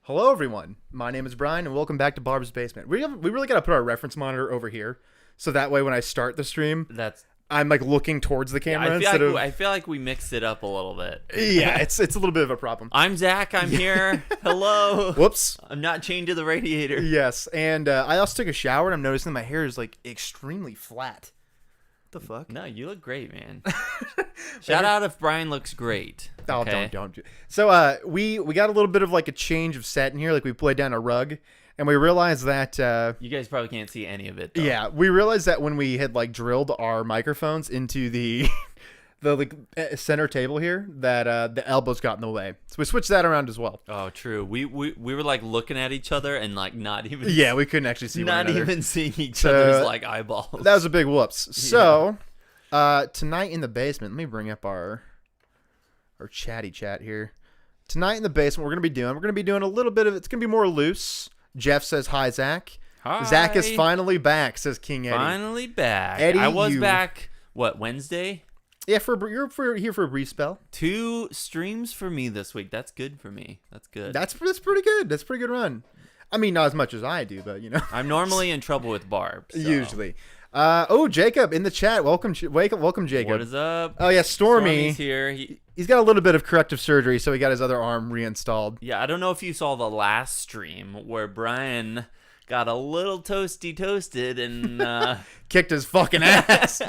Hello, everyone. My name is Brian, and welcome back to Barb's Basement. We really got to put our reference monitor over here, so that way when I start the stream, I'm like looking towards the camera I feel like we mixed it up a little bit. Yeah, it's a little bit of a problem. I'm Zach. I'm here. Hello. Whoops. I'm not chained to the radiator. Yes, and I also took a shower, and I'm noticing my hair is like extremely flat. What the fuck? No, you look great, man. Shout out if Brian looks great. Oh, okay? don't. So we got a little bit of like a change of set in here. Like we played down a rug, and we realized that you guys probably can't see any of it, though. Yeah, we realized that when we had like drilled our microphones into the like center table here, that the elbows got in the way. So we switched that around as well. Oh, true. We were like looking at each other and like not even. Yeah, we couldn't actually see. Not one another. even seeing each other's like eyeballs. That was a big whoops. So tonight in the basement, let me bring up our chatty chat here. Tonight in the basement, we're gonna be doing a little bit of it's gonna be more loose. Jeff says hi, Zach. Hi. Zach is finally back, says King Eddie. Finally back. Eddie, I was back. What, Wednesday? Yeah, you're here for a brief spell. 2 streams for me this week. That's good for me. That's good. That's pretty good. That's a pretty good run. I mean, not as much as I do, but you know. I'm normally in trouble with Barb. So. Usually. Jacob in the chat. Welcome, Jacob. What is up? Oh yeah, Stormy's here. He's got a little bit of corrective surgery, so he got his other arm reinstalled. Yeah, I don't know if you saw the last stream where Brian got a little toasted and kicked his fucking ass.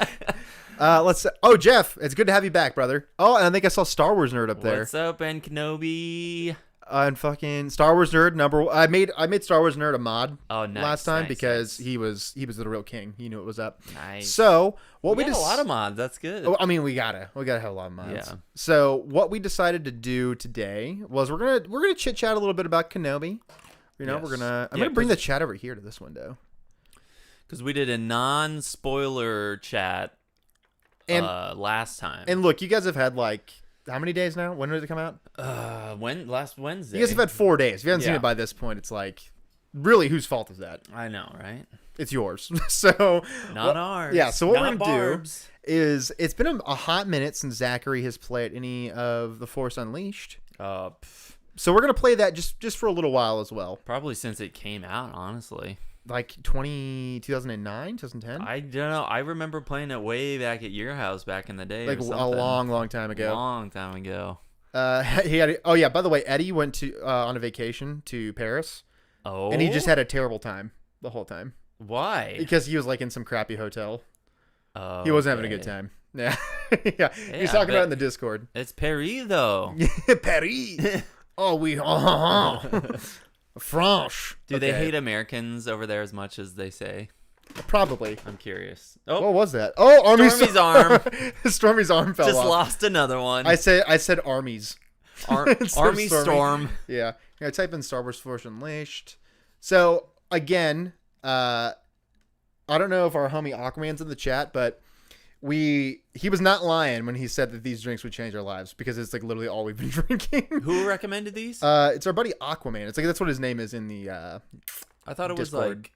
Jeff, it's good to have you back, brother. Oh, and I think I saw Star Wars Nerd up there. What's up, Ben Kenobi? And fucking Star Wars Nerd I made Star Wars Nerd a mod last time because he was the real king. He knew it was up. Nice. So we had a lot of mods. That's good. Oh, I mean, we gotta have a lot of mods. Yeah. So what we decided to do today was we're gonna chit chat a little bit about Kenobi. You know, yes. I'm gonna bring the chat over here to this window because we did a non-spoiler chat last time. And look, you guys have had like how many days now? When did it come out? Last Wednesday. You guys have had 4 days. If you haven't seen it by this point, it's like, really, whose fault is that? I know, right? It's yours. So not ours. Yeah. So what we're gonna do is it's been a hot minute since Zachary has played any of the Force Unleashed. So we're gonna play that just for a little while as well. Probably since it came out, honestly. Like 2009, 2010? I don't know. I remember playing it way back at your house back in the day. Like a long time ago. Long time ago. By the way, Eddie went to on a vacation to Paris. Oh. And he just had a terrible time the whole time. Why? Because he was like in some crappy hotel. Oh. He wasn't having a good time. Yeah. Yeah. He's talking about it in the Discord. It's Paris though. Paris. French. Do they hate Americans over there as much as they say? Probably. I'm curious. Oh, what was that? Oh, Stormy's arm. Stormy's arm fell off. Just lost another one. I said armies. Army Storm. Yeah. I type in Star Wars Force Unleashed. So again, I don't know if our homie Aquaman's in the chat, but he was not lying when he said that these drinks would change our lives because it's like literally all we've been drinking. Who recommended these? It's our buddy Aquaman. It's like that's what his name is in the I thought it Discord.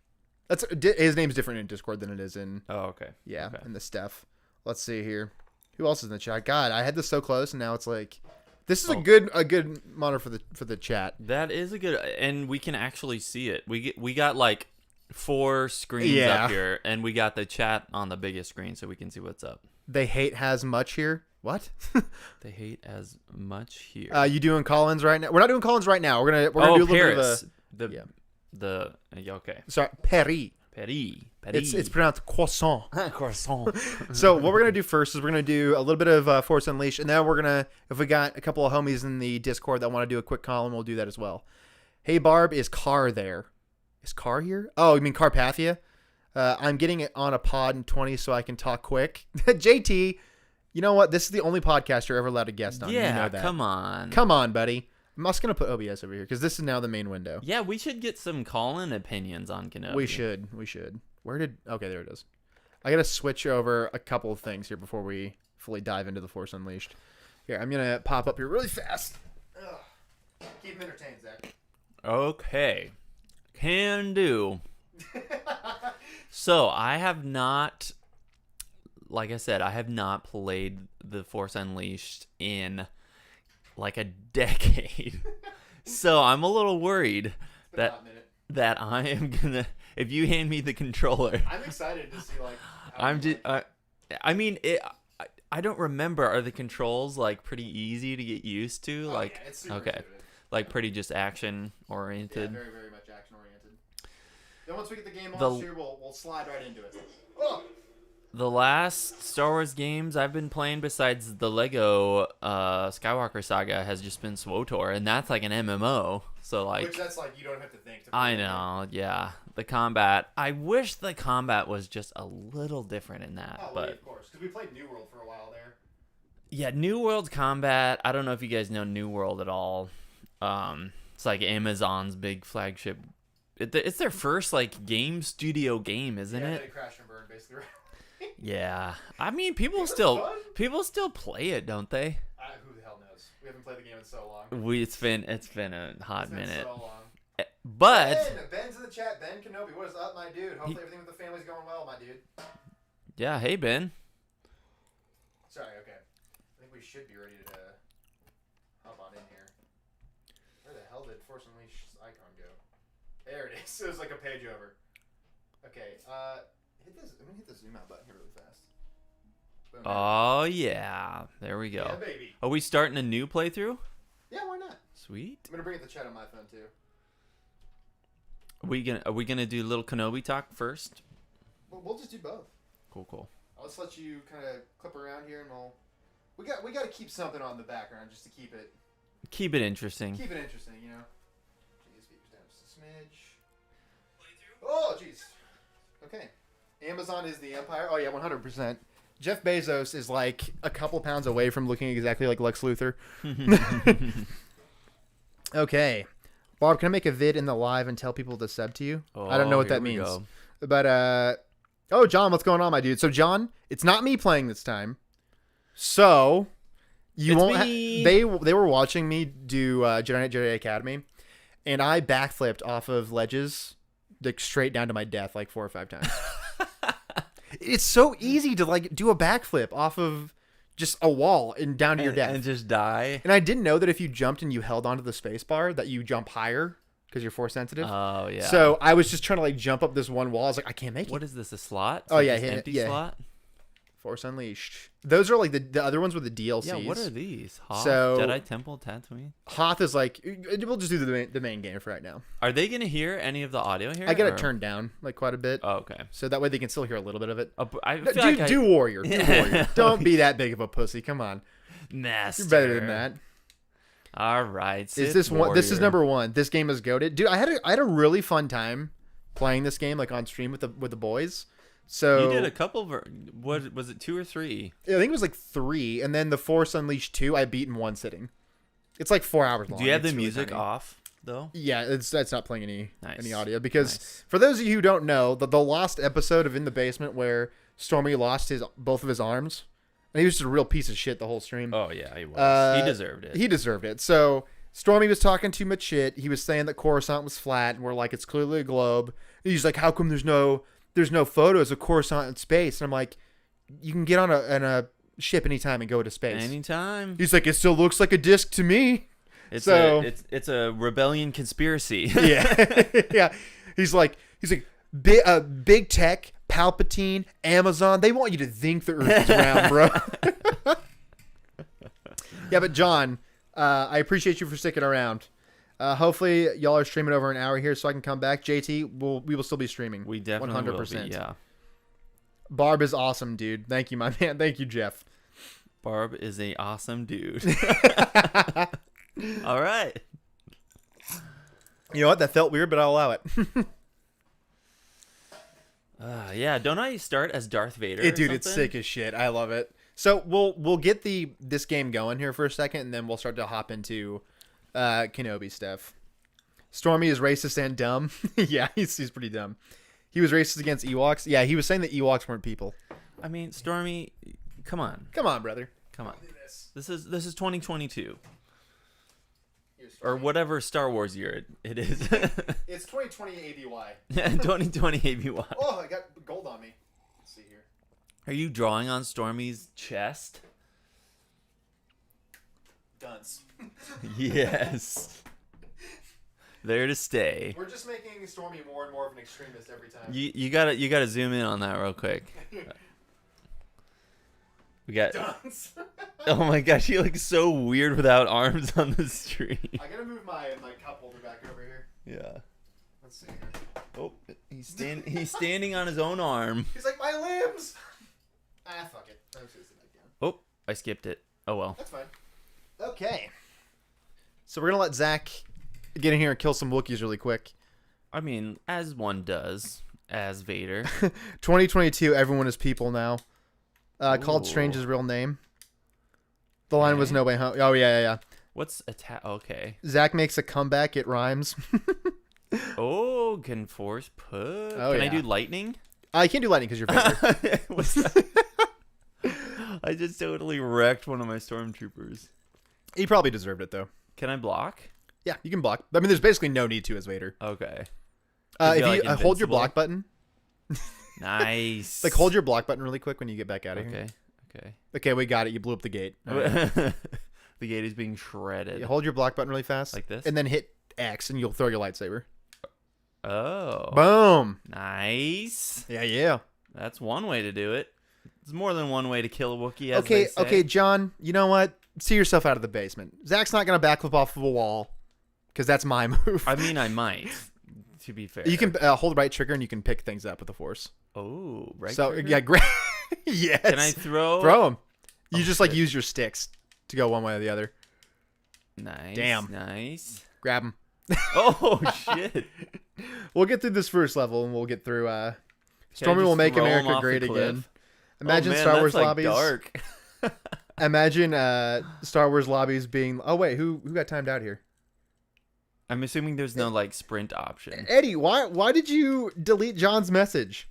was like his name's different in Discord than it is in okay. Yeah, okay. in the stuff. Let's see here. Who else is in the chat? God, I had this so close and now it's like this is a good monitor for the chat. That is a good, and we can actually see it. We got like 4 screens up here, and we got the chat on the biggest screen, so we can see what's up. They hate as much here. What? They hate as much here. You doing call-ins right now? We're not doing call-ins right now. We're gonna do a little Paris. bit of okay. Sorry, Paris. It's pronounced croissant. Croissant. So what we're gonna do first is we're gonna do a little bit of Force Unleashed, and then we're gonna, if we got a couple of homies in the Discord that want to do a quick call, and we'll do that as well. Hey Barb, is Car there? Is Car here? Oh, you mean Carpathia? I'm getting it on a pod in 20 so I can talk quick. JT, you know what? This is the only podcast you're ever allowed to guest on. Yeah, you know that. Come on, buddy. I'm also going to put OBS over here because this is now the main window. Yeah, we should get some call-in opinions on Kenobi. We should. Okay, there it is. I got to switch over a couple of things here before we fully dive into the Force Unleashed. Here, I'm going to pop up here really fast. Ugh. Keep him entertained, Zach. Okay. Can do. So, I have not, like I said, I have not played the Force Unleashed in like a decade. So I'm a little worried Been a hot minute. that I am gonna. If you hand me the controller, I'm excited to see like. I'm just. I mean, I don't remember. Are the controls like pretty easy to get used to? Oh, Like, yeah, it's super okay, intuitive. like pretty just action oriented. Yeah, very, very much action oriented. Then once we get the game The- on here, we'll slide right into it. Oh! The last Star Wars games I've been playing, besides the Lego Skywalker Saga, has just been SWTOR, and that's like an MMO. So like, Which that's like you don't have to think. I know, yeah. The combat. I wish the combat was just a little different in that, Oh, but of course, because we played New World for a while there. yeah, New World's combat. I don't know if you guys know New World at all. It's like Amazon's big flagship. It's their first like game studio game, isn't Yeah, it? they crashed and burned basically. Yeah. I mean, people was still fun. play it, don't they? Who the hell knows? We haven't played the game in so long. It's been a hot It's been minute. so long. But Ben's in the chat. Ben Kenobi, what is up, my dude? Hopefully everything with the family's going well, my dude. yeah, hey Ben. Sorry, okay. I think we should be ready to hop on in here. Where the hell did Force Unleashed's icon go? There it is. It was like a page over. Okay, hit this. I'm gonna hit the zoom out button here really fast. Boom. Oh yeah, there we Yeah, go. baby. Are we starting a new playthrough? Yeah, why not? Sweet. I'm gonna bring up the chat on my phone too. Are we gonna do little Kenobi talk first? We'll just do both. Cool. I'll just let you kind of clip around here, and we got to keep something on the background just to keep it Interesting. interesting, you know. Jeez, speakers down just a smidge. Oh, jeez. Okay. Amazon is the empire. Oh yeah, 100%. Jeff Bezos is like a couple pounds away from looking exactly like Lex Luthor. Okay. Barb, can I make a vid in the live and tell people to sub to you? I don't know what that means. Go. But oh, John, what's going on, my dude? So John, it's not me playing this time. So you It's won't me. they were watching me do Jedi Academy, and I backflipped off of ledges like straight down to my death like 4 or 5 times. It's so easy to like do a backflip off of just a wall and down to your death. And just die. And I didn't know that if you jumped and you held onto the space bar that you jump higher because you're force sensitive. Oh yeah. So I was just trying to like jump up this one wall. I was like, I can't make it. What is this? A slot? Oh, yeah, just yeah, empty yeah. slot. Force Unleashed. Those are like the other ones with the DLCs. Yeah. What are these? Hoth, So- Jedi Temple, Tatooine. Hoth is like, we'll just do the main game for right now. Are they gonna hear any of the audio here? I got or- it turned down like quite a bit. Oh, okay. So that way they can still hear a little bit of it. I No, feel like I- do warrior. Do warrior. Don't be that big of a pussy. Come on. Master. You're better than that. All right. Is this one? This is Warrior. number one. This game is goated, dude. I had a really fun time playing this game like on stream with the boys. So You did a couple. What was it? 2 or 3? I think it was like 3, and then the Force Unleashed 2 I beat in one sitting. It's like 4 hours long. Do you have the It's really music tiny. off though? Yeah, that's not playing any Nice. audio because Nice. for those of you who don't know, the lost episode of In the Basement where Stormy lost both of his arms, and he was just a real piece of shit the whole stream. Oh yeah, he was. Uh, he deserved it. He deserved it. So Stormy was talking too much shit. He was saying that Coruscant was flat, and we're like, it's clearly a globe. And he's like, how come there's no photos of Coruscant in space? And I'm like, you can get on a ship anytime and go to space. Anytime. He's like, it still looks like a disc to me. It's So- it's a rebellion conspiracy. Yeah, yeah. He's like, big tech, Palpatine, Amazon. They want you to think the Earth is round, bro. Yeah, but John, I appreciate you for sticking around. Hopefully, y'all are streaming over an hour here, so I can come back. JT, we will still be streaming. We definitely will be, yeah. Barb is awesome, dude. Thank you, my man. Thank you, Jeff. Barb is a awesome dude. All right. You know what? That felt weird, but I'll allow it. Yeah, don't I start as Darth Vader? Dude, or it's something? sick as shit. I love it. So we'll get this game going here for a second, and then we'll start to hop into Kenobi stuff. Stormy is racist and dumb. Yeah, he's pretty dumb. He was racist against Ewoks. Yeah, he was saying that Ewoks weren't people. I mean, Stormy, come on. Come on, brother. Come on. This is 2022. Or whatever Star Wars year it is. It's 2020 ABY. Yeah, 2020 ABY. Oh, I got gold on me. Let's see here. Are you drawing on Stormy's chest? Dunce. Yes. There to stay. We're just making Stormy more and more of an extremist every time. You gotta zoom in on that real quick. We got. Dunce. Oh my gosh, he looks so weird without arms on the stream. I gotta move my cup holder back over here. Yeah. Let's see here. Oh, he's standing on his own arm. He's like, my limbs. Fuck it. I'm just gonna sit back down. Oh, I skipped it. Oh well. That's fine. Okay. So we're gonna let Zach get in here and kill some Wookiees really quick. I mean, as one does, as Vader. 2022, everyone is people now. Called Strange's real name. The line was No Way Home. Oh, yeah. What's attack? Okay. Zach makes a comeback. It rhymes. Oh, can force push. Oh, can yeah. I do lightning? I can't do lightning because you're Vader. What's that? I just totally wrecked one of my stormtroopers. He probably deserved it, though. Can I block? Yeah, you can block. I mean, there's basically no need to as Vader. Okay. If feel you like hold your invincible? block button. Nice. Like, hold your block button really quick when you get back out of here. Okay. Okay, we got it. You blew up the gate. All right. The gate is being shredded. You hold your block button really fast. Like this? And then hit X, and you'll throw your lightsaber. Oh. Boom. Nice. Yeah. That's one way to do it. There's more than one way to kill a Wookiee, as Okay, they say. okay, John, you know what? See yourself out of the basement. Zach's not going to backflip off of a wall, because that's my move. I mean, I might, to be fair. You can hold the right trigger, and you can pick things up with the Force. Oh, right. So, trigger? yeah, great. Yes. Can I throw? Throw them. You Oh, just, shit. use your sticks to go one way or the other. Nice. Damn. Nice. Grab them. Oh, shit. We'll get through this first level, and we'll get through... Can I Stormy just will make throw 'em America off the great cliff? again. Imagine oh, man, Star Wars that's, like, lobbies. Dark. Imagine Star Wars lobbies being... Oh, wait, who got timed out here? I'm assuming there's no sprint option. Eddie, why did you delete John's message?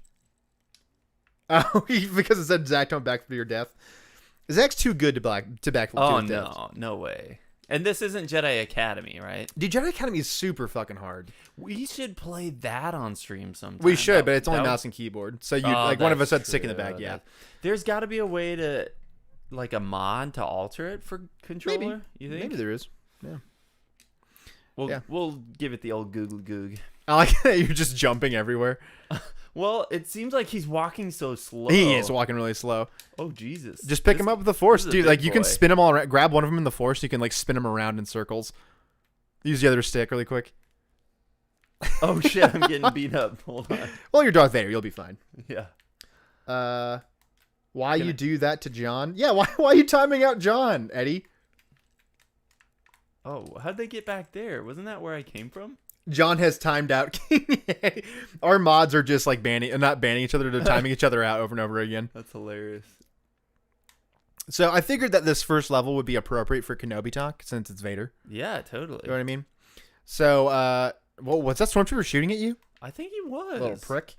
Oh, because it said Zach don't backflip to your death. Zach's too good to backflip to his death. No way. And this isn't Jedi Academy, right? Dude, Jedi Academy is super fucking hard. We should play that on stream sometime. We should, but it's only that mouse and keyboard. So you one of us had stick in the bag, yeah. There's got to be a way to, a mod to alter it for controller. Maybe. You think? Maybe there is. Yeah. We'll give it the old Google Goog. I like that you're just jumping everywhere. Well, it seems like he's walking so slow. He is walking really slow. Oh Jesus! Just pick him up with the Force, this is a dude. Like big you can boy. spin them all around. Grab one of them in the Force. You can spin them around in circles. Use the other stick really quick. Oh shit! I'm getting beat up. Hold on. Well, you're Darth Vader. You'll be fine. Yeah. Why you do that to John? Yeah. Why are you timing out John, Eddie? Oh, how'd they get back there? Wasn't that where I came from? John has timed out. Our mods are just not banning each other, they're timing each other out over and over again. That's hilarious. So I figured that this first level would be appropriate for Kenobi talk since it's Vader. Yeah, totally. You know what I mean? So, what's that stormtrooper shooting at you? I think he was. Little prick.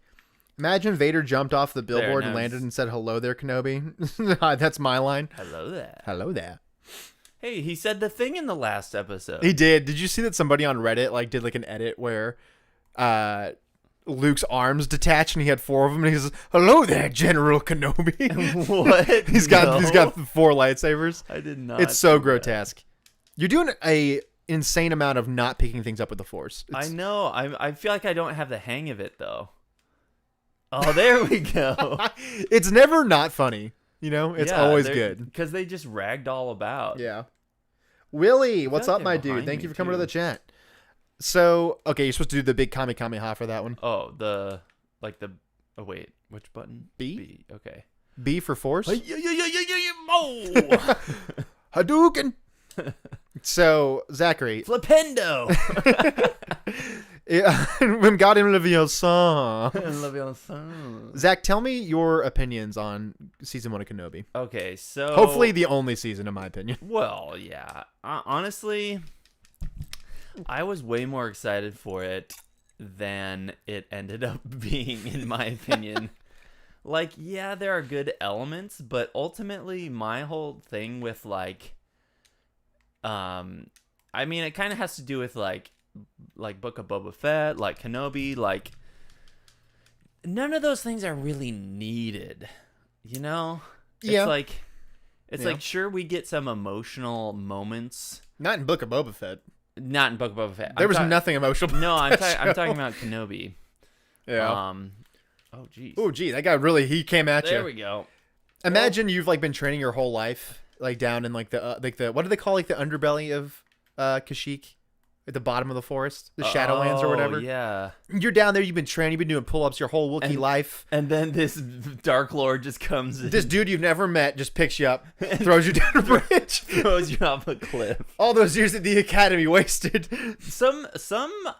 Imagine Vader jumped off the billboard and nice. landed and said, "Hello there, Kenobi." That's my line. Hello there. Hello there. Hey, he said the thing in the last episode. He did. Did you see that somebody on Reddit did an edit where Luke's arms detached and he had 4 of them and he says, "Hello there, General Kenobi." What? He's got 4 lightsabers. I did not. It's so see grotesque. You're doing a insane amount of not picking things up with the Force. I know. I feel like I don't have the hang of it though. Oh, there we go. It's never not funny. It's always good. Because they just ragged all about. Yeah. Willie, what's feel up, like my they're dude? behind Thank me, you for coming to too. the chat. So, okay, you're supposed to do the big Kamehameha for that one. Oh, oh wait, which button? B? Okay. B for Force. Mo. Hadouken. So, Zachary. Flipendo. When God in Leviosa. Love you son. Zach, tell me your opinions on season 1 of Kenobi. Okay, so Hopefully the only season, in my opinion. Well, yeah. Honestly, I was way more excited for it than it ended up being, in my opinion. Yeah, there are good elements, but ultimately, my whole thing with I mean, it kind of has to do with Book of Boba Fett, Kenobi, none of those things are really needed, Yeah. It's Yeah. sure, we get some emotional moments. Not in Book of Boba Fett. Not in Book of Boba Fett. There was nothing emotional. No, I'm that show. talking about Kenobi. Yeah. Oh, geez. Oh, gee, that guy really, he came at you. There we go. Imagine you've like been training your whole life, like down in like the what do they call like the underbelly of Kashyyyk, at the bottom of the forest, the Shadowlands or whatever. Yeah. You're down there. You've been training. You've been doing pull-ups your whole Wookiee life. And then this Dark Lord just comes in. This dude you've never met just picks you up, throws you down a bridge, throws you off a cliff. All those years at the academy wasted. Some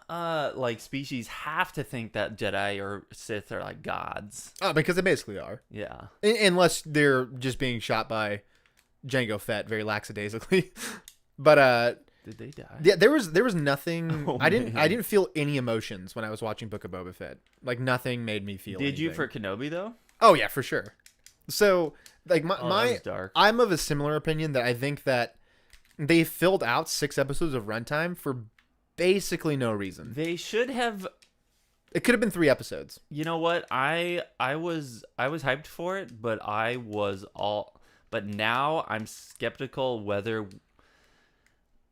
like species have to think that Jedi or Sith are like gods. Oh, because they basically are. Yeah. Unless they're just being shot by Jango Fett very lackadaisically. But did they die? yeah, there was nothing. Oh, I didn't man. feel any emotions when I was watching Book of Boba Fett. Like nothing made me feel. Did you anything. for Kenobi though? Oh yeah, for sure. So like That was dark. I'm of a similar opinion that I think that they filled out 6 episodes of runtime for basically no reason. They should have. It could have been 3 episodes. You know what? I was hyped for it, but But now I'm skeptical whether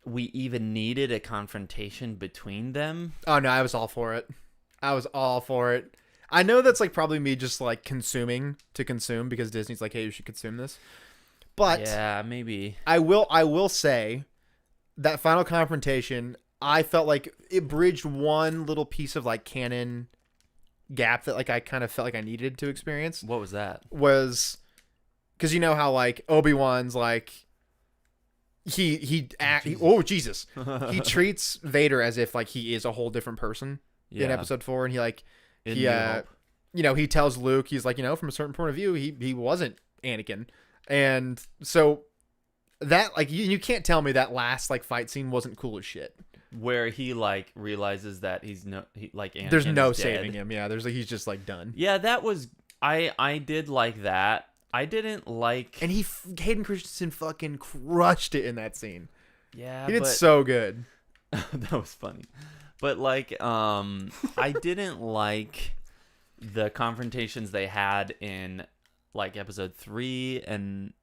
we even needed a confrontation between them. Oh no, I was all for it. I was all for it. I know that's like probably me just like consuming to consume because Disney's like, hey, you should consume this. But yeah, maybe. I will say that final confrontation, I felt like it bridged one little piece of like canon gap that like I kind of felt like I needed to experience. What was that? Was because you know how like Obi-Wan's like he Jesus he treats Vader as if like he is a whole different person in episode 4, and he like he tells Luke, he's like, from a certain point of view he wasn't Anakin. And so that like you can't tell me that last like fight scene wasn't cool as shit, where he like realizes that Anakin there's no is saving dead. him. Yeah, there's like he's just like done. Yeah, that was I did like that. I didn't like, and Hayden Christensen fucking crushed it in that scene. Yeah, he did so good. That was funny. But like I didn't like the confrontations they had in like episode 3, and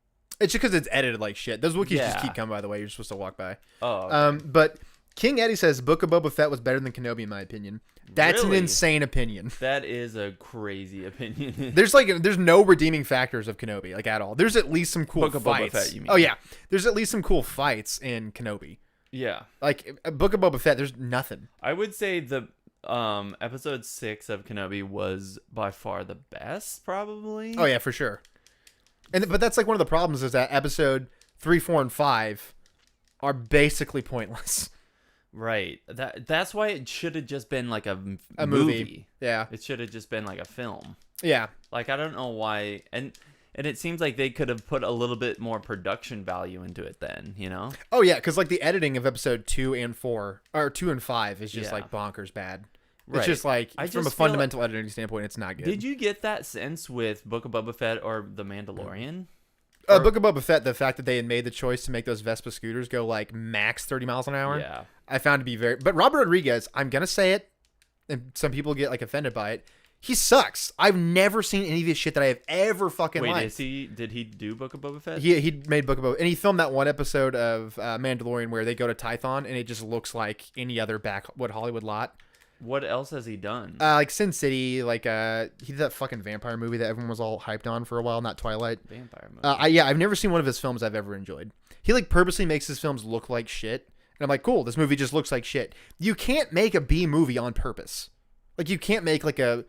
it's just because it's edited like shit. Those Wookiees just keep coming by the way. You're supposed to walk by. Oh, okay. But King Eddie says Book of Boba Fett was better than Kenobi in my opinion. That's Really? an insane opinion. That is a crazy opinion. There's no redeeming factors of Kenobi like at all. There's at least some cool Book of fights. Boba Fett, you mean? Oh yeah, there's at least some cool fights in Kenobi. Yeah, like Book of Boba Fett, there's nothing. I would say the episode 6 of Kenobi was by far the best, probably. Oh yeah, for sure. But that's like one of the problems is that episode 3, 4, and 5 are basically pointless. Right. That's why it should have just been like a movie. Yeah. It should have just been like a film. Yeah. Like I don't know why, and it seems like they could have put a little bit more production value into it then, Oh yeah, because like the editing of episode 2 and 4 or 2 and 5 is just like bonkers bad. Right. It's just like from a fundamental editing standpoint, it's not good. Did you get that sense with Book of Boba Fett or The Mandalorian? Book of Boba Fett, the fact that they had made the choice to make those Vespa scooters go like max 30 miles an hour. Yeah. I found to be but Robert Rodriguez, I'm going to say it, and some people get like offended by it. He sucks. I've never seen any of his shit that I have ever fucking liked. Did he do Book of Boba Fett? He made Book of Boba, and he filmed that one episode of Mandalorian where they go to Tython, and it just looks like any other backwood Hollywood lot. What else has he done? Like Sin City, like he did that fucking vampire movie that everyone was all hyped on for a while, not Twilight. Vampire movie. I've never seen one of his films I've ever enjoyed. He like purposely makes his films look like shit, and I'm like, cool, this movie just looks like shit. You can't make a B movie on purpose. Like you can't make like a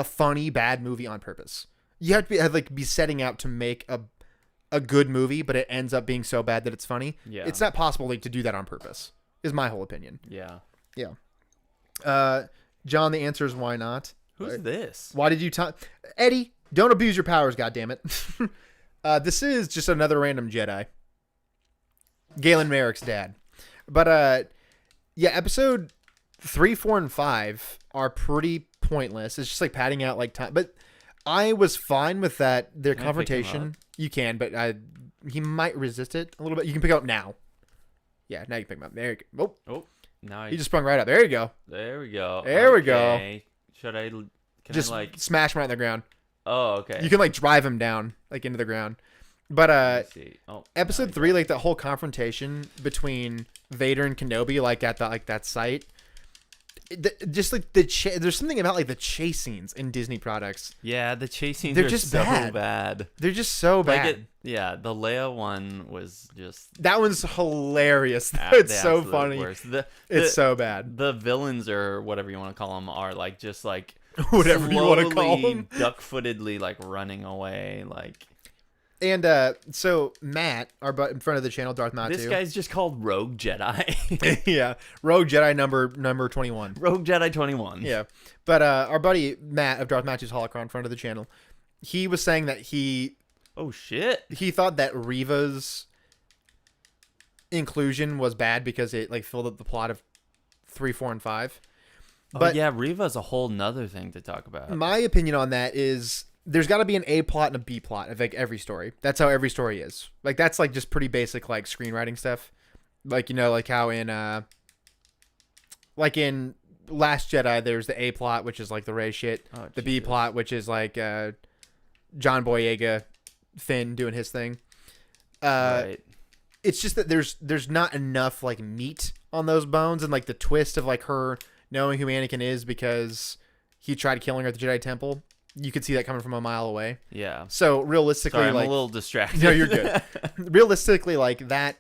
funny bad movie on purpose. You have to be setting out to make a good movie, but it ends up being so bad that it's funny. Yeah. It's not possible to do that on purpose. Is my whole opinion. Yeah. Yeah. John, the answer is why not. Who's this? Why did you Eddie, don't abuse your powers, goddammit. This is just another random Jedi. Galen Merrick's dad. But yeah, episode 3, 4, and 5 are pretty pointless. It's just like padding out like time. But I was fine with that. Their confrontation. You can, but he might resist it a little bit. You can pick it up now. Yeah, now you can pick him up. There you go. Oh. Now he just sprung right up. There you go. There we go. There we go. Should I just like smash him right in the ground? Oh, okay. You can like drive him down like into the ground. But Let's see. Oh, episode no, 3, like the whole confrontation between Vader and Kenobi, like at that site. Just like there's something about like the chase scenes in Disney products. yeah, the chase scenes They're are just so bad. bad. They're just so bad. Yeah, the Leia one was just That one's hilarious. the It's so absolute funny. worst. It's so bad. The villains, or whatever you want to call them, are like just like Whatever you want to call slowly, them. duck-footedly like running away. Like And so Matt, our butt in front of the channel, Darth Matu. this guy's just called Rogue Jedi. Yeah, Rogue Jedi number 21. Rogue Jedi 21. Yeah, but our buddy Matt of Darth Matu's Holocron, in front of the channel, he was saying that Oh shit. he thought that Reva's inclusion was bad because it like filled up the plot of 3, 4, and 5. But yeah, Reva's a whole nother thing to talk about. my opinion on that is there's got to be an A plot and a B plot of like every story. That's how every story is. Like that's like just pretty basic like screenwriting stuff. Like like how in Last Jedi there's the A plot, which is like the Rey shit. Oh, The B plot, which is like John Boyega, Finn doing his thing. Right. It's just that there's not enough like meat on those bones, and like the twist of like her knowing who Anakin is because he tried killing her at the Jedi Temple. You could see that coming from a mile away. Yeah. So realistically, Sorry, I'm like a little distracted. no, you're good. Realistically, like that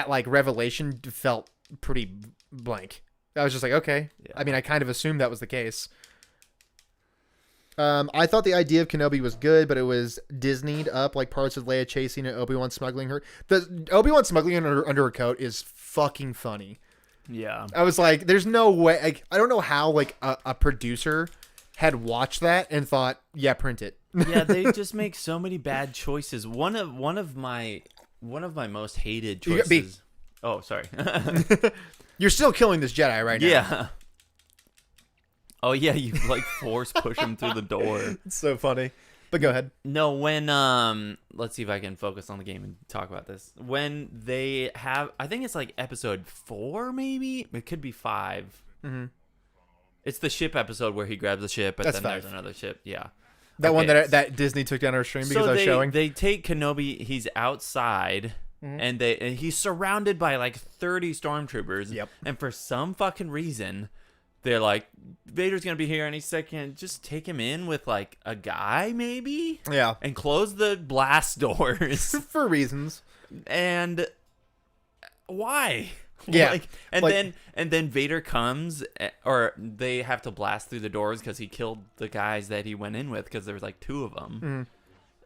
like revelation felt pretty blank. I was just like, okay. Yeah. I mean, I kind of assumed that was the case. I thought the idea of Kenobi was good, but it was Disneyed up, like parts of Leia chasing and Obi-Wan smuggling her. The Obi-Wan smuggling her under her coat is fucking funny. Yeah. I was like, there's no way. Like, I don't know how like a producer had watched that and thought, yeah, print it. Yeah, they just make so many bad choices. One of my most hated You got B. choices. Oh, sorry. You're still killing this Jedi right now. Yeah. Oh yeah, you like force push him through the door. It's so funny. But go ahead. No, when let's see if I can focus on the game and talk about this. When they have, I think it's like episode 4, maybe it could be 5. Mm-hmm. It's the ship episode where he grabs the ship, but That's then 5. there's another ship. Yeah, That one Okay. that Disney took down our stream because so I was showing. they take Kenobi. He's outside. Mm-hmm. And he's surrounded by like 30 stormtroopers. Yep. And for some fucking reason, they're like, Vader's gonna be here any second. Just take him in with like a guy, maybe, Yeah. and close the blast doors. For reasons. And why? Yeah. And like- then Vader comes, or they have to blast through the doors because he killed the guys that he went in with because there was like 2 of them. Mm.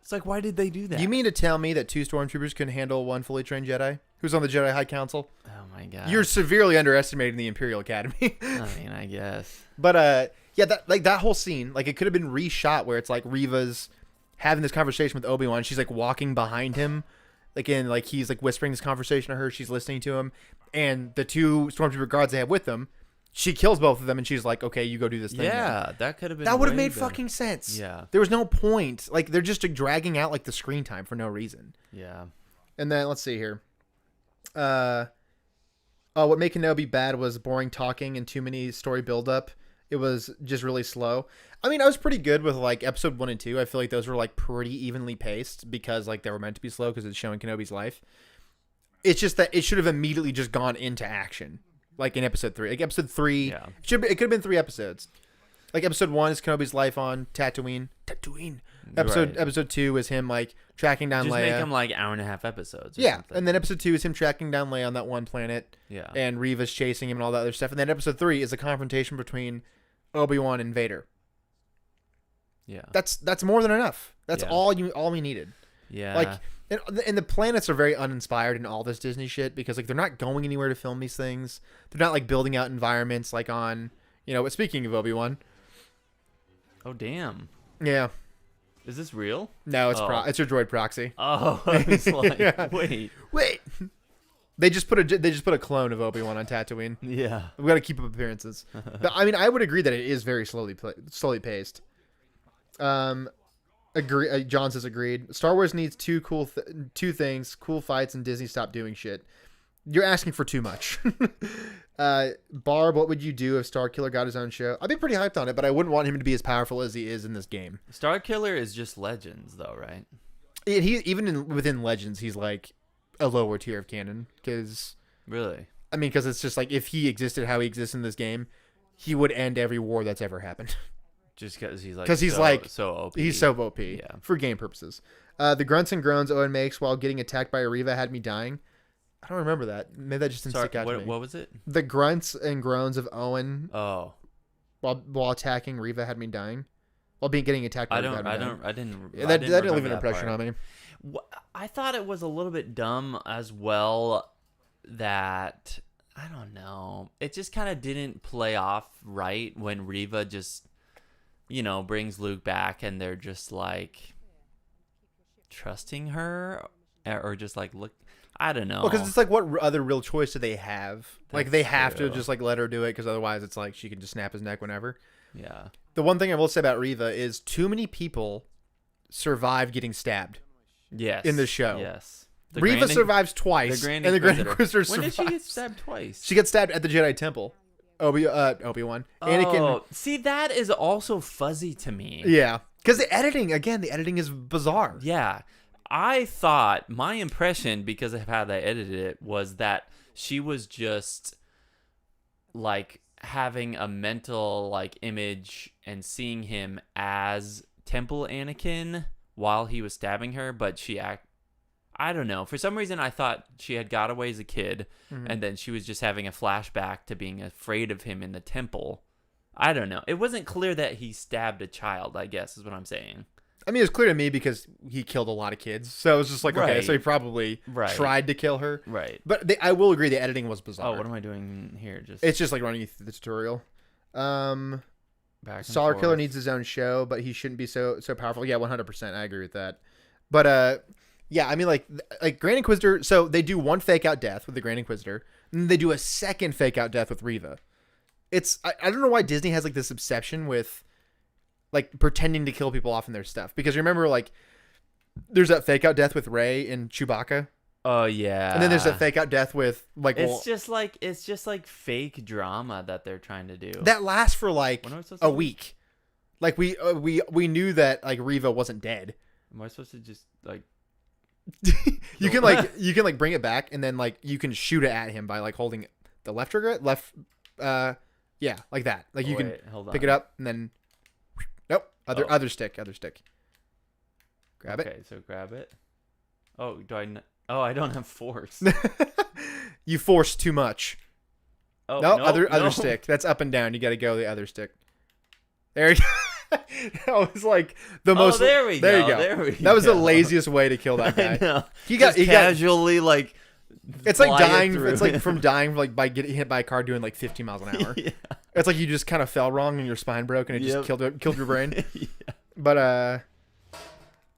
It's like, why did they do that? You mean to tell me that 2 stormtroopers couldn't handle one fully trained Jedi who's on the Jedi High Council? Oh my god. You're severely underestimating the Imperial Academy. I mean, I guess. But yeah, that whole scene, like it could have been reshot where it's like Reva's having this conversation with Obi-Wan. She's like walking behind him, like he's like whispering this conversation to her. She's listening to him, and the 2 stormtrooper guards they have with them, she kills both of them, and she's like, "Okay, you go do this thing." Yeah, now. that could have been. That would have way made better. fucking sense. Yeah. There was no point. Like they're just like, dragging out like the screen time for no reason. Yeah. And then let's see here. What made Kenobi bad was boring talking and too many story buildup. It was just really slow. I mean, I was pretty good with like episode 1 and 2. I feel like those were like pretty evenly paced because like they were meant to be slow because it's showing Kenobi's life. It's just that it should have immediately just gone into action, like in episode 3. Like episode 3, Yeah. it could have been 3 episodes. Like episode 1 is Kenobi's life on Tatooine. Episode 2 is him like tracking down Just Leia. make them like hour-and-a-half episodes. Or Yeah, something. and then episode 2 is him tracking down Leia on that one planet. Yeah. And Reva's chasing him and all that other stuff. And then episode 3 is a confrontation between Obi-Wan and Vader. Yeah. That's more than enough. That's Yeah. all we needed. Yeah. Like, and the planets are very uninspired in all this Disney shit because like they're not going anywhere to film these things. They're not like building out environments like on, but speaking of Obi-Wan. Oh damn. Yeah. Is this real? No, it's Oh. it's your droid proxy. Oh, I was like, Yeah. wait. They just put a clone of Obi-Wan on Tatooine. Yeah. We got to keep up appearances. But I mean, I would agree that it is very slowly paced. Agree. John says agreed. Star Wars needs two things: cool fights and Disney stop doing shit. You're asking for too much. Barb, what would you do if Starkiller got his own show? I'd be pretty hyped on it, but I wouldn't want him to be as powerful as he is in this game. Starkiller is just Legends, though, right? within Legends, he's like a lower tier of canon because Really? because it's just like if he existed how he exists in this game, he would end every war that's ever happened. Just because he's so OP. He's so OP for game purposes. The grunts and groans Owen makes while getting attacked by Ariva had me dying. I don't remember that. Maybe that just didn't stick out to me. What was it? The grunts and groans of Owen. Oh. While attacking Riva had me dying. While getting attacked by Riva. I didn't. That didn't leave an impression on me. I thought it was a little bit dumb as well. That I don't know. It just kind of didn't play off right when Riva just, brings Luke back and they're just like trusting her or just like look. I don't know. Well, because it's like, what other real choice do they have? Like, they have to just like let her do it because otherwise it's like she can just snap his neck whenever. Yeah. The one thing I will say about Riva is too many people survive getting stabbed. Yes. In the show. Yes. Riva survives twice, and the Grand Inquisitor survives. When did she get stabbed twice? She gets stabbed at the Jedi Temple. Obi-Wan. Anakin. See, that is also fuzzy to me. Yeah, because the editing is bizarre. Yeah, I thought my impression because of how they edited it was that she was just like having a mental like image and seeing him as Temple Anakin while he was stabbing her, but I don't know. For some reason, I thought she had got away as a kid, and then she was just having a flashback to being afraid of him in the temple. I don't know. It wasn't clear that he stabbed a child, I guess, is what I'm saying. It's clear to me because he killed a lot of kids. So it was just like, okay, so he probably tried to kill her. Right. But I will agree the editing was bizarre. Oh, what am I doing here? It's just like running you through the tutorial. Star Killer needs his own show, but he shouldn't be so powerful. Yeah, 100%. I agree with that. But, yeah, like Grand Inquisitor. So they do one fake out death with the Grand Inquisitor, and then they do a second fake out death with Riva. I don't know why Disney has like this obsession with like pretending to kill people off in their stuff. Because remember, like, there's that fake out death with Rey and Chewbacca. Oh yeah. And then there's that fake out death with like. It's just like fake drama that they're trying to do. That lasts for like a week. Like we knew that like Riva wasn't dead. Am I supposed to just like? you can bring it back and then like you can shoot it at him by like holding the left trigger yeah, like that. Like you can pick it up and then other stick grab it. Okay, so grab it. Oh, I don't have force. You force too much. Oh no, other stick. That's up and down. You got to go the other stick. There you go. That was like the most. There we go. That was the laziest way to kill that guy. I know. He casually like. It's like dying. It's like from dying like by getting hit by a car doing like 50 miles an hour. Yeah. It's like you just kind of fell wrong and your spine broke and it just killed your brain. Yeah. But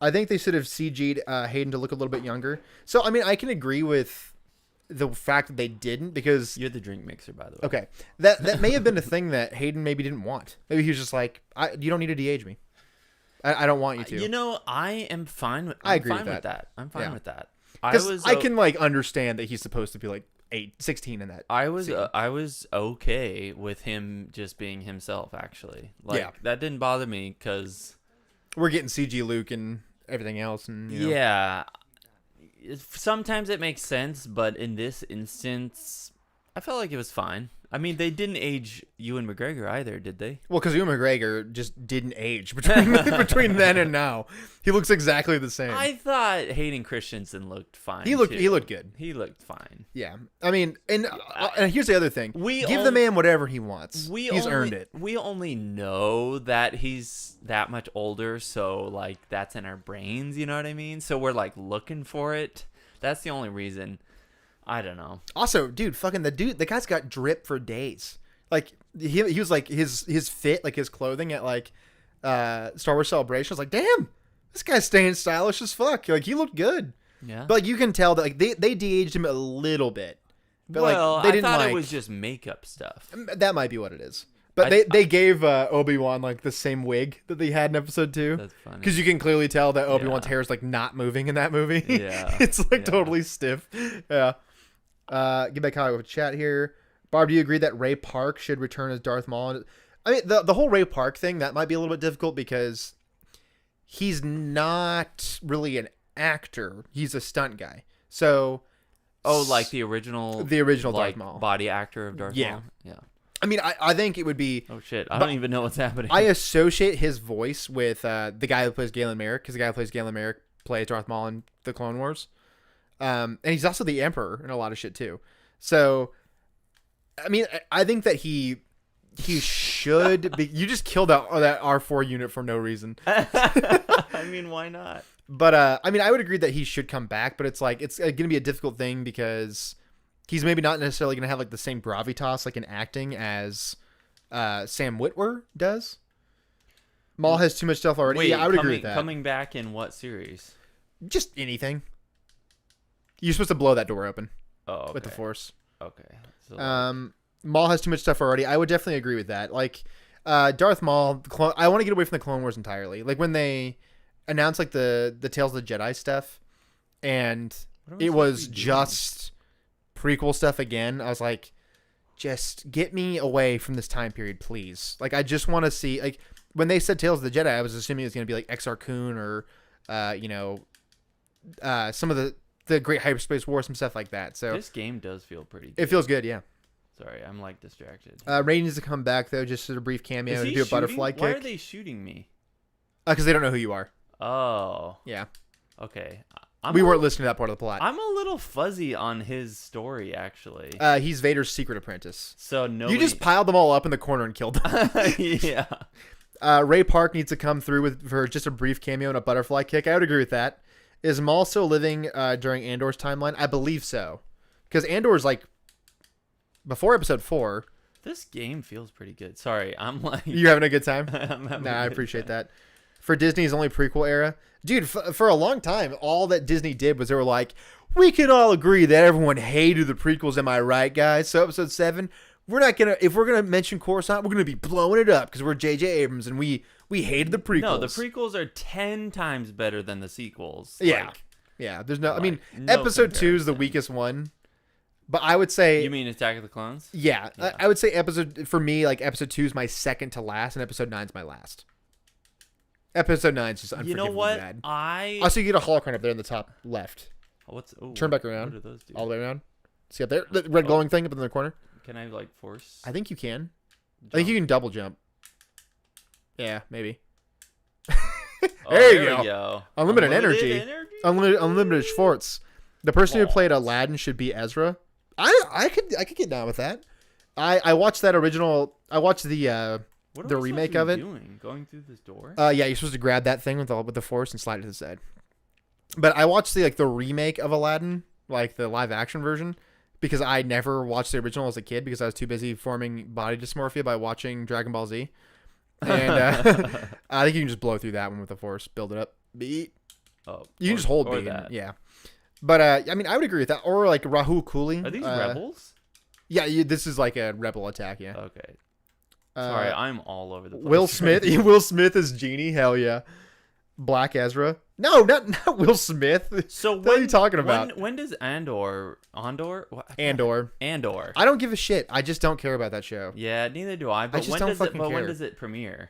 I think they should have CG'd Hayden to look a little bit younger. So I can agree with the fact that they didn't because you're the drink mixer, by the way. Okay, that may have been a thing that Hayden maybe didn't want. Maybe he was just like, you don't need to de-age me. I don't want you to. I am fine with. I agree with that. I'm fine with that. I can like understand that he's supposed to be like 16 in that. I was okay with him just being himself. Actually, that didn't bother me because we're getting CG Luke and everything else, and sometimes it makes sense, but in this instance, I felt like it was fine. They didn't age Ewan McGregor either, did they? Well, because Ewan McGregor just didn't age between then and now. He looks exactly the same. I thought Hayden Christensen looked fine. He looked good. He looked fine. Yeah, and here's the other thing: give the man whatever he wants. He's earned it. We only know that he's that much older, so like that's in our brains. You know what I mean? So we're like looking for it. That's the only reason. I don't know. Also, dude, the guy's got drip for days. Like he was like his fit, like his clothing at like Star Wars Celebration. I was like, damn, this guy's staying stylish as fuck. Like he looked good. Yeah. But like you can tell that like they de-aged him a little bit. But like they didn't I thought it was just makeup stuff. That might be what it is. But they gave Obi-Wan like the same wig that they had in episode 2. That's funny. Because you can clearly tell that Obi-Wan's hair is like not moving in that movie. Yeah. It's like totally stiff. Yeah. Get back with chat here. Barb, do you agree that Ray Park should return as Darth Maul? The whole Ray Park thing, that might be a little bit difficult because he's not really actor. He's a stunt guy. So, Oh, like the original Darth like Maul. body actor of Darth Yeah. Maul? Yeah. I mean, I think it would be. Oh shit! I don't even know what's happening. I associate his voice with the guy who plays Galen Merrick, because the guy who plays Galen Merrick plays Darth Maul in the Clone Wars, and he's also the Emperor in a lot of shit too. So, I mean, I think that he should be. You just killed that R4 unit for no reason. I mean, why not? But I mean, I would agree that he should come back, but it's like it's going to be a difficult thing because he's maybe not necessarily going to have like the same gravitas like in acting as Sam Witwer does. Maul has too much stuff already. Wait, yeah, I would agree with that. Coming back in what series? Just anything. You're supposed to blow that door open Oh, with the Force. Okay. So, Maul has too much stuff already. I would definitely agree with that. Like Darth Maul, I want to get away from the Clone Wars entirely. Like when they announced like the Tales of the Jedi stuff, and it was just prequel stuff again. I was like, just get me away from this time period, please. Like I just want to see, like when they said Tales of the Jedi, I was assuming it was going to be like Exar Kun or some of the Great Hyperspace War, some stuff like that. So this game does feel pretty good. it feels good, yeah. Sorry, I'm like distracted. Ray needs to come back though, just as a brief cameo and do a butterfly kick. Why are they shooting me? Because they don't know who you are. Oh. Yeah. Okay. We weren't listening to that part of the plot. I'm a little fuzzy on his story, actually. He's Vader's secret apprentice. So no. You just piled them all up in the corner and killed them. Yeah. Ray Park needs to come through for just a brief cameo and a butterfly kick. I would agree with that. Is Maul still living during Andor's timeline? I believe so. Because Andor's like before episode 4. This game feels pretty good. Sorry, I'm like... You having a good time? I appreciate that. For Disney's only prequel era. Dude, for a long time, all that Disney did was they were like, we can all agree that everyone hated the prequels, am I right, guys? So episode 7, if we're going to mention Coruscant, we're going to be blowing it up because we're J.J. Abrams and we hated the prequels. No, the prequels are 10 times better than the sequels. Yeah. Like, yeah, there's no... I mean, no episode 2 is the comparison. weakest one. But I would say... You mean Attack of the Clones? Yeah. I would say for me, like episode 2 is my second to last and episode 9 is my last. Episode 9 is just unforgivably You know what? bad. Also, you get a holocron up there in the top left. Turn back around. What do those do? All the way around. See up there? The red glowing thing up in the corner? Can I like force? I think you can. Jump? I think you can double jump. Yeah, maybe. Oh, there you we go. Unlimited energy. Unlimited Schwartz. The person who played Aladdin should be Ezra. I could get down with that. I watched that original. I watched the remake of it. Doing? Going through this door? Yeah, you're supposed to grab that thing with the Force and slide it to the side. But I watched the remake of Aladdin, like the live action version, because I never watched the original as a kid because I was too busy forming body dysmorphia by watching Dragon Ball Z. And I think you can just blow through that one with the Force, build it up, beat. Oh, you can just hold beat. that. Yeah. But I mean, I would agree with that. Or like Rahul Cooley. Are these rebels? Yeah, this is like a rebel attack. Yeah. Okay. Sorry, I'm all over the place. Will Smith. Will Smith is Genie. Hell yeah. Black Ezra. No, not Will Smith. So what are you talking about? When does Andor? What? Andor. I don't give a shit. I just don't care about that show. Yeah, neither do I. But just don't fucking care. when does it premiere?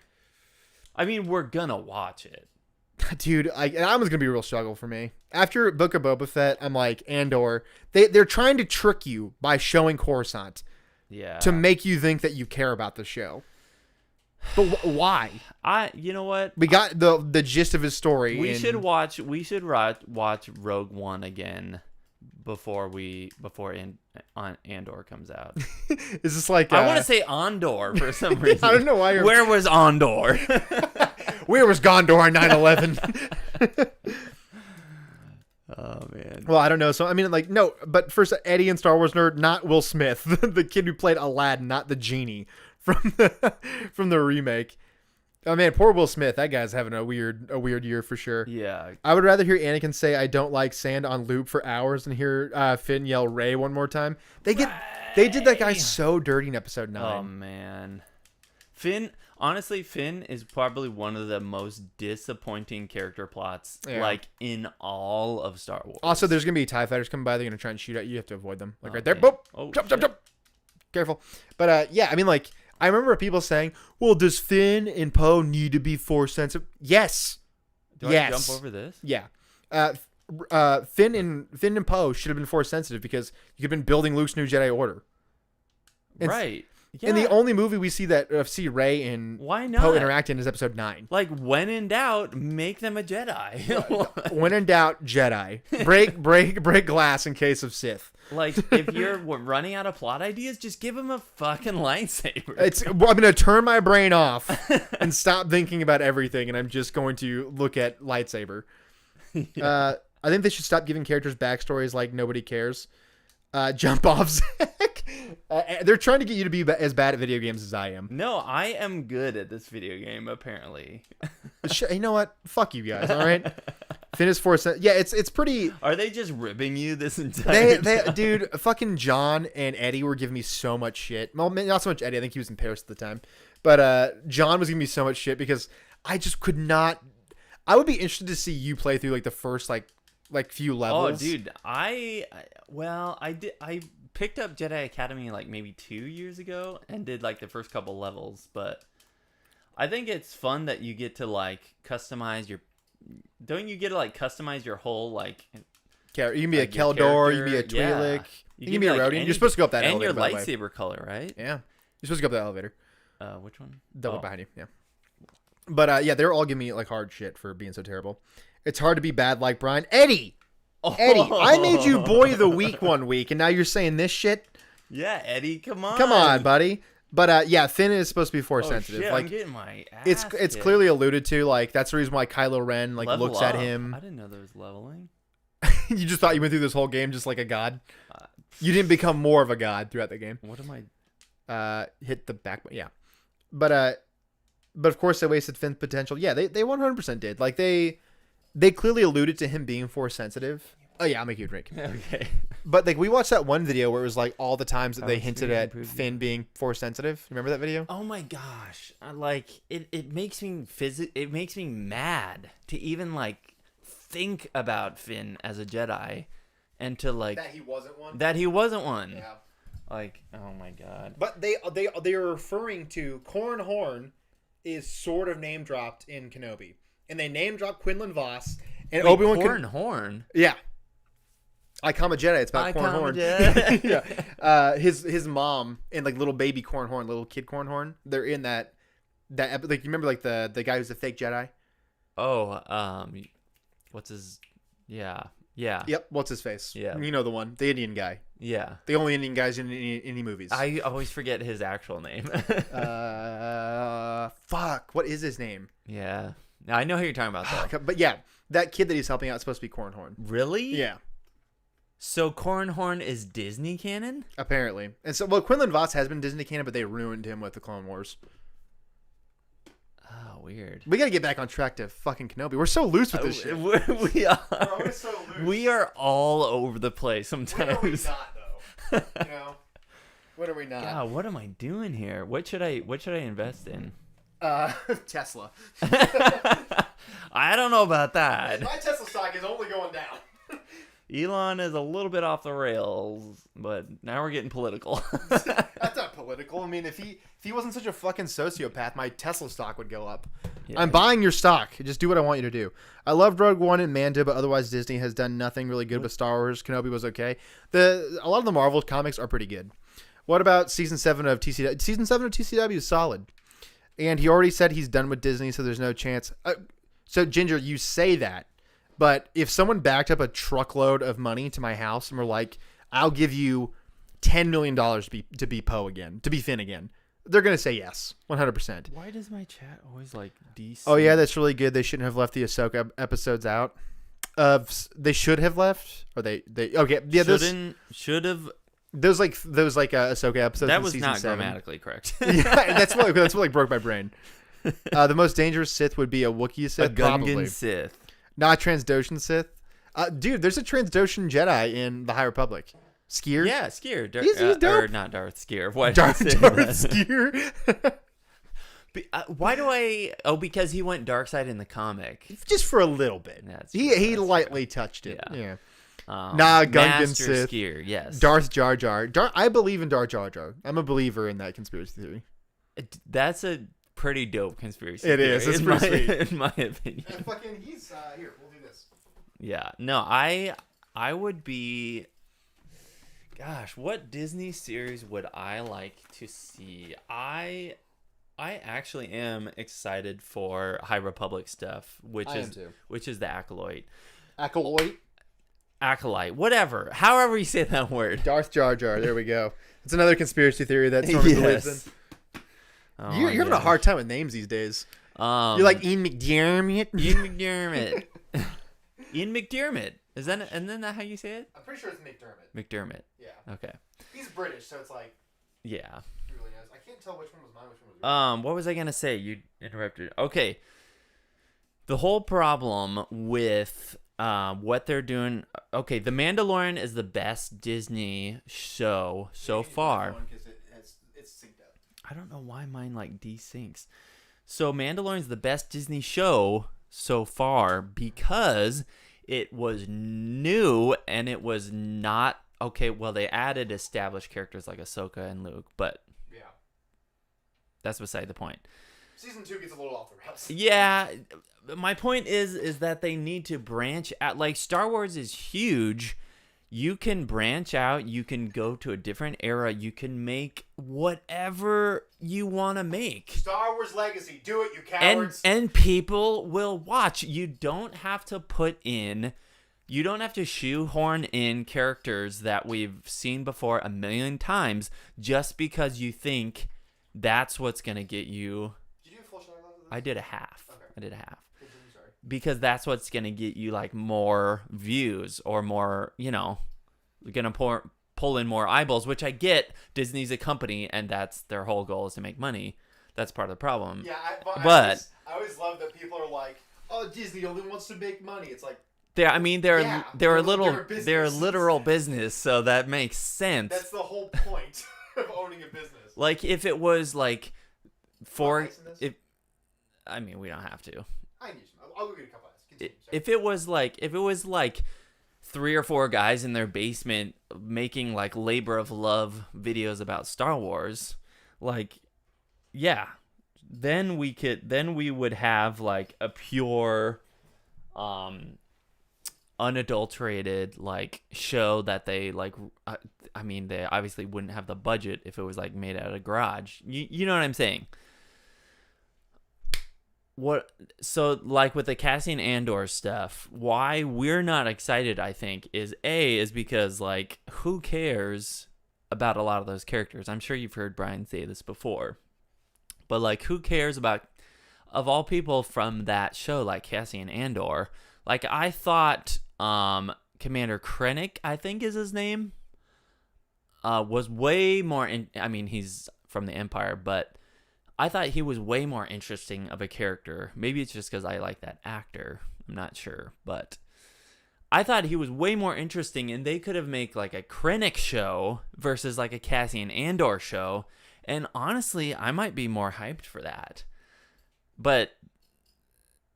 I mean, we're gonna watch it. Dude, that was gonna be a real struggle for me. After Book of Boba Fett, I'm like, Andor. They're trying to trick you by showing Coruscant. Yeah. To make you think that you care about the show. But why? You know what? We got the gist of his story. We should watch Rogue One again before Andor comes out. Is this like I want to say Andor for some reason. I don't know why. Where was Andor? Where was Gondor on 9/11? Oh man. Well, I don't know. So I mean, like, no, but first, Eddie and Star Wars nerd, not Will Smith, the kid who played Aladdin, not the genie from the remake. Oh man, poor Will Smith. That guy's having a weird year for sure. Yeah. I would rather hear Anakin say "I don't like sand" on loop for hours than hear Finn yell "Ray" one more time. They did that guy so dirty in episode 9. Oh man. Honestly, Finn is probably one of the most disappointing character plots, like, in all of Star Wars. Also, there's going to be TIE fighters coming by. They're going to try and shoot at you. You have to avoid them. Like, right there. Okay. Boop. Oh, jump. Careful. But, yeah, I mean, like, I remember people saying, well, does Finn and Poe need to be Force sensitive? Yes. Do I jump over this? Yeah. Finn and Poe should have been Force sensitive because you could have been building Luke's new Jedi Order. Right. Yeah. And the only movie we see Rey and Why not? Poe interact in is Episode 9. Like, when in doubt, make them a Jedi. When in doubt, Jedi. Break glass in case of Sith. Like, if you're running out of plot ideas, just give them a fucking lightsaber. I'm going to turn my brain off and stop thinking about everything, and I'm just going to look at lightsaber. Yeah. I think they should stop giving characters backstories like nobody cares. Jump off, Zach. They're trying to get you to be as bad at video games as I am. No, I am good at this video game, apparently. You know what? Fuck you guys, all right? Finish Force. Yeah, it's pretty... Are they just ribbing you this entire time? Dude, fucking John and Eddie were giving me so much shit. Well, not so much Eddie. I think he was in Paris at the time. But John was giving me so much shit because I just could not... I would be interested to see you play through, like, the first, like few levels. Oh, dude, I picked up Jedi Academy like maybe 2 years ago and did like the first couple levels, but I think it's fun that you get to like customize your. Don't you get to like customize your whole like? You can be like a Keldor, you can be a Twi'lek, yeah. you can be a Rodian. You're supposed to go up that elevator. And your lightsaber color, right? Yeah, you're supposed to go up that elevator. Which one? Double behind you. Yeah. But yeah, they're all giving me like hard shit for being so terrible. It's hard to be bad like Brian. Eddie, I made you boy of the week one week, and now you're saying this shit? Yeah, Eddie, come on. Come on, buddy. But yeah, Finn is supposed to be Force sensitive. Shit, like, I'm getting my ass it's clearly alluded to. Like that's the reason why Kylo Ren like Level looks up. at him. I didn't know there was leveling. You just thought you went through this whole game just like a god. You didn't become more of a god throughout the game. What am I? Hit the back. Yeah, but of course they wasted Finn's potential. Yeah, they 100% did. Like they clearly alluded to him being Force sensitive. Oh yeah, I'll make you a drink. Okay. But like we watched that one video where it was like all the times that they hinted at Finn being Force sensitive. Remember that video? Oh my gosh! Like it makes me It makes me mad to even like think about Finn as a Jedi, and to like that he wasn't one. Yeah. Like, oh my god. But they are referring to Corran Horn is sort of name dropped in Kenobi, and they name dropped Quinlan Voss and Obi-Wan Corran Horn. Yeah. I Come a Jedi. It's about Corran Horn. Yeah. His mom and like little baby Corran Horn, little kid Corran Horn. They're in that like you remember like the guy who's a fake Jedi. Oh, what's his? Yeah. Yep. What's his face? Yeah. You know the one, the Indian guy. Yeah. The only Indian guys in any movies. I always forget his actual name. Fuck. What is his name? Yeah. Now, I know who you're talking about though. But yeah, that kid that he's helping out is supposed to be Corran Horn. Really? Yeah. So Corran Horn is Disney canon? Apparently. And so, well, Quinlan Voss has been Disney canon, but they ruined him with the Clone Wars. Oh, weird. We got to get back on track to fucking Kenobi. We're so loose with this shit. We are. We're so loose. We are all over the place sometimes. When are we not, though? You know? When are we not? God, what am I doing here? What should I invest in? Tesla. I don't know about that. My Tesla stock is only going down. Elon is a little bit off the rails, but now we're getting political. That's not political. I mean, if he wasn't such a fucking sociopath, my Tesla stock would go up. Yeah. I'm buying your stock. Just do what I want you to do. I loved Rogue One and Mando, but otherwise Disney has done nothing really good with Star Wars. Kenobi was okay. A lot of the Marvel comics are pretty good. What about season 7 of TCW? Season 7 of TCW is solid. And he already said he's done with Disney, so there's no chance. So, Ginger, you say that. But if someone backed up a truckload of money to my house and were like, I'll give you $10 million to be Poe again, to be Finn again, they're going to say yes, 100%. Why does my chat always like DC? Oh, yeah, that's really good. They shouldn't have left the Ahsoka episodes out. They should have left? Or they okay. Yeah, should have. Those Ahsoka episodes That in was season not 7. Grammatically correct. Yeah, that's what like broke my brain. The most dangerous Sith would be a Wookiee Sith, a Gungan probably. Sith. Not Transdoshan Sith. Dude, there's a Transdoshan Jedi in the High Republic. Skier? Yeah, Skier. He's dope. Or not Darth Skier. Why Darth Skier. Why do I... Oh, because he went dark side in the comic. Just for a little bit. He lightly touched it. Yeah. Gungan Master Sith. Skier, yes. Darth Jar Jar. I believe in Darth Jar Jar. I'm a believer in that conspiracy theory. That's a pretty dope conspiracy It theory. is. It's pretty sweet. In my opinion. And fucking, he's here. We'll do this. Yeah. No, I would be. Gosh, what Disney series would I like to see? I actually am excited for High Republic stuff, I am too. which is the Acolyte. Acolyte. Whatever. However you say that word. Darth Jar Jar. There we go. It's another conspiracy theory that Stormy believes in. Oh, You're having a hard time with names these days. You're like Ian McDiarmid. Ian McDiarmid. Ian McDiarmid. Isn't that how you say it? I'm pretty sure it's McDermott. McDermott. Yeah. Okay. He's British, so it's like. Yeah. He really is. I can't tell which one was mine, which one was yours. What was I gonna say? You interrupted. Okay. The whole problem with what they're doing. Okay, The Mandalorian is the best Disney show so far. It's synced up. I don't know why mine like desyncs. So Mandalorian's the best Disney show so far because it was new and it was not okay. Well, they added established characters like Ahsoka and Luke, but Yeah. that's beside the point. Season 2 gets a little off the rails. Yeah, my point is that they need to branch out. Like Star Wars is huge. You can branch out. You can go to a different era. You can make whatever you want to make. Star Wars Legacy. Do it, you cowards. And people will watch. You don't have to shoehorn in characters that we've seen before a million times just because you think that's what's going to get you. Did you do a full shot of this? I did a half. Okay. I did a half. Continue, sorry. Because that's what's going to get you like more views or more, going to pull in more eyeballs, which I get. Disney's a company and that's their whole goal is to make money. That's part of the problem. Yeah, but I always love that people are like, "Oh, Disney only wants to make money." It's like they're they're a literal business, so that makes sense. that's the whole point of owning a business. Like if it was like We don't have to. I need some. I'll go get a couple of ice. If it was like 3 or 4 guys in their basement making like labor of love videos about Star Wars, like yeah, then we would have like a pure unadulterated like show that they like they obviously wouldn't have the budget if it was like made out of a garage. You know what I'm saying? So like with the Cassian Andor stuff, why we're not excited, I think, is because like who cares about a lot of those characters? I'm sure you've heard Brian say this before. But like who cares about of all people from that show like Cassian Andor? Like I thought Commander Krennic, I think is his name, was way more he's from the Empire, but I thought he was way more interesting of a character. Maybe it's just because I like that actor. I'm not sure. But I thought he was way more interesting, and they could have made like a Krennic show versus like a Cassian Andor show. And honestly, I might be more hyped for that. But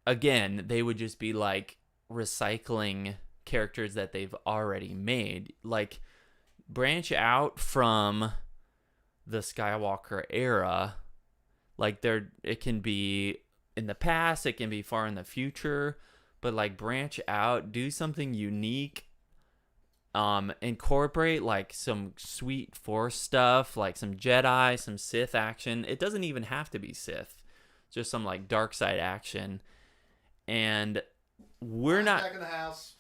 again, they would just be like recycling characters that they've already made. Like branch out from the Skywalker era. Like it can be in the past, it can be far in the future, but like branch out, do something unique, incorporate like some sweet Force stuff, like some Jedi, some Sith action. It doesn't even have to be Sith, just some like dark side action. And we're not back in the house.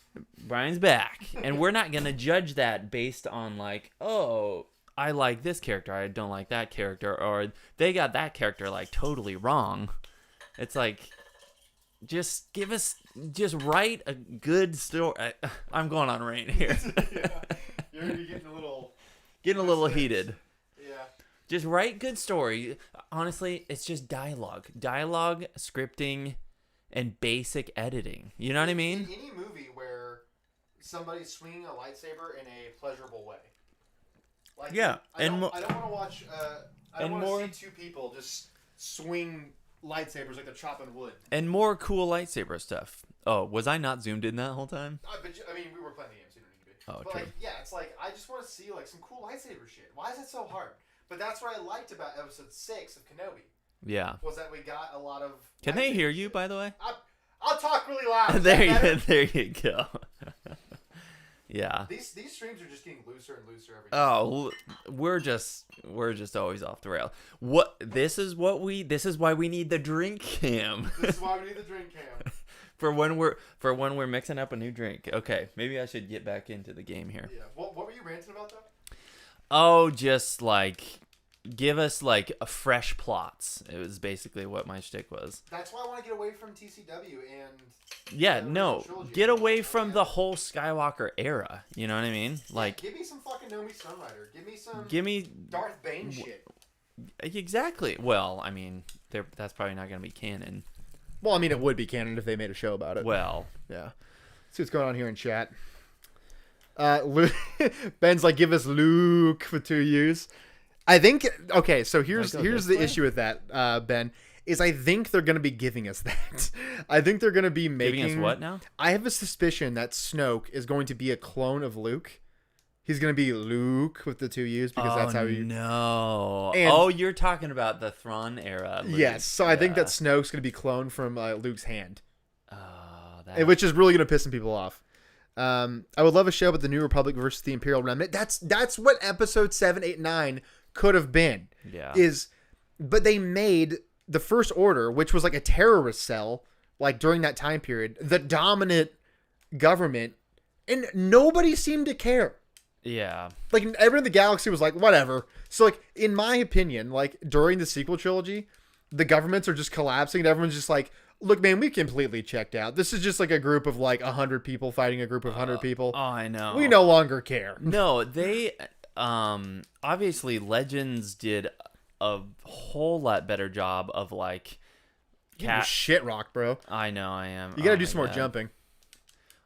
Brian's back, and we're not gonna judge that based on like, oh, I like this character, I don't like that character, or they got that character like totally wrong. It's like, just write a good story. I'm going on rain here. Yeah. You're gonna be getting a little heated. Yeah. Just write good story. Honestly, it's just dialogue, scripting, and basic editing. You know what I mean? Any movie where somebody's swinging a lightsaber in a pleasurable way. Like, yeah, I don't want to watch. I don't want to see 2 people just swing lightsabers like they're chopping wood. And more cool lightsaber stuff. Oh, was I not zoomed in that whole time? We were playing the game, so you don't need to be. Oh, but true. like, yeah, it's like I just want to see like some cool lightsaber shit. Why is it so hard? But that's what I liked about episode 6 of Kenobi. Yeah. Was that we got a lot of. Can they hear you, by the way? I'll talk really loud. There you go. Yeah. These streams are just getting looser and looser every day. Oh, we're just always off the rail. This is why we need the drink cam. This is why we need the drink cam. for when we're mixing up a new drink. Okay, maybe I should get back into the game here. Yeah. What were you ranting about though? Oh, just like give us like a fresh plots. It was basically what my shtick was. That's why I want to get away from TCW and. Yeah, no, get away from the whole Skywalker era. You know what I mean? Like, give me some fucking Nomi Sunrider. Give me Darth Bane shit. Exactly. Well, I mean, that's probably not gonna be canon. Well, I mean, it would be canon if they made a show about it. Well, yeah. See what's going on here in chat. Ben's like, give us Luke for 2 years. I think. Okay, so here's the issue with that, Ben. Is I think they're going to be giving us that. I think they're going to be making... Giving us what now? I have a suspicion that Snoke is going to be a clone of Luke. He's going to be Luke with the 2 U's because that's how he... no. And, you're talking about the Thrawn era. Luke. Yes, so I think that Snoke's going to be cloned from Luke's hand. Oh, which is really going to piss some people off. I would love a show about the New Republic versus the Imperial Remnant. That's what episode 7, 8, 9 could have been. Yeah. But they made... the First Order, which was like a terrorist cell, like during that time period, the dominant government, and nobody seemed to care. Yeah. Like everyone in the galaxy was like, whatever. So like, in my opinion, like during the sequel trilogy, the governments are just collapsing and everyone's just like, look, man, we completely checked out. This is just like a group of like 100 people fighting a group of 100 people. Oh, I know. We no longer care. No, they, obviously Legends did a whole lot better job of like shit rock, bro. I know I am. You gotta do some more jumping.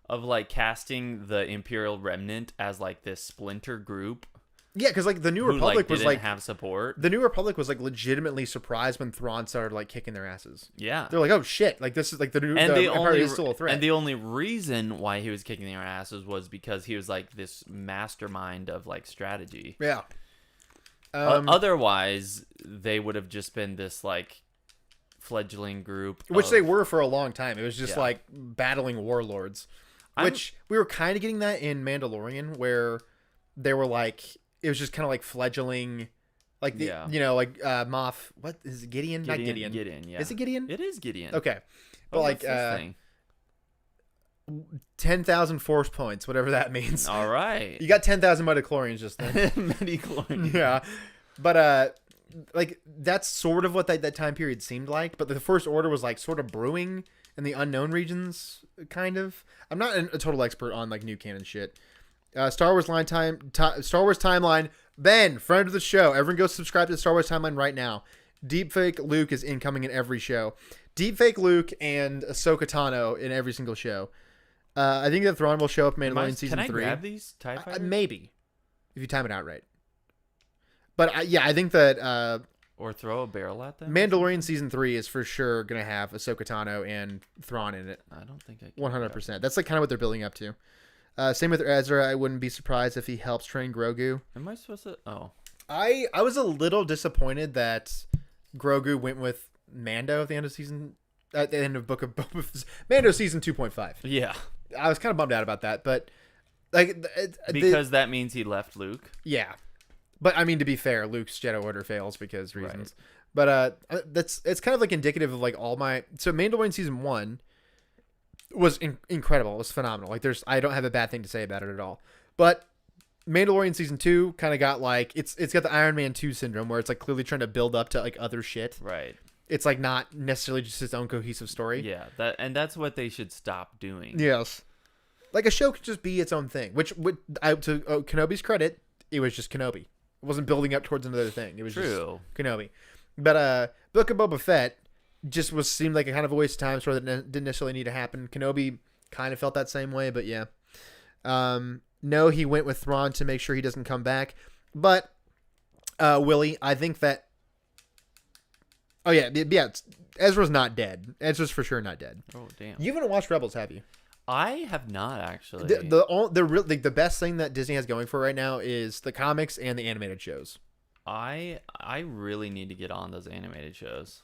Of like casting the Imperial Remnant as like this splinter group. Yeah, because like the New Republic was like have support. The New Republic was like legitimately surprised when Thrawn started like kicking their asses. Yeah, they're like, oh shit, like this is like the Empire is still a threat. And the only reason why he was kicking their asses was because he was like this mastermind of like strategy. Yeah. Otherwise, they would have just been this like fledgling group, which they were for a long time. It was just like battling warlords, which we were kind of getting that in Mandalorian, where they were like, it was just kind of like fledgling, like the like Moff. What is it, Gideon? Not Gideon. Gideon. Yeah. Is it Gideon? It is Gideon. Okay, but like 10,000 force points, whatever that means. All right. You got 10,000 midichlorians just then. Midichlorians. Yeah. But like that's sort of what that time period seemed like, but the First Order was like sort of brewing in the unknown regions, kind of. I'm not a total expert on like new canon shit. Star Wars timeline. Ben, friend of the show. Everyone go subscribe to the Star Wars timeline right now. Deepfake Luke is incoming in every show. Deepfake Luke and Ahsoka Tano in every single show. I think that Thrawn will show up in Mandalorian season 3. Can I grab these TIE fighters? Maybe, if you time it out right. But I think that or throw a barrel at them. Mandalorian season 3 is for sure gonna have Ahsoka Tano and Thrawn in it. I don't think I can. 100%. That's like kind of what they're building up to. Same with Ezra. I wouldn't be surprised if he helps train Grogu. Am I supposed to? Oh, I was a little disappointed that Grogu went with Mando at the end of Book of Boba Fett. Mando season 2.5. Yeah. I was kind of bummed out about that, but like because that means he left Luke. Yeah, but I mean, to be fair, Luke's Jedi Order fails because reasons. Right. But it's kind of like indicative of like all my Mandalorian season 1 was incredible. It was phenomenal. Like I don't have a bad thing to say about it at all. But Mandalorian season 2 kind of got like it's got the Iron Man 2 syndrome where it's like clearly trying to build up to like other shit. Right. It's like not necessarily just its own cohesive story. Yeah, that's what they should stop doing. Yes. Like a show could just be its own thing, which to Kenobi's credit, it was just Kenobi. It wasn't building up towards another thing. It was just Kenobi. But Book of Boba Fett just seemed like a kind of a waste of time, sort of that didn't necessarily need to happen. Kenobi kind of felt that same way, but yeah. No, he went with Thrawn to make sure he doesn't come back. But Willie, I think that. Oh yeah. Ezra's not dead. Ezra's for sure not dead. Oh damn! You haven't watched Rebels, have you? I have not actually. The best thing that Disney has going for right now is the comics and the animated shows. I really need to get on those animated shows.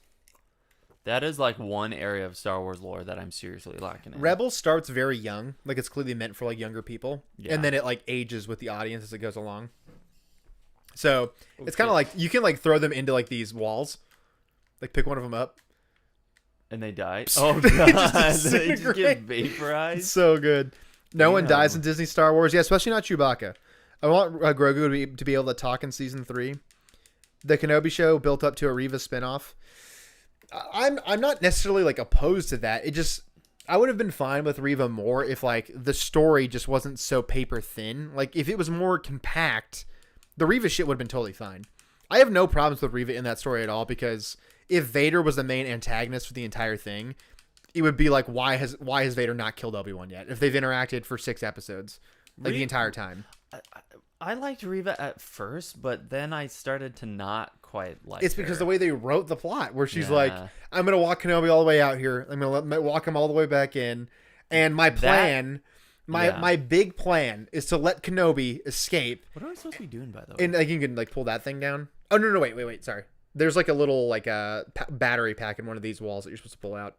That is like one area of Star Wars lore that I'm seriously lacking in. Rebels starts very young, like it's clearly meant for like younger people, Yeah. and then it like ages with the audience as it goes along. So it's kind Okay. of like you can like throw them into like these walls, like pick one of them up. And they die. Psst. Oh They god, just they just get disintegrate. It's vaporized. so good. No one dies Damn. in Disney Star Wars, yeah, especially not Chewbacca. I want Grogu to be able to talk in season 3. The Kenobi show built up to a Reva spinoff. I'm not necessarily like opposed to that. It just I would have been fine with Reva more if like the story just wasn't so paper thin. Like if it was more compact, the Reva shit would have been totally fine. I have no problems with Reva in that story at all because if Vader was the main antagonist for the entire thing, it would be like why has Vader not killed Obi-Wan yet? If they've interacted for 6 episodes, like the entire time. I liked Reva at first, but then I started to not quite like It's because her. the way they wrote the plot, where she's Yeah. like, "I'm gonna walk Kenobi all the way out here. I'm gonna walk him all the way back in." And my plan, yeah. my big plan, is to let Kenobi escape. What am I supposed to be doing, by the way? And like you can like pull that thing down. Oh no, wait, sorry. There's like a little like a battery pack in one of these walls that you're supposed to pull out.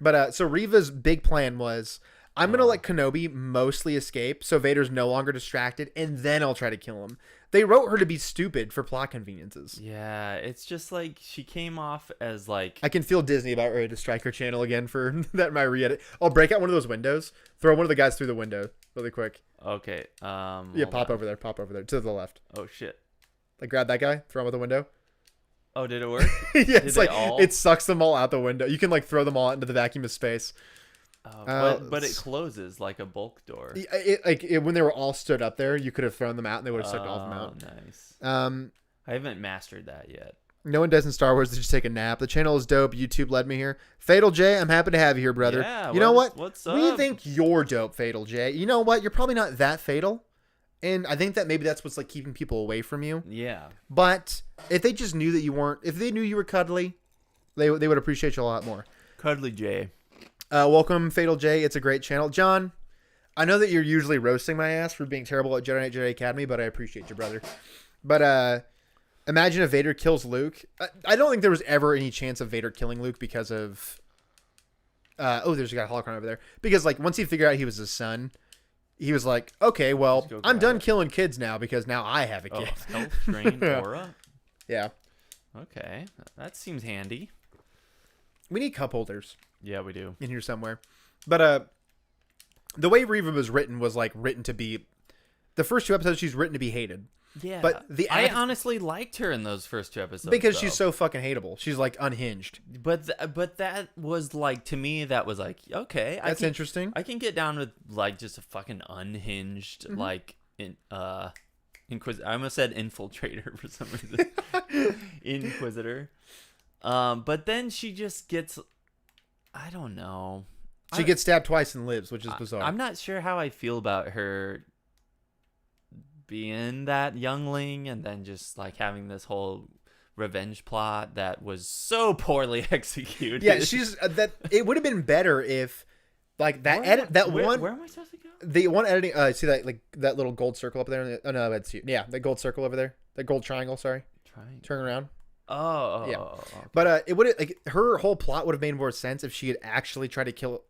But so Reva's big plan was, I'm gonna let Kenobi mostly escape, so Vader's no longer distracted, and then I'll try to kill him. They wrote her to be stupid for plot conveniences. Yeah, it's just like she came off as like I can feel Disney about ready to strike her channel again for that my re-edit. I'll break out one of those windows, throw one of the guys through the window really quick. okay. Yeah, hold pop on. over there to the left. Oh shit. Like grab that guy, throw him out the window. Oh, did it work? Yeah, Did it's they like all? it sucks them all out the window. You can like throw them all out into the vacuum of space. But it closes like a bulk door. When they were all stood up there, you could have thrown them out and they would have sucked all of them out. Nice. I haven't mastered that yet. No one does in Star Wars to just take a nap. The channel is dope. YouTube led me here. Fatal J, I'm happy to have you here, brother. Yeah, you know what? What's We up? think you're dope, Fatal J. You know what? You're probably not that fatal. And I think that maybe that's what's like keeping people away from you. Yeah. But if they just knew that you weren't, if they knew you were cuddly, they would appreciate you a lot more. Cuddly J. Welcome, Fatal J. It's a great channel. John, I know that you're usually roasting my ass for being terrible at Jedi Knight Jedi Academy, but I appreciate you, brother. But imagine if Vader kills Luke. I don't think there was ever any chance of Vader killing Luke because of... there's a guy holocron over there. Because like once he figured out he was his son, he was like, okay, well, Let's go I'm grab done it. killing kids now because now I have a Oh, kid. health drain aura. Yeah. Okay, that seems handy. We need cup holders Yeah, we do. in here somewhere. But the way Reva was written to be... The first 2 episodes, she's written to be hated. Yeah, But I honestly liked her in those first 2 episodes Because though. she's so fucking hateable. She's like unhinged. But that was like, to me, that was like, okay, That's interesting. I can get down with like just a fucking unhinged like Inquisitor. I almost said infiltrator for some reason. Inquisitor. But then she just gets, I don't know. She gets stabbed twice and lives, which is bizarre. I'm not sure how I feel about her being that youngling and then just like having this whole revenge plot that was so poorly executed. Yeah, she's that. It would have been better if, like that Where one. Where am I supposed to go? The one editing. See that like that little gold circle up there. Oh no, that's you. Yeah, that gold circle over there. That gold triangle. Sorry. Trying. Turn around. Oh. Yeah. Okay. But it would like her whole plot would have made more sense if she had actually tried to kill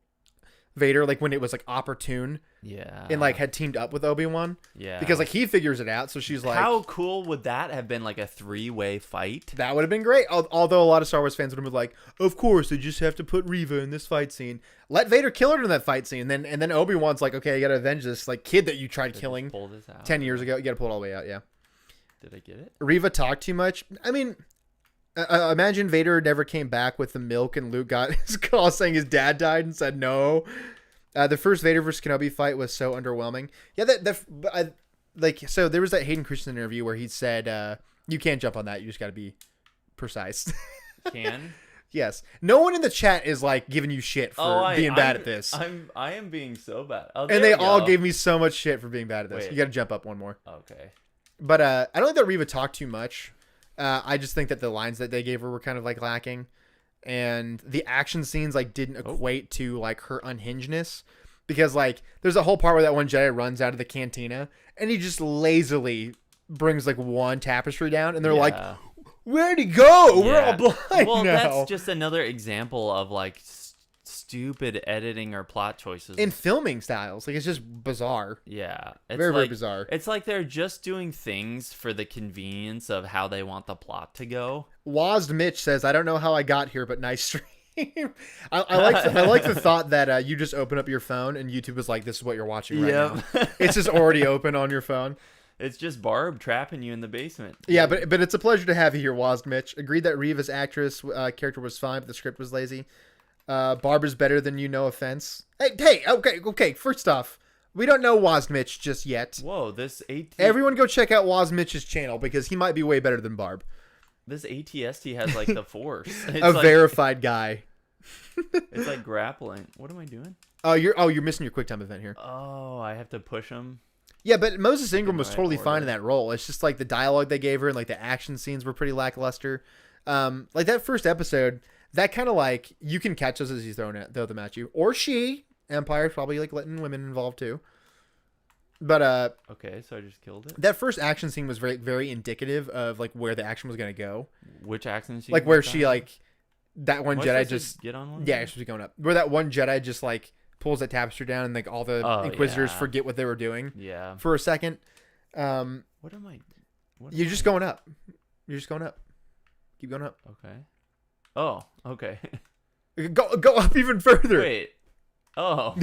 Vader, like when it was like opportune Yeah. and like had teamed up with Obi-Wan. Yeah. Because like he figures it out, so she's like, how cool would that have been? Like a 3-way fight. that would have been great. Although a lot of Star Wars fans would have been like, of course, they just have to put Reva in this fight scene. Let Vader kill her in that fight scene. And then Obi-Wan's like, okay, you gotta avenge this like kid that you tried killing Pull this out. 10 years ago. You gotta pull it all the way out, yeah. Did I get it? Reva talked too much. I mean, imagine Vader never came back with the milk and Luke got his call saying his dad died and said no. The first Vader versus Kenobi fight was so underwhelming. Yeah, so there was that Hayden Christensen interview where he said, you can't jump on that. You just got to be precise. Can. Yes. No one in the chat is like giving you shit for being bad at this. I am being so bad. Oh, And there they we all go. gave me so much shit for being bad at this. Wait. You got to jump up one more. Okay. But I don't think that Reva talked too much. I just think that the lines that they gave her were kind of like lacking. And the action scenes like didn't equate to like her unhingedness. Because like there's a whole part where that one Jedi runs out of the cantina and he just lazily brings like one tapestry down and they're like, Where'd he go? We're Yeah. all blind Well, now. that's just another example of like stupid editing or plot choices. In filming styles, like it's just bizarre. Yeah, it's Very, very like, bizarre. It's like they're just doing things for the convenience of how they want the plot to go. Wazd Mitch says, "I don't know how I got here, but nice stream." I like the thought that you just open up your phone and YouTube is like, "This is what you're watching right now." It's just already open on your phone. It's just Barb trapping you in the basement. Yeah, but it's a pleasure to have you here, Wazd Mitch. Agreed that Reva's actress character was fine, but the script was lazy. Barb is better than you. No offense. Hey, okay. First off, we don't know Wazd Mitch just yet. Whoa, this Everyone go check out Wazd Mitch's channel because he might be way better than Barb. This ATST has like the Force. It's A like, verified guy. It's like grappling. What am I doing? You're missing your QuickTime event here. Oh, I have to push him. Yeah, but Moses Ingram was right totally order. fine in that role. It's just like the dialogue they gave her and like the action scenes were pretty lackluster. Like that first episode, that kind of like you can catch those as you throw them at you, or she. Empire's probably like letting women involved too. But Okay, so I just killed it. that first action scene was very, very indicative of like where the action was gonna go. Which accent? Like where she like that one Am I Jedi supposed to just get on one. yeah, she's going up. Where that one Jedi just like pulls that tapestry down and like all the Oh, Inquisitors yeah. forget what they were doing Yeah. for a second. What am I? You're just going up. You're just going up. Keep going up. Okay. Oh, okay. Go up even further. Wait. Oh.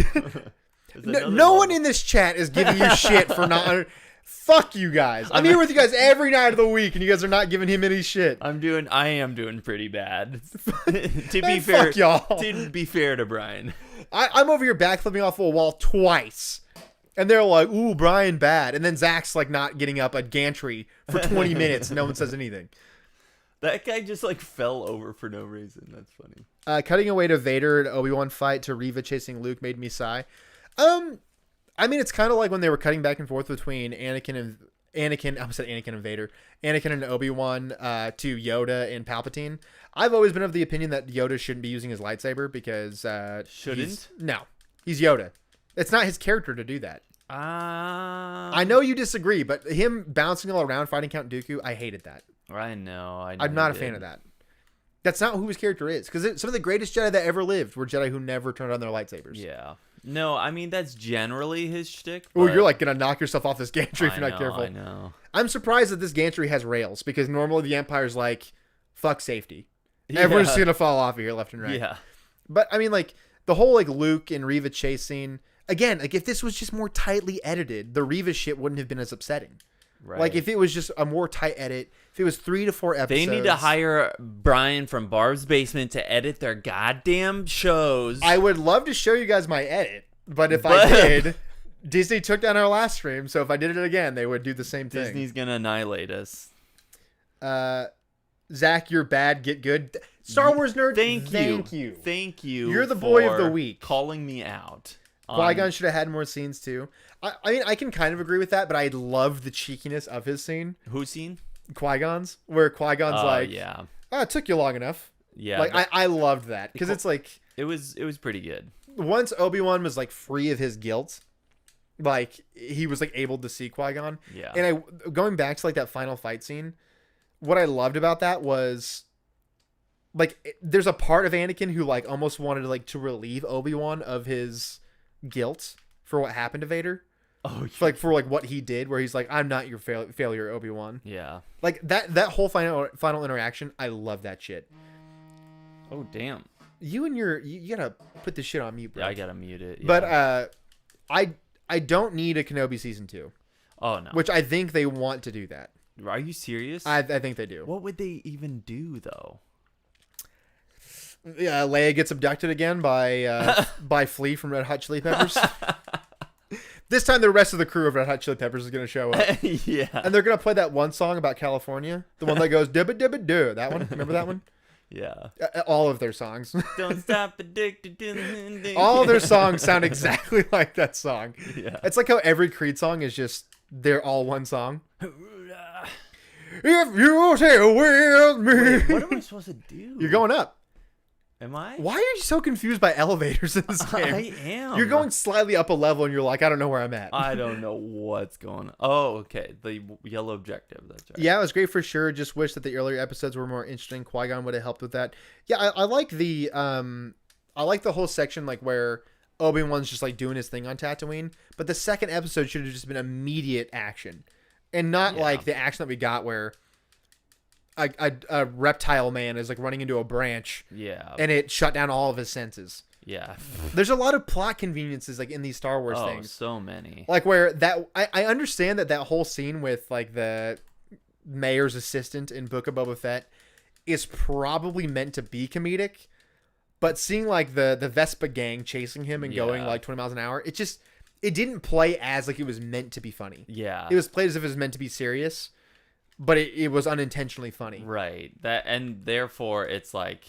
There's No, another no one level. in this chat is giving you shit for not. Fuck you guys. I'm here with you guys every night of the week, and you guys are not giving him any shit. I am doing pretty bad. to be Hey, fair, fuck y'all. to be fair to Brian. I'm over here backflipping off a wall twice, and they're like, "Ooh, Brian bad," and then Zach's like not getting up a gantry for 20 minutes. And no one says anything. That guy just like fell over for no reason. That's funny. Cutting away to Vader and Obi-Wan fight to Reva chasing Luke made me sigh. I mean, it's kind of like when they were cutting back and forth between Anakin and Vader, Anakin and Obi-Wan to Yoda and Palpatine. I've always been of the opinion that Yoda shouldn't be using his lightsaber because Shouldn't? he's Yoda. It's not his character to do that. I know you disagree, but him bouncing all around fighting Count Dooku, I hated that. I know. I'm not a fan of that. That's not who his character is. Because some of the greatest Jedi that ever lived were Jedi who never turned on their lightsabers. Yeah. No, I mean that's generally his shtick. Oh, but you're like gonna knock yourself off this gantry if you're not careful. I know. I'm surprised that this gantry has rails because normally the Empire's like, fuck safety. Everyone's just gonna fall off of here left and right. Yeah. But I mean, like the whole like Luke and Reva chase scene. Again, like if this was just more tightly edited, the Reva shit wouldn't have been as upsetting. Right. Like if it was just a more tight edit, if it was 3 to 4 episodes. They need to hire Brian from Barb's Basement to edit their goddamn shows. I would love to show you guys my edit, but if I did, Disney took down our last stream. So if I did it again, they would do the same thing. Disney's gonna annihilate us. Zach, you're bad. Get good. Star Wars nerd. Thank you. You're the boy of for the week. Calling me out. Qui-Gon should have had more scenes too. I mean, I can kind of agree with that, but I love the cheekiness of his scene. Who's seen? Qui-Gon's, where Qui-Gon's like, yeah, "Oh, it took you long enough." yeah. Like I loved that because it's like it was pretty good. once Obi-Wan was like free of his guilt, like he was like able to see Qui-Gon. Yeah. And going back to like that final fight scene, what I loved about that was like there's a part of Anakin who like almost wanted to relieve Obi-Wan of his guilt for what happened to Vader. Oh, Like for like what he did, where he's like, "I'm not your failure, Obi-Wan." yeah. Like that whole final interaction, I love that shit. Oh, damn. You gotta put this shit on mute, bro. Yeah, I gotta mute it. Yeah. But I don't need a Kenobi season 2, oh no. which I think they want to do that. Are you serious? I think they do. What would they even do though? Yeah, Leia gets abducted again by by Flea from Red Hot Chili Peppers. This time, the rest of the crew of Red Hot Chili Peppers is gonna show up, Yeah. and they're gonna play that one song about California, the one that goes "dibba dibba do." That one, remember that one? Yeah. All of their songs, Don't stop addicted to the all of their songs sound exactly like that song. Yeah. It's like how every Creed song is just they're all one song. If you stay with me, Wait, what am I supposed to do? you're going up. Am I? Why are you so confused by elevators in this game? I am. You're going slightly up a level, and you're like, I don't know where I'm at. I don't know what's going on. Oh, okay. The yellow objective. That's right. Yeah, it was great for sure. Just wish that the earlier episodes were more interesting. Qui-Gon would have helped with that. Yeah, I like the whole section like where Obi-Wan's just like doing his thing on Tatooine. But the second episode should have just been immediate action, and not like the action that we got where a reptile man is like running into a branch. Yeah. And it shut down all of his senses. Yeah. There's a lot of plot conveniences like in these Star Wars things. So many. Like where that I understand that whole scene with like the mayor's assistant in Book of Boba Fett is probably meant to be comedic, but seeing like the Vespa gang chasing him and going like 20 miles an hour, it didn't play as like it was meant to be funny. Yeah. It was played as if it was meant to be serious, but it was unintentionally funny. Right. That, and therefore it's like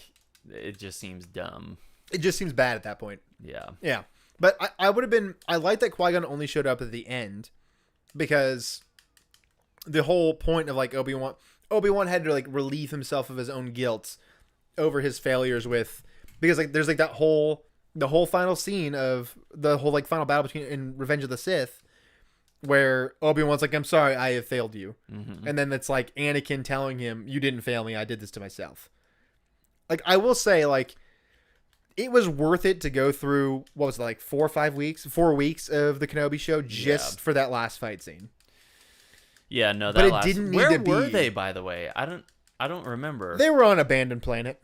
it just seems dumb. It just seems bad at that point. Yeah. Yeah. But I like that Qui-Gon only showed up at the end, because the whole point of like Obi-Wan had to like relieve himself of his own guilt over his failures because like there's like the whole final scene of the whole like final battle in Revenge of the Sith, where Obi-Wan's like, I'm sorry, I have failed you. Mm-hmm. And then it's like Anakin telling him, you didn't fail me, I did this to myself. Like, I will say, like, it was worth it to go through, what was it, like 4 weeks of the Kenobi show just for that last fight scene. Yeah, no, but it didn't need to be. Where were they, by the way? I don't remember. They were on Abandoned Planet.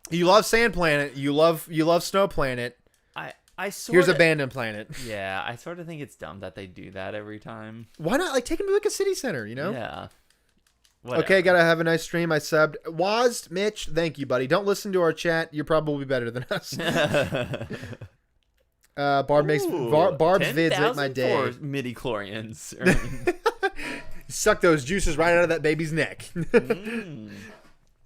You love Sand Planet, you love Snow Planet. Here's Abandoned Planet. Yeah, I sort of think it's dumb that they do that every time. Why not? Like, take him to like a city center, you know? Yeah. Whatever. Okay, gotta have a nice stream. I subbed. Waz, Mitch, thank you, buddy. Don't listen to our chat. You're probably better than us. Barb's vids make my day. Midi-chlorians. Suck those juices right out of that baby's neck.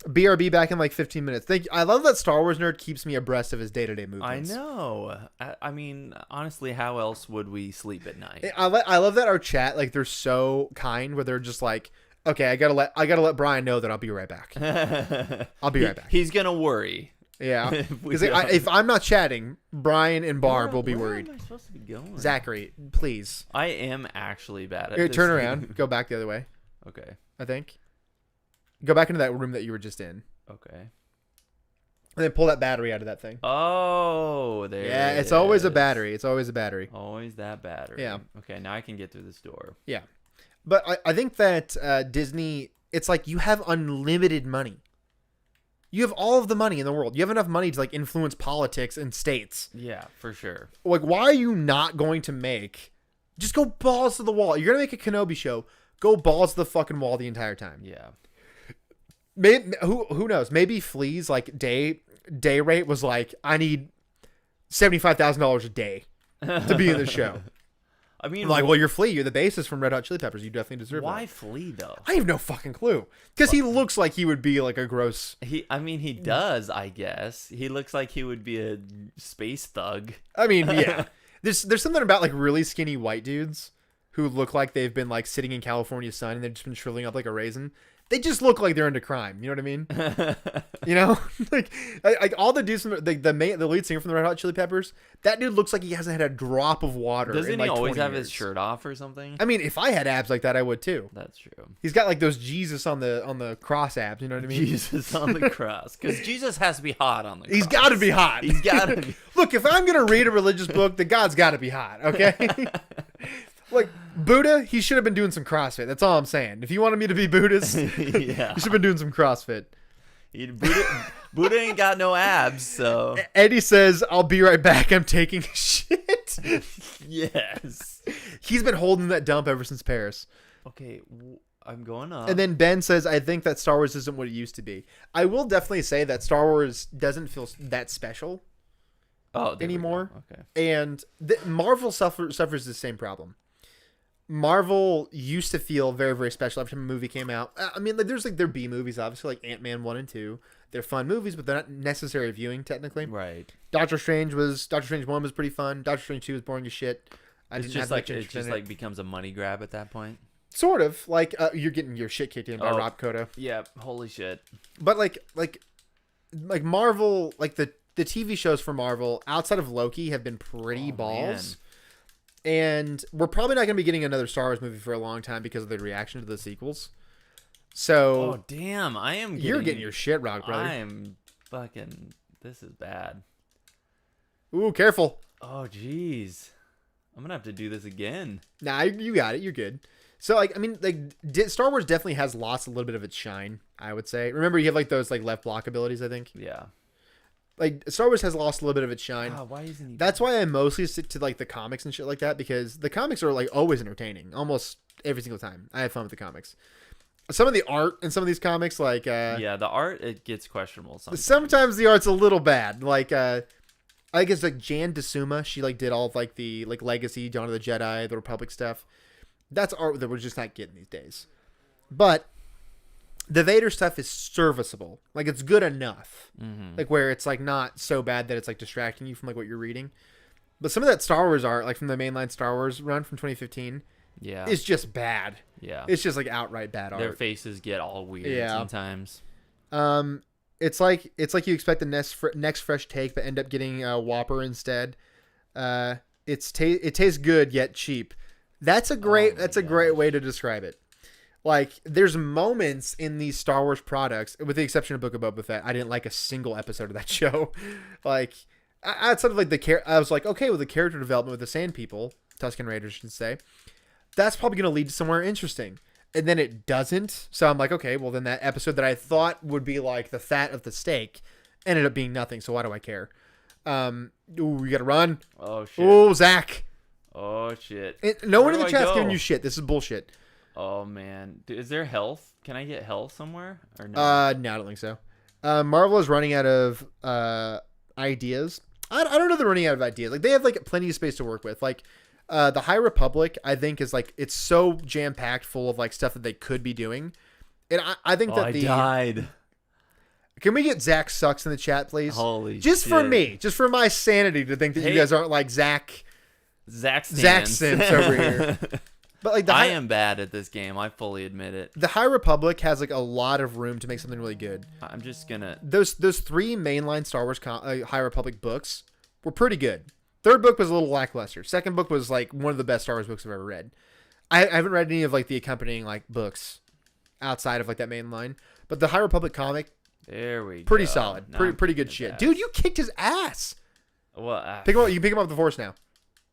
BRB back in like 15 minutes. Thank you. I love that Star Wars nerd keeps me abreast of his day-to-day movements. I know. I mean, honestly, how else would we sleep at night? I love that our chat, like, they're so kind where they're just like, okay, I gotta let Brian know that I'll be right back. I'll be right back. He's gonna worry. Yeah, because if I'm not chatting, Brian and Barb will be worried. Where am I supposed to be going? Zachary, please. I am actually bad at Here, this. turn around. Go back the other way. Okay. I think. Go back into that room that you were just in. Okay. And then pull that battery out of that thing. Oh, there. Yeah, it's always a battery. It's always a battery. Always that battery. Yeah. Okay, now I can get through this door. Yeah. But I think that Disney, it's like you have unlimited money. You have all of the money in the world. You have enough money to like influence politics and states. Yeah, for sure. Like, why are you not going to just go balls to the wall? You're going to make a Kenobi show. Go balls to the fucking wall the entire time. Yeah. Maybe, who knows? Maybe Flea's like day rate was like, I need $75,000 a day to be in the show. I mean, I'm like, well, you're Flea. You're the bassist from Red Hot Chili Peppers. You definitely deserve why that. Flea though? I have no fucking clue. Because he looks like he would be like a gross. He does. I guess he looks like he would be a space thug. I mean, yeah. There's something about like really skinny white dudes who look like they've been like sitting in California sun and they've just been shriveling up like a raisin. They just look like they're into crime. You know what I mean? You know, like all the dudes from the lead singer from the Red Hot Chili Peppers. That dude looks like he hasn't had a drop of water. Doesn't in he like always 20 have years. his shirt off or something? I mean, if I had abs like that, I would too. That's true. He's got like those Jesus on the cross abs. You know what I mean? Jesus on the cross, because Jesus has to be hot on the cross. He's got to be hot. He's got to be. Look, if I'm gonna read a religious book, the God's got to be hot. Okay. Like Buddha, he should have been doing some CrossFit. That's all I'm saying. If you wanted me to be Buddhist, Yeah. you should have been doing some CrossFit. Buddha ain't got no abs, so. Eddie says, I'll be right back. I'm taking a shit. Yes. He's been holding that dump ever since Paris. Okay, I'm going up. And then Ben says, I think that Star Wars isn't what it used to be. I will definitely say that Star Wars doesn't feel that special anymore. Okay. And Marvel suffers the same problem. Marvel used to feel very, very special every time a movie came out. I mean, like, there's like their B movies, obviously, like Ant-Man 1 and 2. They're fun movies, but they're not necessary viewing, technically. Right. Doctor Strange 1 was pretty fun. Doctor Strange 2 was boring as shit. It just becomes a money grab at that point. Sort of. Like, you're getting your shit kicked in by Rob Koda. Yeah, holy shit. But, like like Marvel, like the TV shows for Marvel outside of Loki have been pretty balls. And we're probably not going to be getting another Star Wars movie for a long time because of the reaction to the sequels. So, oh damn, you're getting your shit rocked, brother. I am fucking. This is bad. Ooh, careful. Oh jeez, I'm gonna have to do this again. Nah, you got it. You're good. So, like, I mean, like, Star Wars definitely has lost a little bit of its shine, I would say. Remember, you have, like, those, like, left block abilities, I think? Yeah. Like, Star Wars has lost a little bit of its shine. Why isn't he? That's why I mostly stick to, like, the comics and shit like that, because the comics are, like, always entertaining. Almost every single time. I have fun with the comics. Some of the art in some of these comics, like... yeah, the art, it gets questionable sometimes. Sometimes the art's a little bad. Like, I guess, like, Jan DeSuma, she, like, did all of, like, the, like, Legacy, Dawn of the Jedi, the Republic stuff. That's art that we're just not getting these days. But the Vader stuff is serviceable. Like, it's good enough. Mm-hmm. Like, where it's, like, not so bad that it's, like, distracting you from, like, what you're reading. But some of that Star Wars art, like, from the mainline Star Wars run from 2015, is just bad. Yeah. It's just, like, outright bad art. Their faces get all weird sometimes. It's like you expect the next fresh take, but end up getting a Whopper instead. It tastes good, yet cheap. That's a great way to describe it. Like, there's moments in these Star Wars products, with the exception of Book of Boba Fett, I didn't like a single episode of that show. Like, outside of like I was like, okay, with the character development with the Sand People, Tusken Raiders should say, that's probably going to lead to somewhere interesting. And then it doesn't. So I'm like, okay, well then that episode that I thought would be like the fat of the steak ended up being nothing. So why do I care? Ooh, you got to run. Oh shit. Ooh, Zach. Oh shit. No one in the chat's giving you shit. This is bullshit. Oh man, is there health? Can I get health somewhere or no? No, I don't think so. Marvel is running out of ideas. I don't know they're running out of ideas. Like, they have like plenty of space to work with. Like, the High Republic, I think, is like, it's so jam packed full of like stuff that they could be doing. And I think that I died. Can we get Zach Sucks in the chat, please? Holy just shit. For me, just for my sanity to think that you guys aren't like Zach Sims over here. But like, I am bad at this game. I fully admit it. The High Republic has like a lot of room to make something really good. I'm just gonna. Those three mainline Star Wars High Republic books were pretty good. Third book was a little lackluster. Second book was like one of the best Star Wars books I've ever read. I haven't read any of like the accompanying like books outside of like that main line. But the High Republic comic, there we pretty go. solid. Pretty good shit. Dude, you kicked his ass. Well, pick him up. You can pick him up with the Force now.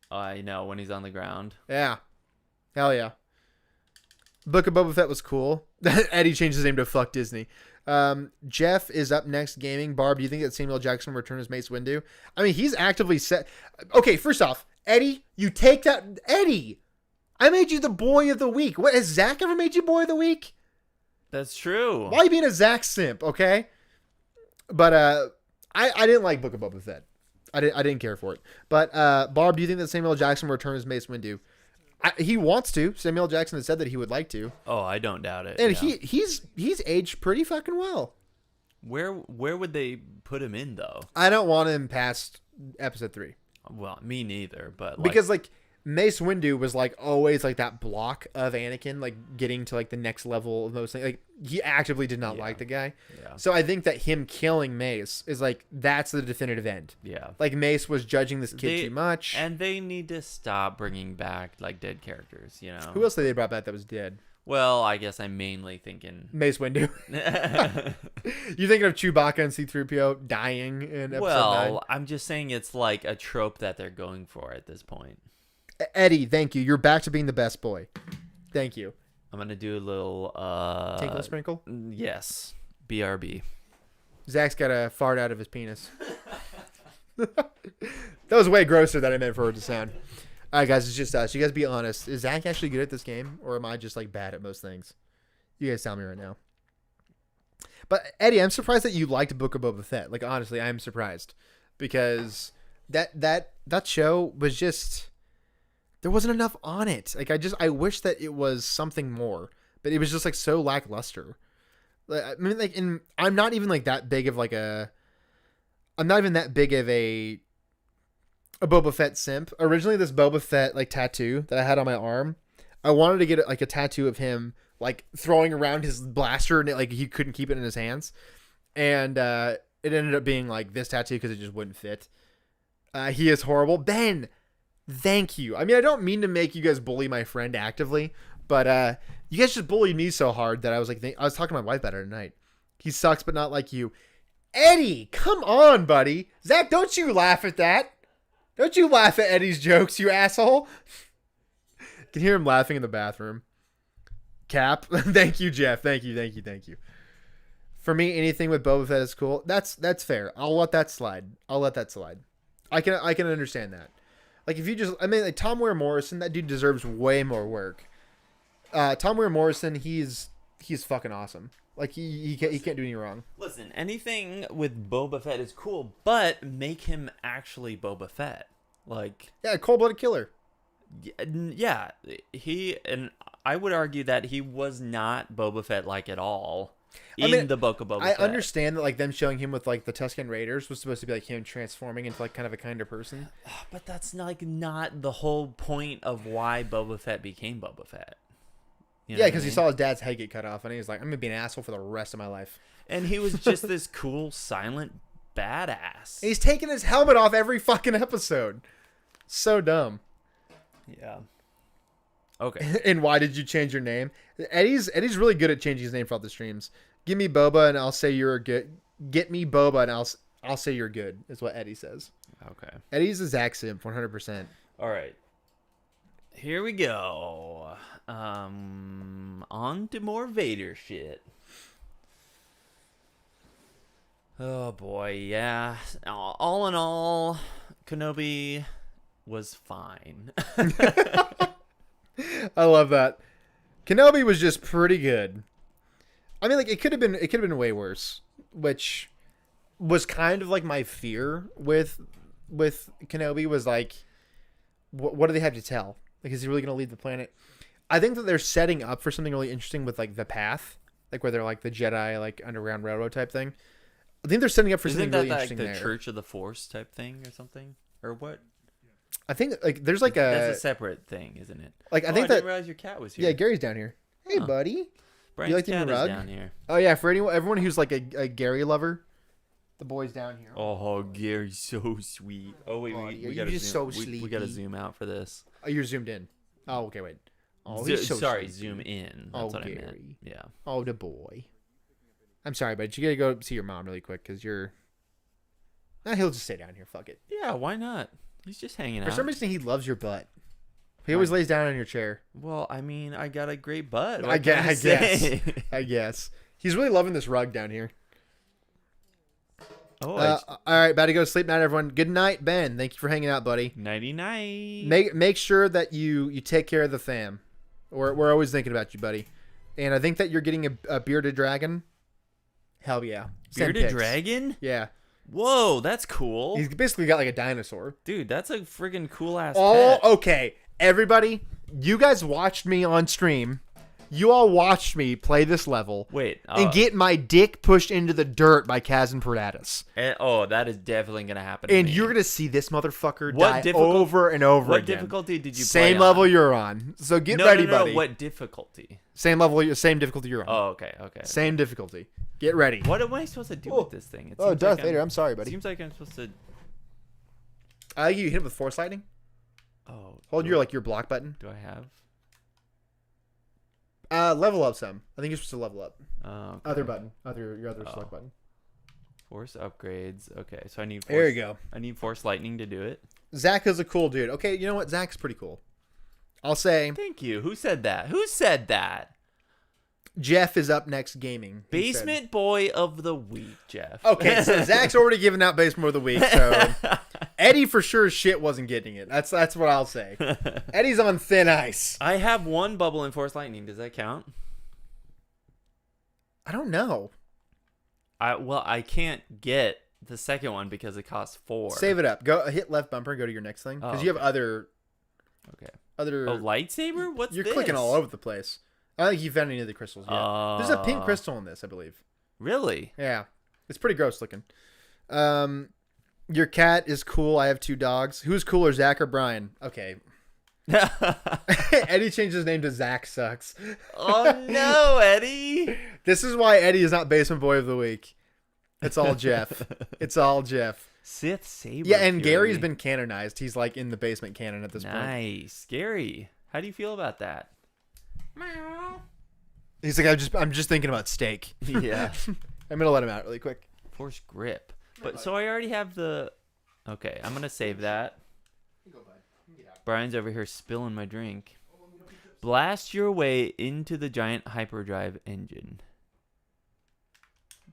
I know, when he's on the ground. Yeah. Hell yeah. Book of Boba Fett was cool. Eddie changed his name to Fuck Disney. Jeff is up next gaming. Barb, do you think that Samuel Jackson will return as Mace Windu? I mean, he's actively set. Okay, first off, Eddie, you take that. Eddie, I made you the boy of the week. What, has Zach ever made you boy of the week? That's true. Why are you being a Zach simp, okay? But I didn't like Book of Boba Fett. I didn't care for it. But Barb, do you think that Samuel Jackson will return as Mace Windu? He wants to. Samuel Jackson has said that he would like to. Oh, I don't doubt it. And he's aged pretty fucking well. Where would they put him in though? I don't want him past episode 3. Well, me neither, but because like Mace Windu was like always like that block of Anakin, like getting to like the next level of those things. Like, he actively did not like the guy. Yeah. So I think that him killing Mace is like, that's the definitive end. Yeah. Like, Mace was judging this kid too much. And they need to stop bringing back like dead characters, you know. Who else did they brought back that was dead? Well, I guess I'm mainly thinking Mace Windu. You thinking of Chewbacca and C-3PO dying in episode 9? I'm just saying it's like a trope that they're going for at this point. Eddie, thank you. You're back to being the best boy. Thank you. I'm gonna do a little tinkle sprinkle. Yes, BRB. Zach's got a fart out of his penis. That was way grosser than I meant for it to sound. All right, guys, it's just us. You guys be honest. Is Zach actually good at this game, or am I just like bad at most things? You guys tell me right now. But Eddie, I'm surprised that you liked Book of Boba Fett. Like, honestly, I'm surprised because that show was just. There wasn't enough on it. Like, I wish that it was something more, but it was just like so lackluster. I mean, like, I'm not even like that big of like I'm not even that big of a Boba Fett simp. Originally, this Boba Fett like tattoo that I had on my arm, I wanted to get like a tattoo of him like throwing around his blaster and like he couldn't keep it in his hands, and it ended up being like this tattoo because it just wouldn't fit. He is horrible. Ben, thank you. I mean, I don't mean to make you guys bully my friend actively, but you guys just bullied me so hard that I was like, I was talking to my wife about it tonight. He sucks, but not like you. Eddie, come on, buddy. Zach, don't you laugh at that. Don't you laugh at Eddie's jokes, you asshole. Can hear him laughing in the bathroom. Cap. Thank you, Jeff. Thank you. For me, anything with Boba Fett is cool. That's fair. I'll let that slide. I can understand that. Like if you just, I mean, like Tom Ware Morrison, that dude deserves way more work. Tom Ware Morrison, he's fucking awesome. Like he can't do any wrong. Listen, anything with Boba Fett is cool, but make him actually Boba Fett. Like, yeah, cold-blooded killer. Yeah, and I would argue that he was not Boba Fett like at all in the book of Boba Fett. I understand that like them showing him with like the Tusken Raiders was supposed to be like him transforming into like kind of a kinder person. But that's like not the whole point of why Boba Fett became Boba Fett. You know Yeah, because he saw his dad's head get cut off, and he was like, "I'm gonna be an asshole for the rest of my life." And he was just this cool, silent badass. And he's taking his helmet off every fucking episode. So dumb. Yeah. Okay. And why did you change your name? Eddie's really good at changing his name for all the streams. Give me Boba, and I'll say you're good. Get me Boba, and I'll say you're good. Is what Eddie says. Okay. Eddie's a Zach simp, 100%. All right. Here we go. On to more Vader shit. Oh boy, yeah. All in all, Kenobi was fine. I love that. Kenobi was just pretty good. I mean, like it could have been way worse, which was kind of like my fear with Kenobi was like, what do they have to tell? Like, is he really going to leave the planet? I think that they're setting up for something really interesting with like the path, like where they're like the Jedi like Underground Railroad type thing. I think they're setting up for something really interesting there. Isn't that like the Church of the Force type thing or something, or what? I think like there's like that's a separate thing, isn't it? Like I think I that. didn't realize your cat was here. Yeah, Gary's down here. Hey, Huh. buddy. Brian's you like the cat new is rug? down here. Oh yeah, for everyone who's like a Gary lover, the boy's down here. Oh, Gary's so sweet. Oh wait, Buddy, we you're gotta just zoom. so We gotta sleepy. zoom out for this. Oh, you're zoomed in. Oh, okay, wait. Oh, he's so sorry, sleepy. zoom in. That's what I meant. Gary. Yeah. Oh, the boy. I'm sorry, but you gotta go see your mom really quick because you're. He'll just stay down here. Fuck it. Yeah, why not? He's just hanging out. For some reason, he loves your butt. He always lays down on your chair. Well, I mean, I got a great butt. I What guess. can say? I guess. He's really loving this rug down here. Oh, All right, about to go to sleep. Night, everyone. Good night, Ben. Thank you for hanging out, buddy. nighty night. Make sure that you take care of the fam. We're always thinking about you, buddy. And I think that you're getting a bearded dragon. Hell yeah. Send Bearded pics. dragon? Yeah. Whoa, that's cool. He's basically got like a dinosaur. Dude, that's a friggin' cool ass Oh, pet. okay. Everybody, you guys watched me on stream. You all watched me play this level. Wait. And get my dick pushed into the dirt by Kaz and Paratus. That is definitely going to happen to And me. you're going to see this motherfucker What die over and over What again. difficulty did you play Same on? level you're on. So get ready, buddy. What difficulty? Same level, same difficulty you're on. Oh, okay. Same difficulty. Get ready. What am I supposed to do with this thing? It Oh, seems Darth like Vader. I'm sorry, buddy. Seems like I'm supposed to... You hit him with Force Lightning? Oh. Hold your block button. Do I have? Level up some. I think you're supposed to level up. Okay. Other button. Your other select button. Force upgrades. Okay, so I need force, There you go. I need Force Lightning to do it. Zach is a cool dude. Okay, you know what? Zach's pretty cool. I'll say Thank you. Who said that? Who said that? Jeff is up next gaming. he said. Basement Boy of the Week, Jeff. Okay, so Zach's already given out Basement Boy of the Week, so Eddie for sure shit wasn't getting it. That's what I'll say. Eddie's on thin ice. I have one bubble in Force Lightning. Does that count? I don't know. I can't get the second one because it costs 4. Save it up. Go hit left bumper and go to your next thing. Because you have other... Okay. Other... Oh, lightsaber? What's You're this? clicking all over the place. I don't think you found any of the crystals yet. There's a pink crystal in this, I believe. Really? Yeah. It's pretty gross looking. Your cat is cool. I have 2 dogs. Who's cooler, Zach or Brian? Okay. Eddie changed his name to Zach Sucks. Oh, no, Eddie. This is why Eddie is not Basement Boy of the Week. It's all Jeff. It's all Jeff. Sith Saber. Yeah, and Fury. Gary's been canonized. He's like in the basement canon at this point. Nice. Gary, how do you feel about that? He's like, I'm just thinking about steak. Yeah. I'm gonna let him out really quick. Force grip. But so I already have the. Okay, I'm gonna save that. Brian's over here spilling my drink. Blast your way into the giant hyperdrive engine.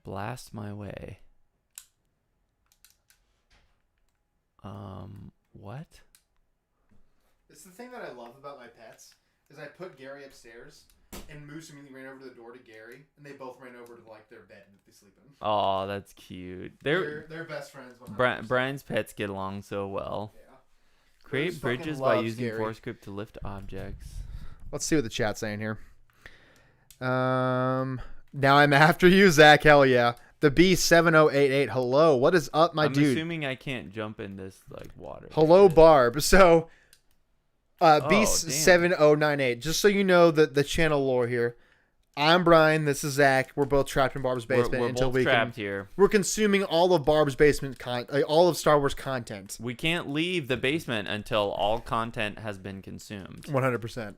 Blast my way. What? It's the thing that I love about my pets is I put Gary upstairs and Moose immediately ran over to the door to Gary and they both ran over to like their bed that they sleep in. Oh, that's cute. They're best friends. 100%. Brian's pets get along so well. Yeah. Create Moose fucking bridges by loves using Gary. force grip to lift objects. Let's see what the chat's saying here. Now I'm after you, Zach. Hell yeah. The B7088. Hello. What is up, my I'm dude? assuming I can't jump in this like water. Hello, Barb. So, damn. B7098. Just so you know the channel lore here. I'm Brian. This is Zach. We're both trapped in Barb's basement We're until both we trapped can. here. We're consuming all of Barb's basement all of Star Wars content. We can't leave the basement until all content has been consumed. 100%.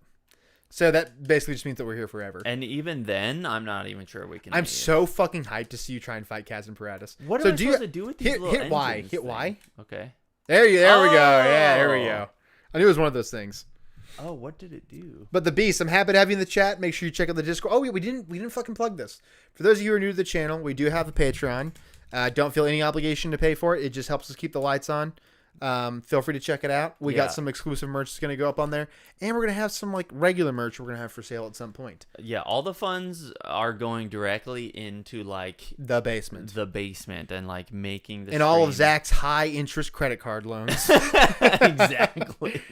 So that basically just means that we're here forever. And even then, I'm not even sure we can. I'm leave. so fucking hyped to see you try and fight Kaz and Paratus. What so am I supposed to do with these little hit Y. engines Hit thing? Y. Okay. There we go. Yeah, there we Oh. go. I knew it was one of those things. Oh, what did it do? But the Beast, I'm happy to have you in the chat. Make sure you check out the Discord. Oh, yeah, we didn't fucking plug this. For those of you who are new to the channel, we do have a Patreon. Don't feel any obligation to pay for it. It just helps us keep the lights on. Feel free to check it out. We got some exclusive merch that's going to go up on there. And we're going to have some like regular merch we're going to have for sale at some point. Yeah, all the funds are going directly into like The basement. and like making the And all of stream. Zach's high interest credit card loans. Exactly.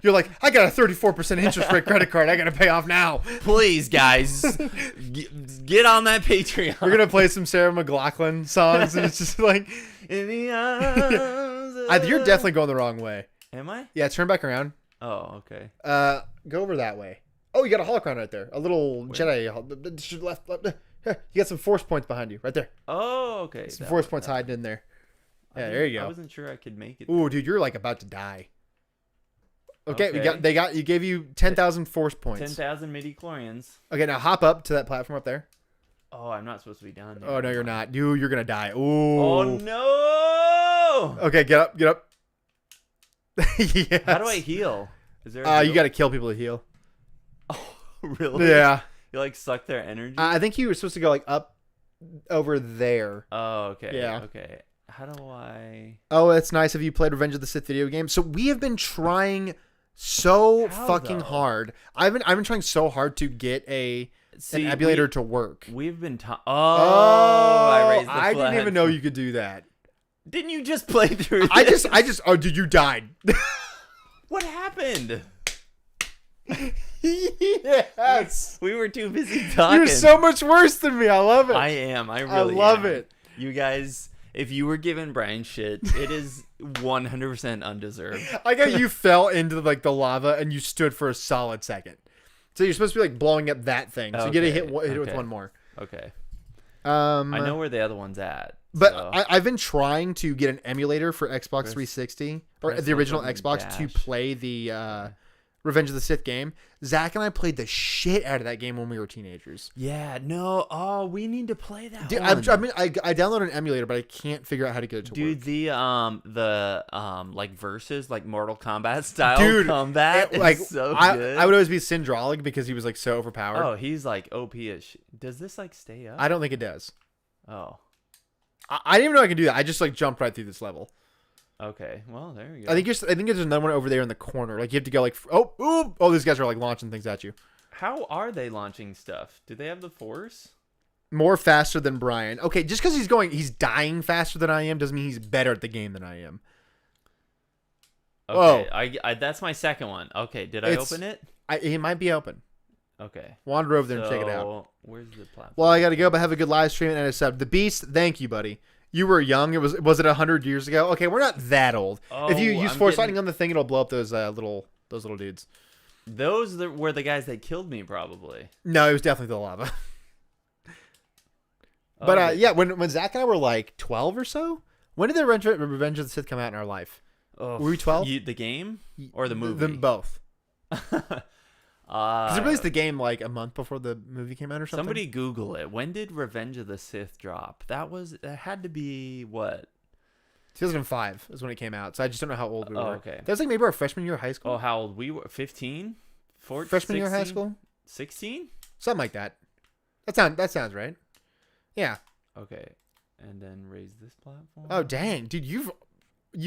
You're like, I got a 34% interest rate credit card. I got to pay off now. Please, guys, get on that Patreon. We're going to play some Sarah McLachlan songs. And it's just like, In the arms of- you're definitely going the wrong way. Am I? Yeah, turn back around. Oh, okay. Go over that way. Oh, you got a holocron right there. A little Jedi left. You got some force points behind you, right there. Oh, okay. Some force points hiding in there. Yeah, there you I go. wasn't sure I could make it. Ooh, dude, you're like about to die. Okay, Okay. you gave you 10,000 force points. 10,000 midi-chlorians. Okay, now hop up to that platform up there. Oh, I'm not supposed to be down there. Oh no, you're not. You're gonna die. Ooh. Oh no! Okay, get up. Yes. How do I heal? Is there? A You heal? got to kill people to heal. Oh, really? Yeah. You like suck their energy? I think you were supposed to go like up over there. Oh, okay. Yeah. Okay. How do I? Oh, it's nice. Have you played Revenge of the Sith video game? So we have been trying so How, fucking though? hard. I've been trying so hard to get an emulator to work. We've been. I raised the I didn't flag. even know you could do that. Didn't you just play through? I this? just. Oh, dude, you died. What happened? Yes. We were too busy talking. You're so much worse than me. I love it. I am. I really love am. it. You guys, if you were giving Brian shit, it is 100% undeserved. I got you fell into like the lava and you stood for a solid second. So you're supposed to be like blowing up that thing. So you get to hit it with Okay. one more. Okay. I I know where the other one's at. But so. I've been trying to get an emulator for Xbox 360 or press the original L1 Xbox to dash. play the Revenge of the Sith game. Zach and I played the shit out of that game when we were teenagers. Yeah, no. Oh, we need to play that Dude, one. I downloaded an emulator, but I can't figure out how to get it to Dude, work. the like versus like Mortal Kombat style Dude, combat like is so I good. would always be Syndralig because he was like so overpowered. Oh, he's like OP as shit. Does this like stay up? I don't think it does. Oh, I didn't even know I could do that. I just like jumped right through this level. okay. Well, there you go. I think there's another one over there in the corner. Like you have to go like oh these guys are like launching things at you. How are they launching stuff? Do they have the Force? More faster than Brian. Okay, just because he's dying faster than I am doesn't mean he's better at the game than I am. Okay, I that's my second one. Okay, did I It's- open it? It might be open. Okay. Wander over there and check it out. So, where's the platform? Well, I got to go, but have a good live stream and a sub. The Beast, thank you, buddy. You were young. Was it 100 years ago? Okay, we're not that old. If you Oh, use I'm force getting- lightning on the thing, it'll blow up those little dudes. Those were the guys that killed me, probably. No, it was definitely the lava. But Okay. yeah, when Zach and I were like 12 or so, when did the Revenge of the Sith come out in our life? Oh, Were we 12? The game or the movie? Them both. Because uh, they released the game like a month before the movie came out or something. somebody Google it. When did Revenge of the Sith drop? That had to be what? 2005 is when it came out. So I just don't know how old we were. Oh, okay. That was like maybe our freshman year of high school. Oh, how old we were? 15? 14? Freshman year of high school? 16? Something like that. That sounds right. Yeah. Okay. And then raise this platform. Oh dang, dude, you've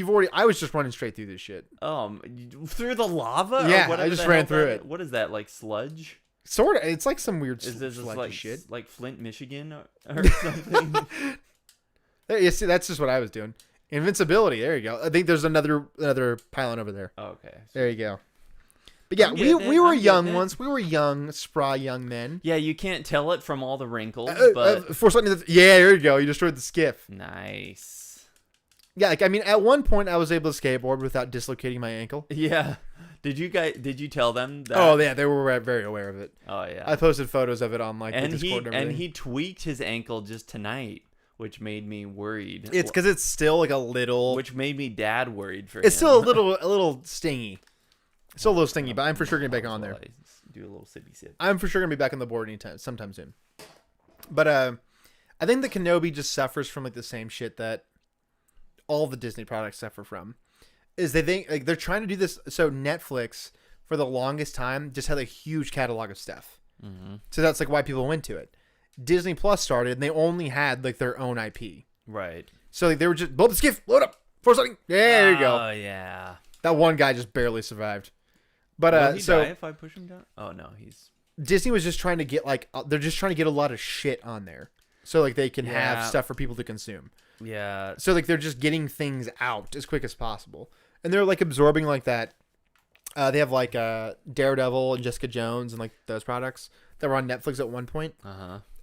already. I was just running straight through this shit. Through the lava? Or Yeah, whatever I just the ran hell through that- it. What is that, like sludge? Sort of. It's like some weird Is this sludgy like shit. like Flint, Michigan, or something? There, you see, that's just what I was doing. Invincibility. There you go. I think there's another pylon over there. Okay. There you go. But yeah, I'm we getting were it, I'm young getting it. once. We were young, spry young men. Yeah, you can't tell it from all the wrinkles, but Force Lightning. Yeah, there you go. You destroyed the skiff. nice. Yeah, like I mean, at one point I was able to skateboard without dislocating my ankle. Yeah. Did you tell them that? Oh yeah, they were very aware of it. Oh yeah. I posted photos of it on like and the he Discord and everything. and he tweaked his ankle just tonight, which made me worried. It's because it's still like a little. which made me dad worried for him. It's still a little stingy. Still a little stingy, but I'm for sure gonna be back on there. I do a little sippy sip. I'm for sure gonna be back on the board sometime soon. But I think the Kenobi just suffers from like the same shit that all the Disney products suffer from. Is they think like they're trying to do this. So Netflix for the longest time just had a huge catalog of stuff. Mm-hmm. So that's like why people went to it. Disney Plus started and they only had like their own IP. Right. So like they were just blow up the skiff, load up, force lightning. Yeah, there you go. Oh yeah. That one guy just barely survived. But Will he so die if I push him down? Oh no, he's. Disney was just trying to get like they're just trying to get a lot of shit on there, so like they can have Yeah. stuff for people to consume. Yeah. So like they're just getting things out as quick as possible, and they're like absorbing like that. They have like Daredevil and Jessica Jones and like those products that were on Netflix at one point,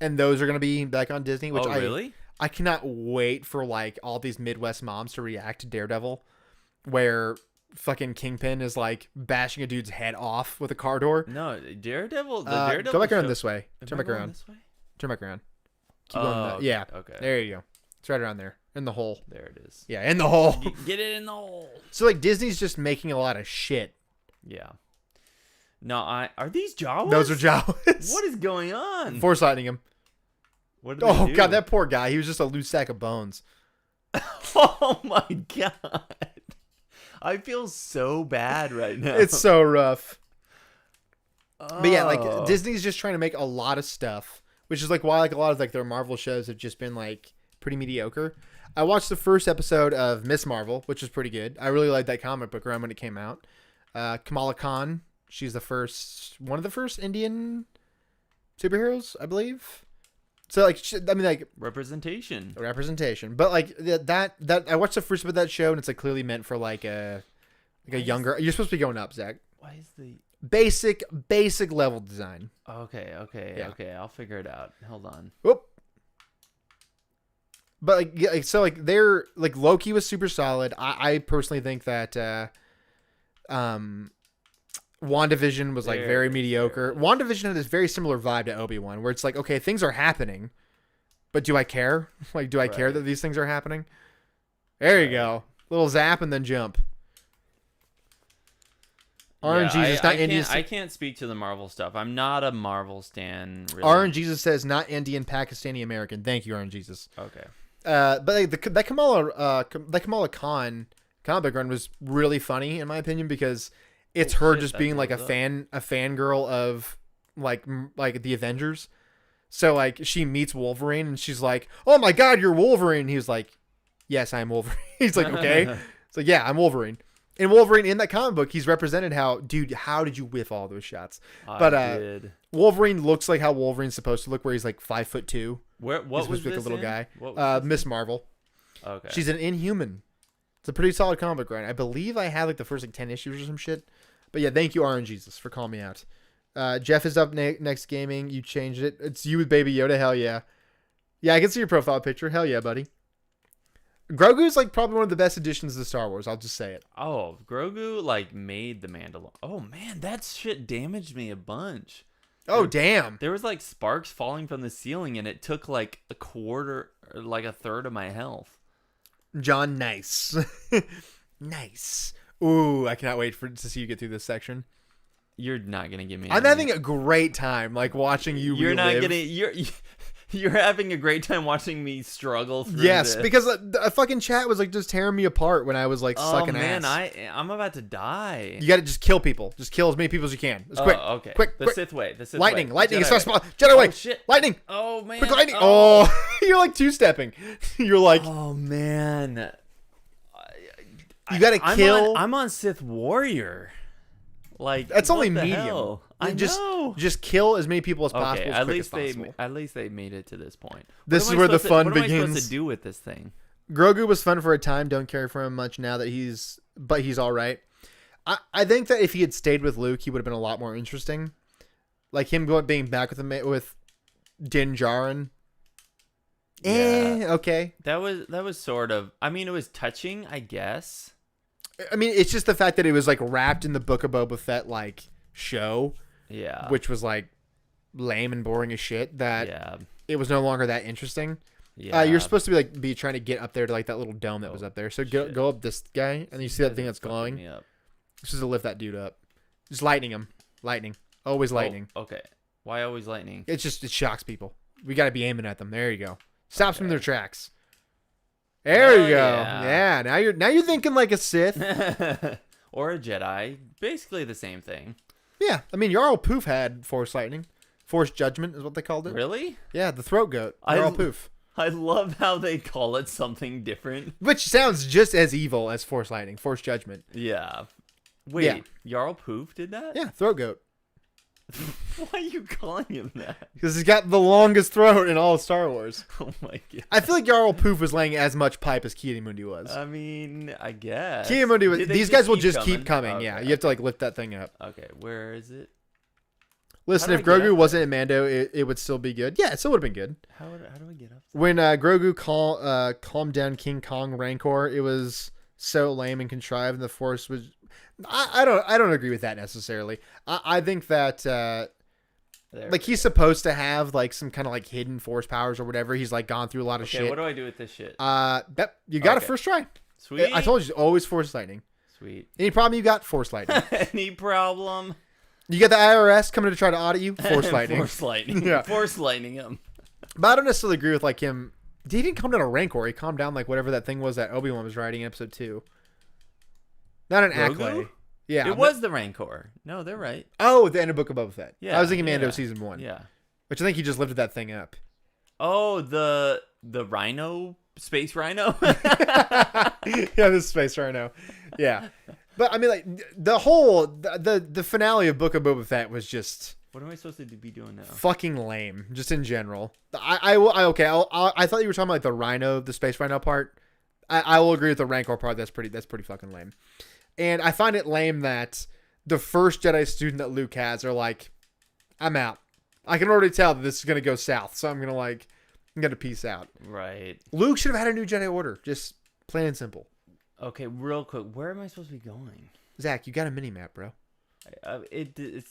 and those are gonna be back on Disney. Which really? I cannot wait for like all these Midwest moms to react to Daredevil, where fucking Kingpin is like bashing a dude's head off with a car door. No, Daredevil. The Daredevil. Go back around show- this way. Am Turn I back going around. This way? Turn back around. Keep going. Okay, Yeah. Okay. There you go. It's right around there. In the hole. There it is. Yeah, in the hole. Get it in the hole. So like Disney's just making a lot of shit. Yeah. No, are these Jawas? Those are Jawas. What is going on? Force lightning him. What did they Oh do? god, that poor guy. He was just a loose sack of bones. Oh my god. I feel so bad right now. It's so rough. But yeah, Oh. like Disney's just trying to make a lot of stuff, which is like why like a lot of like their Marvel shows have just been like pretty mediocre. I watched the first episode of Miss Marvel, which was pretty good. I really liked that comic book around when it came out. Kamala Khan, she's one of the first Indian superheroes, I believe. So like, I mean, like representation. But like that I watched the first bit of that show, and it's like clearly meant for like a younger. You're supposed to be going up, Zach. Why is the Basic level design. Okay, Yeah. okay. I'll figure it out. Hold on. Whoop. But like, yeah, so like they're like Loki was super solid. I personally think that WandaVision was like There very it is, mediocre. there it is. WandaVision had this very similar vibe to Obi-Wan, where it's like, okay, things are happening, but do I care? Like, do I care Right. that these things are happening? There you Right. go. Little zap and then jump. RNG Yeah, is not I Indian. can't, I can't speak to the Marvel stuff. I'm not a Marvel stan. Really. RNG says not Indian, Pakistani American. Thank you, RNG. Okay. But like, that Kamala Khan comic run was really funny in my opinion because it's her shit, just that being like a blows up. fangirl of like the Avengers. So like she meets Wolverine and she's like, "Oh my God, you're Wolverine." And he was like, "Yes, I'm Wolverine." He's like, "Okay." It's like, "Yeah, I'm Wolverine." And Wolverine in that comic book, he's represented how did you whiff all those shots? But I did. Wolverine looks like how Wolverine's supposed to look, where he's like 5'2". What He's was supposed to be like a this little in? guy. What was this Miss Marvel. in? Okay. She's an Inhuman. It's a pretty solid comic, right? I believe I had like the first like 10 issues or some shit. But yeah, thank you, RNGesus, for calling me out. Jeff is up next gaming. You changed it. It's you with Baby Yoda. Hell yeah. Yeah, I can see your profile picture. Hell yeah, buddy. Grogu's like probably one of the best additions to Star Wars. I'll just say it. Oh, Grogu like made the Mandalorian. Oh man, that shit damaged me a bunch. Oh, damn. There was like sparks falling from the ceiling, and it took like a quarter, or like a third of my health. John, nice. Nice. Ooh, I cannot wait to see you get through this section. You're not gonna give me. I'm having a great time, like watching you. You're relive. not gonna. You're having a great time watching me struggle through Yes, this. because a fucking chat was like just tearing me apart when I was like sucking man, ass. I'm about to die. You got to just kill people. Just kill as many people as you can. Just quick. Okay. Quick. The quick. Sith way. The Sith Lightning. way. Lightning. Jedi It's so way. small. Jedi way. Oh shit. Lightning. Oh man. Quick lightning. Oh, you're like two-stepping. You're like. Oh man. You got to kill. I'm on Sith Warrior. Like That's what only the medium. hell? I just, know. Just kill as many people as possible. Okay, as quick as possible. at least they made it to this point. This is where the fun What am I begins. supposed to do with this thing? Grogu was fun for a time. Don't care for him much now that he's all right. I think that if he had stayed with Luke, he would have been a lot more interesting. Like him being back with Din Djarin. Yeah. Okay. That was sort of. I mean, it was touching, I guess. I mean, it's just the fact that it was like wrapped in the Book of Boba Fett like show, Yeah. which was like lame and boring as shit. That it was no longer that interesting. Yeah. You're supposed to be trying to get up there to like that little dome that was up there. So go up this guy, and you see that thing that's glowing. This is to lift that dude up. Just lightning him. Lightning. Always lightning. Oh, okay. Why always lightning? It shocks people. We got to be aiming at them. There you go. Stops them in their tracks. There you go. Yeah. Now you're thinking like a Sith. Or a Jedi. Basically the same thing. Yeah. I mean, Jarl Poof had Force lightning. Force judgment is what they called it. Really? Yeah, the throat goat. Jarl Poof. I love how they call it something different. Which sounds just as evil as Force lightning. Force judgment. Yeah. Wait, Jarl Poof did that? Yeah, throat goat. Why are you calling him that? Because he's got the longest throat in all of Star Wars. Oh my god. I feel like Jarl Poof was laying as much pipe as Ki-Adi-Mundi was. I mean, I guess. Ki-Adi-Mundi was. These guys will just keep coming. Okay. Yeah, you have to like lift that thing up. Okay, where is it? Listen, if Grogu wasn't in Mando, it would still be good. Yeah, it still would have been good. How do I get up? When Grogu calmed down King Kong Rancor, it was so lame and contrived, and the Force was. I don't agree with that necessarily. I think that like he's supposed to have like some kind of like hidden Force powers or whatever. He's like gone through a lot of shit. What do I do with this shit? You got it first try. Sweet. I told you, always Force lightning. Sweet. Any problem you got? Force lightning. Any problem? You got the IRS coming to try to audit you? Force lightning. Force lightning. Yeah. Force lightning him. But I don't necessarily agree with like him. He didn't calm down a Rancor. He calmed down like whatever that thing was that Obi-Wan was riding in episode 2. Not an Acklay. Yeah. It was the Rancor. No, they're right. Oh, the end of Book of Boba Fett. Yeah. I was thinking Mando season 1. Yeah. Which I think he just lifted that thing up. Oh, the Rhino? Space Rhino? Yeah, this Space Rhino. Yeah. But I mean, like the finale of Book of Boba Fett was just. What am I supposed to be doing now? Fucking lame, just in general. I thought you were talking about like the Rhino, the Space Rhino part. I will agree with the Rancor part. That's pretty fucking lame. And I find it lame that the first Jedi student that Luke has are like, I'm out. I can already tell that this is gonna go south, so I'm gonna peace out. Right. Luke should have had a new Jedi Order, just plain and simple. Okay, real quick, where am I supposed to be going? Zach, you got a mini map, bro.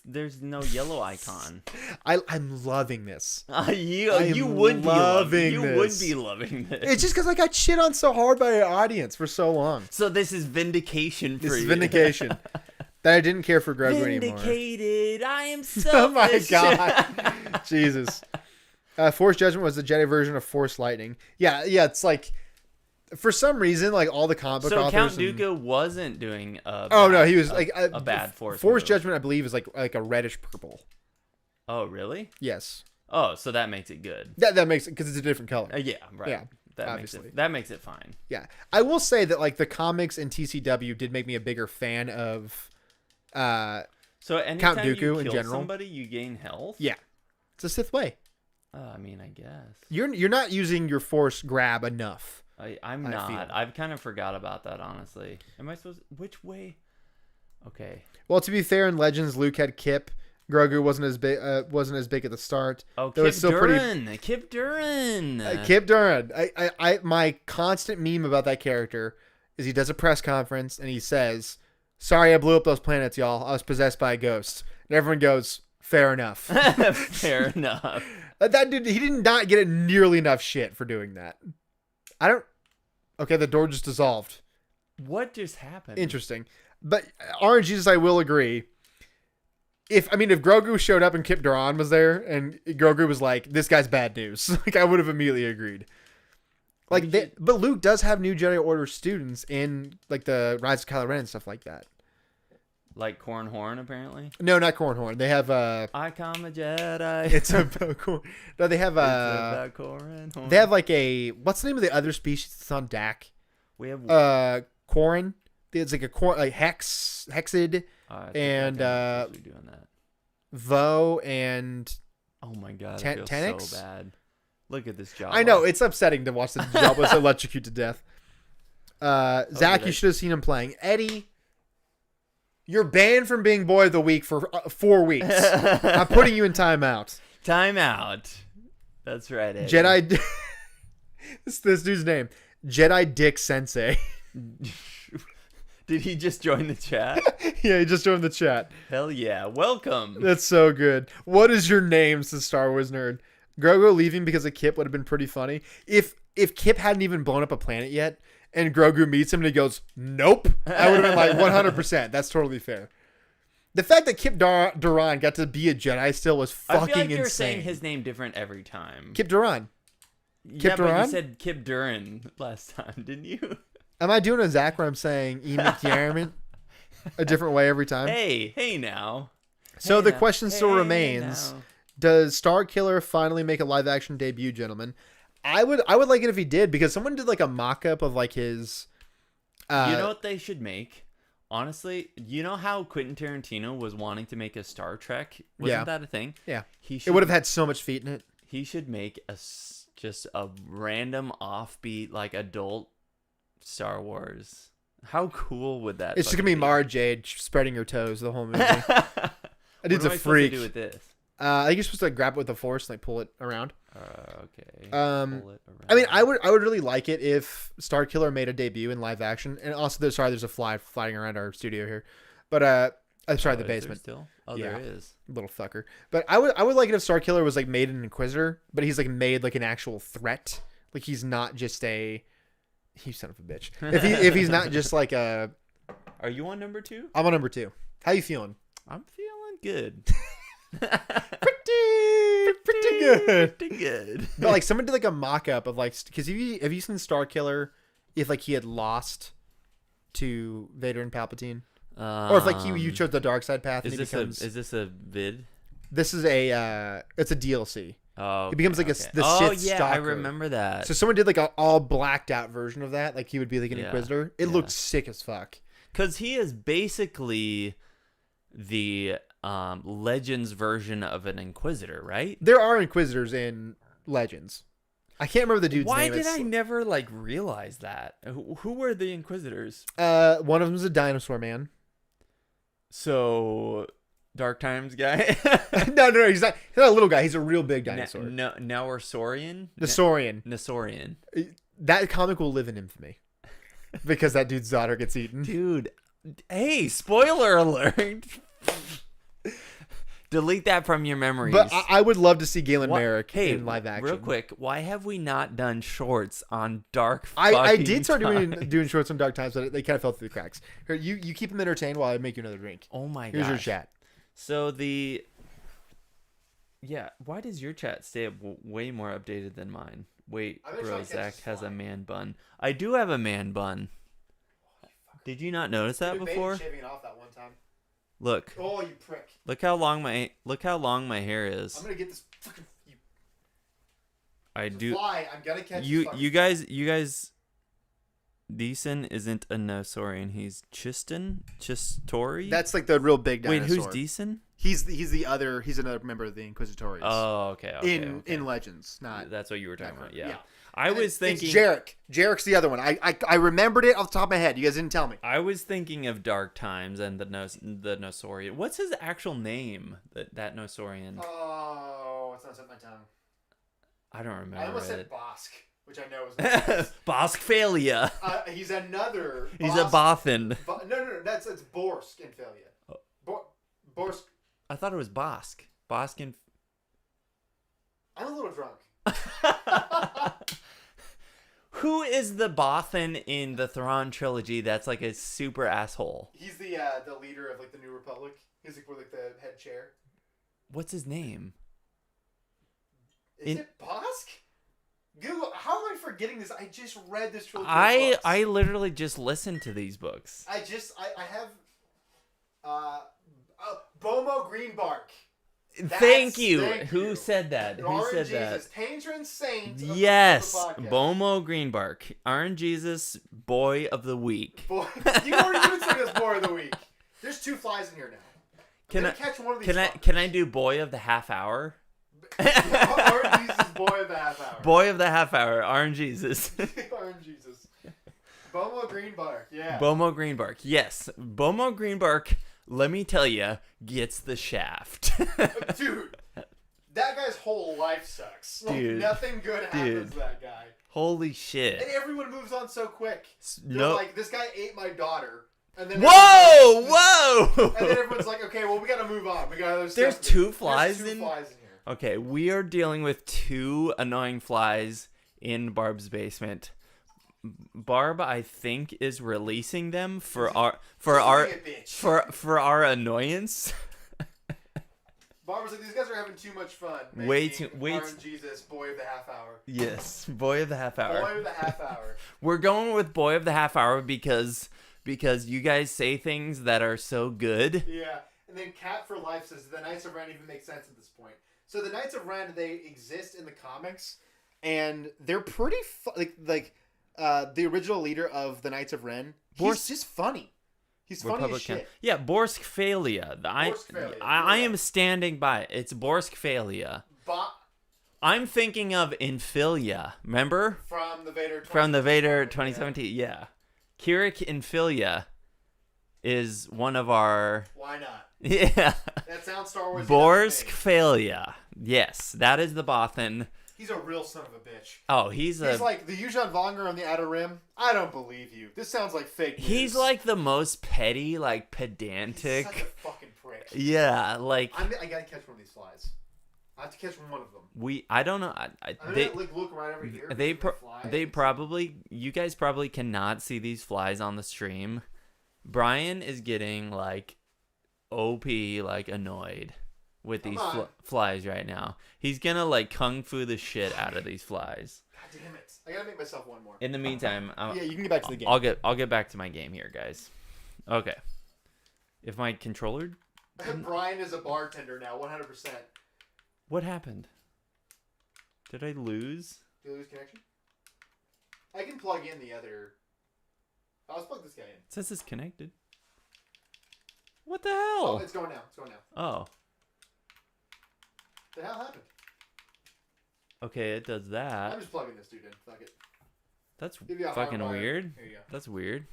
There's no yellow icon. I'm loving this. You would be loving this. It's just because I got shit on so hard by our audience for so long. So this is vindication for you. This is vindication. That I didn't care for Grogu anymore. Vindicated. I am selfish. Oh my god. Jesus. Force Judgment was the Jedi version of Force Lightning. Yeah, it's like for some reason, like all the comic book so authors. Count Dooku wasn't doing he was like a bad Force. Force move. Judgment, I believe, is like a reddish purple. Oh really? Yes. Oh, so that makes it good. That makes it because it's a different color. Yeah, right. Yeah, that obviously. makes it fine. Yeah, I will say that like the comics and TCW did make me a bigger fan of. So anytime Count Dooku you in kill general. somebody, you gain health. Yeah, it's a Sith way. I mean, I guess You're not using your Force grab enough. I'm not. I've kind of forgot about that, honestly. Am I supposed? Which way? Okay. Well, to be fair, in Legends, Luke had Kip. Grogu wasn't as big. Wasn't as big at the start. Oh, Kip Durin. Kip Durin. Kip Durin. I my constant meme about that character is he does a press conference and he says, "Sorry, I blew up those planets, y'all. I was possessed by a ghost." And everyone goes, Fair enough. Fair enough. That dude, he did not get nearly enough shit for doing that. I don't. Okay, the door just dissolved. What just happened? Interesting. But RNGesus, I will agree. If Grogu showed up and Kip Duran was there, and Grogu was like, "This guy's bad news," like I would have immediately agreed. Like, but Luke does have new Jedi Order students in like the Rise of Kylo Ren and stuff like that. Like Corn Horn, apparently. No, not Cornhorn. They have I come a Jedi. It's about corn. No, they have It's about Corn Horn. They have like a what's the name of the other species that's on Dak? We have Corrin. It's like a hexid, and doing that. Vo and oh my god, I feel Tenix? so bad. Look at this job. I know it's upsetting to watch the Jabba's electrocute to death. Zach, you should have seen him playing. Eddie, you're banned from being Boy of the Week for 4 weeks. I'm putting you in timeout. Timeout. That's right, Eddie. Jedi. this dude's name, Jedi Dick Sensei. Did he just join the chat? Yeah, he just joined the chat. Hell yeah. Welcome. That's so good. What is your name, says Star Wars Nerd? Grogu leaving because of Kip would have been pretty funny. If Kip hadn't even blown up a planet yet, and Grogu meets him and he goes, "Nope," I would have been like 100%. That's totally fair. The fact that Kip Duran got to be a Jedi still was fucking insane. I feel like you're saying his name different every time. Kip Duran. Kip Duran? But you said Kip Duran last time, didn't you? Am I doing a Zach where I'm saying E. McDiarmid a different way every time? Hey now. So the question still remains: does Starkiller finally make a live-action debut, gentlemen? I would like it if he did, because someone did like a mock-up of like his. You know what they should make? Honestly, you know how Quentin Tarantino was wanting to make a Star Trek? Wasn't that a thing? Yeah. It would have had so much feet in it. He should make just a random offbeat like adult Star Wars. How cool would that? It's just gonna be Mara Jade spreading her toes the whole movie. That dude's a freak. What am I supposed to do with this? I think you're supposed to like grab it with the Force and like pull it around. Okay. Pull it around. I mean, I would really like it if Starkiller made a debut in live action. And also, there's a fly flying around our studio here, but I'm sorry, the basement. Still? Oh, yeah, there is. Little fucker. But I would like it if Starkiller was like made an Inquisitor, but he's like made like an actual threat. Like he's not just a. You son of a bitch. If he's not just like a. Are you on number 2? I'm on number 2. How you feeling? I'm feeling good. pretty good. Pretty good. But like someone did like a mock-up of like, because have you seen Starkiller if like he had lost to Vader and Palpatine, or if like you chose the dark side path? Is this a vid? This is it's a DLC. Oh, he becomes like the Sith stalker. I remember that. So someone did like an all blacked out version of that. Like he would be like an Inquisitor. It looked sick as fuck. Because he is basically the Legends version of an Inquisitor, right? There are Inquisitors in Legends. I can't remember the dude's name. Why did I never like realize that? Who were the Inquisitors? One of them is a dinosaur man. So Dark Times guy? No, he's not a little guy. He's a real big dinosaur. Nausorian? Nausorian. That comic will live in infamy because that dude's daughter gets eaten. Dude, hey, spoiler alert. Delete that from your memories. But I would love to see Galen Merrick in live action. Real quick, why have we not done shorts on Dark I did start doing shorts on Dark Times, but they kind of fell through the cracks. Here, you keep them entertained while I make you another drink. Oh my god. Here's your chat. So why does your chat stay up way more updated than mine? Wait, bro, Zach has a man bun. I do have a man bun. Did you not notice that before? Shaving it off that one time. Look. Oh, you prick. Look how long my hair is. I'm gonna get this fucking. I do. Fly. I'm gonna catch you guys. Deason isn't a Nosaurian. He's Chistori. That's like the real big dinosaur. Wait, who's Deason? He's another member of the Inquisitorius. Oh, okay. In Legends, not. That's what you were talking about. Yeah. I was thinking it's Jarek. Jarek's the other one. I remembered it off the top of my head. You guys didn't tell me. I was thinking of Dark Times and the Nosaurian. What's his actual name? That Nosaurian. Oh, it's not on my tongue. I don't remember. I almost said Bosk, which I know is not. Boskphalia. He's another. He's a Bothan. No, that's Borsk and Phalia. Borsk. I thought it was Bosk. Boskin. I'm a little drunk. Who is the Bothan in the Thrawn trilogy that's like a super asshole? He's the leader of like the New Republic. He's like the head chair. What's his name? Is it Bosk? Google. How am I forgetting this? I just read this trilogy. I literally just listened to these books. I have Bomo Greenbark. Thank you. Thank Who you. said that? Who said Jesus, that? Patron saint. Of Yes, the podcast. Bomo Greenbark, RNGesus Boy of the Week. Boy, you already did say this Boy of the Week. There's 2 flies in here now. Can I catch one of these? Can I do Boy of the Half Hour? RNGesus Boy of the Half Hour. Boy of the Half Hour, RNGesus. RNGesus. Bomo Greenbark. Yeah. Bomo Greenbark. Yes, Bomo Greenbark. Let me tell you, gets the shaft. Dude, that guy's whole life sucks. Like, Dude. nothing good happens to that guy. Holy shit. And everyone moves on so quick. They're No. like, this guy ate my daughter. And then Whoa! And then everyone's like, okay, well, we gotta move on. We got other stuff. There's to do. 2 flies There's 2 in. flies in here. Okay, we are dealing with 2 annoying flies in Barb's basement. Barb, I think, is releasing them for our annoyance. Barbara's like, these guys are having too much fun. Wait. Jesus, Boy of the Half Hour. Yes, Boy of the Half Hour. Boy of the Half Hour. We're going with Boy of the Half Hour because you guys say things that are so good. Yeah, and then Cat for Life says the Knights of Ren even make sense at this point. So the Knights of Ren, they exist in the comics, and they're pretty the original leader of the Knights of Ren. He's just funny. He's funny as shit. Yeah, Borskfalia. I am standing by it. It's Borskfalia. I'm thinking of Infilia. Remember? From the Vader 2017. Yeah. Kirik Infilia is one of our... Why not? Yeah. That sounds Star Wars. Borskfalia. Yes, that is the Bothan. He's a real son of a bitch. Oh, he's like the Yuuzhan Vong'er on the Outer Rim. I don't believe you. This sounds like fake news. He's like the most petty, like pedantic. He's such a fucking prick. Yeah, like I gotta catch one of these flies. I have to catch one of them. I don't know. They look right over here. You guys probably cannot see these flies on the stream. Brian is getting like OP, like annoyed with these flies right now. He's gonna like kung fu the shit out of these flies. God damn it! I gotta make myself one more. In the meantime, yeah, you can get back to the game. I'll get back to my game here, guys. Okay. If my controller. Brian is a bartender now, 100%. What happened? Did I lose? Did you lose connection? I can plug in the other. Let's plug this guy in. It says it's connected. What the hell? Oh, it's going now. It's going now. Oh. The hell happened? Okay, it does that. I'm just plugging this dude in. Fuck it. That's Give fucking hardwired. weird. Here you go. That's weird.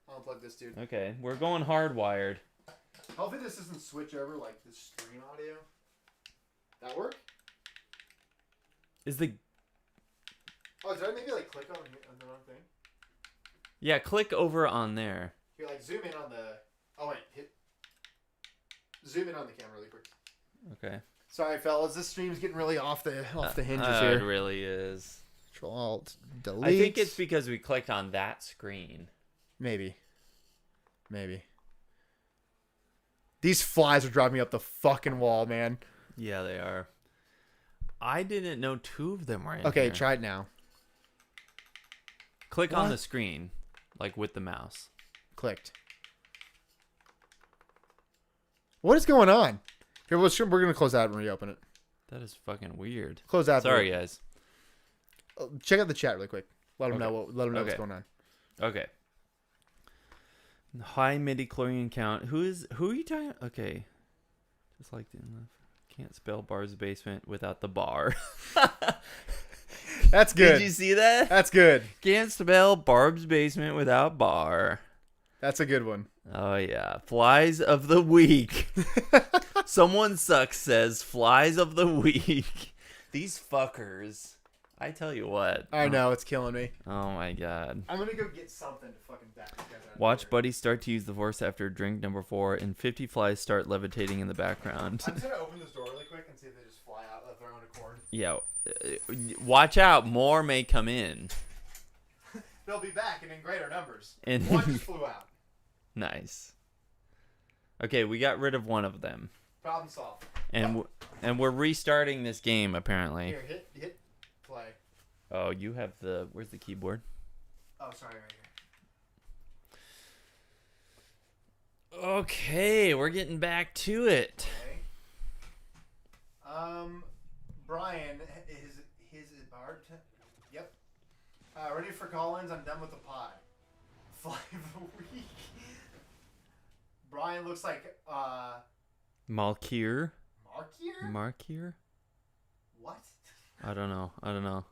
I'll unplug this dude. Okay, we're going hardwired. Hopefully this doesn't switch over like the stream audio. That work? Is the... Oh, did I maybe like click on the wrong thing? Yeah, click over on there. Here, like zoom in on the... Oh, wait. Zoom in on the camera really quick. Okay. Sorry, fellas. This stream's getting really off the hinges It here. really is. Control Alt Delete. I think it's because we clicked on that screen. Maybe. These flies are driving me up the fucking wall, man. Yeah, they are. I didn't know 2 of them were in Okay, here. try it now. Click on the screen, like with the mouse. Clicked. What is going on? Here, we're going to close out and reopen it. That is fucking weird. Close out. Sorry, guys. Check out the chat really quick. Let them know what's going on. Okay. High midi-chlorian count. Who are you talking? Okay. Just like can't spell Bar's basement without the bar. That's good. Did you see that? That's good. Can't spell Barb's basement without bar. That's a good one. Oh yeah. Flies of the week. Someone sucks says flies of the week. These fuckers. I tell you what. I know, it's killing me. Oh my god. I'm gonna go get something to fucking back these guys out. Watch Buddy start to use the Force after drink number 4, and 50 flies start levitating in the background. I'm just gonna open this door really quick and see if they just fly out of their own accord. Yeah. Watch out. More may come in. They'll be back and in greater numbers. And One just flew out. Nice. Okay, we got rid of one of them. Problem solved. And we're restarting this game, apparently. Here, hit play. Oh, you have the... Where's the keyboard? Oh, sorry, right here. Okay, we're getting back to it. Okay. Brian, his Bart. Yep. Ready for call-ins? I'm done with the pod. 5 a week. Brian looks like Malkir? Markier? Markier? What? I don't know. I don't either.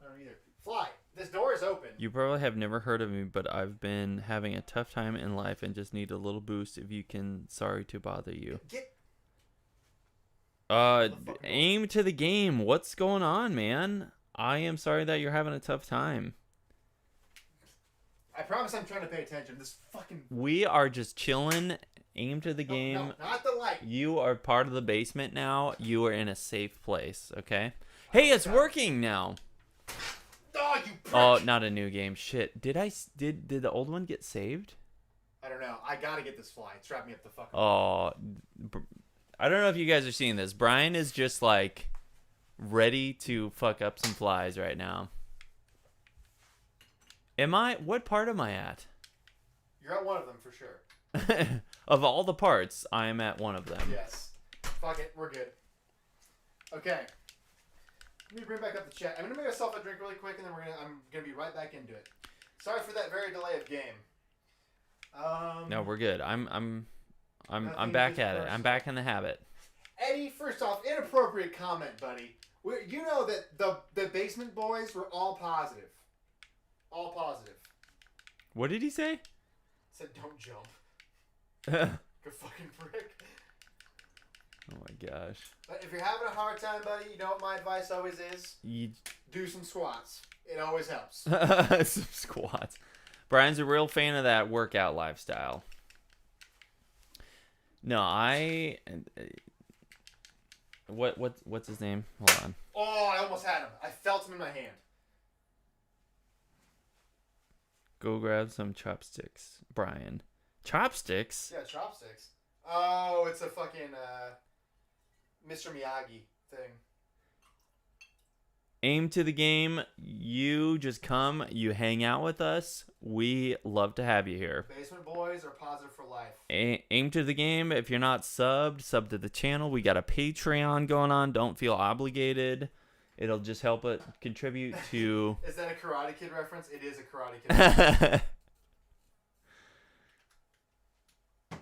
Fly. This door is open. You probably have never heard of me, but I've been having a tough time in life and just need a little boost. If you can, sorry to bother you. Aim to the game. What's going on, man? I am sorry that you're having a tough time. I promise I'm trying to pay attention. This fucking... We are just chilling. Aim to the game. No, not the light. You are part of the basement now. You are in a safe place, okay? Hey, it's working now. Oh, you prick. Oh, not a new game. Shit. Did the old one get saved? I don't know. I gotta get this fly. Strap me up the fucking... Oh, I don't know if you guys are seeing this. Brian is just like ready to fuck up some flies right now. What part am I at? You're at one of them for sure. Of all the parts, I am at one of them. Yes. Fuck it. We're good. Okay. Let me bring back up the chat. I'm gonna make myself a drink really quick, and then I'm gonna be right back into it. Sorry for that very delay of game. No, we're good. I'm back at it. I'm back in the habit. Eddie, first off, inappropriate comment, buddy. You know that the basement boys were all positive. All positive. What did he say? Said don't jump. Oh Good fucking prick. my gosh. But if you're having a hard time, buddy, you know what my advice always is? Do some squats. It always helps. Some squats. Brian's a real fan of that workout lifestyle. No, what's his name? Hold on. Oh, I almost had him. I felt him in my hand. Go grab some chopsticks, Brian. Chopsticks? Yeah, chopsticks. Oh, it's a fucking Mr. Miyagi thing. Aim to the game. You just come. You hang out with us. We love to have you here. Basement boys are positive for life. Aim to the game. If you're not sub to the channel. We got a Patreon going on. Don't feel obligated. It'll just help it contribute to... Is that a Karate Kid reference? It is a Karate Kid reference.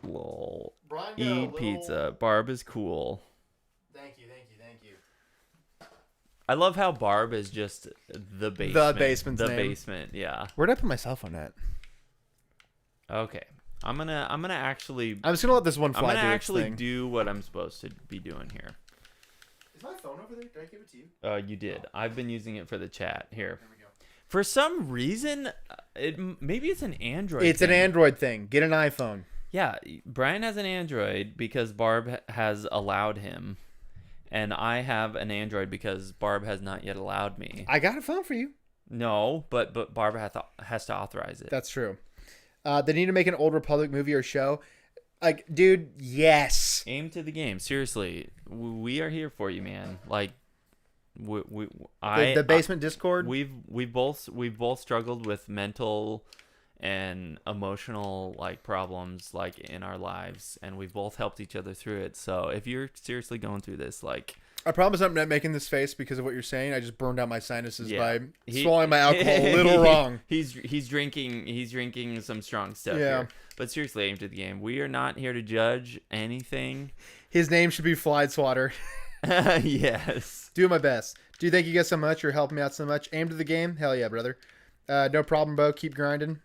Lol. Brian got Eat a little... pizza. Barb is cool. Thank you. I love how Barb is just the basement. The basement's the name. basement, yeah. Where'd I put my cell phone at? Okay. I'm gonna actually... I'm just going to let this one I'm fly gonna do its actually thing. do what I'm supposed to be doing here. Is my phone over there? Did I give it to you? You did. Oh. I've been using it for the chat. Here. There we go. For some reason, maybe it's an Android It's thing. an Android thing. Get an iPhone. Yeah, Brian has an Android because Barb has allowed him. And I have an Android because Barb has not yet allowed me. I got a phone for you. No, but Barb has to authorize it. That's true. They need to make an Old Republic movie or show. Like, dude, yes. Aim to the game. Seriously, we are here for you, man. Like, The basement Discord. We've both struggled with mental and emotional problems in our lives, and we've both helped each other through it. So if you're seriously going through this, I promise I'm not making this face because of what you're saying. I just burned out my sinuses by He- swallowing my alcohol a little wrong. He's drinking some strong stuff here. But seriously, aim to the game. We are not here to judge anything. His name should be Flied Swatter. Yes. Do my best. Do thank you guys so much. You're helping me out so much. Aim to the game. Hell yeah, brother. No problem, Bo. Keep grinding.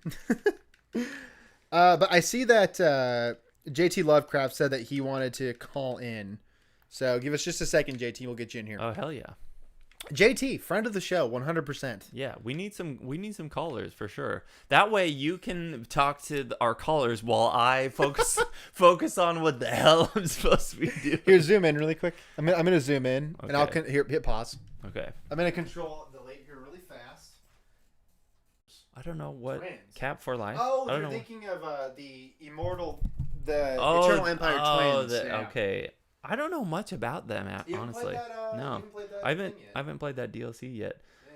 But I see that JT Lovecraft said that he wanted to call in. So give us just a second, JT. We'll get you in here. Oh, hell yeah. JT, friend of the show, 100%. Yeah, we need some callers for sure. That way you can talk to our callers while I focus on what the hell I'm supposed to be doing. Here, zoom in really quick. I'm gonna zoom in, and I'll Okay. here hit pause. Okay. I'm gonna control the light here really fast. I don't know what Twins. Cap for Life. Oh, I don't you're know. thinking of the Eternal Empire Twins. Yeah. Okay. I don't know much about them, You haven't honestly. played that, No, you haven't played that I haven't. thing yet? I haven't played that DLC yet. Yeah.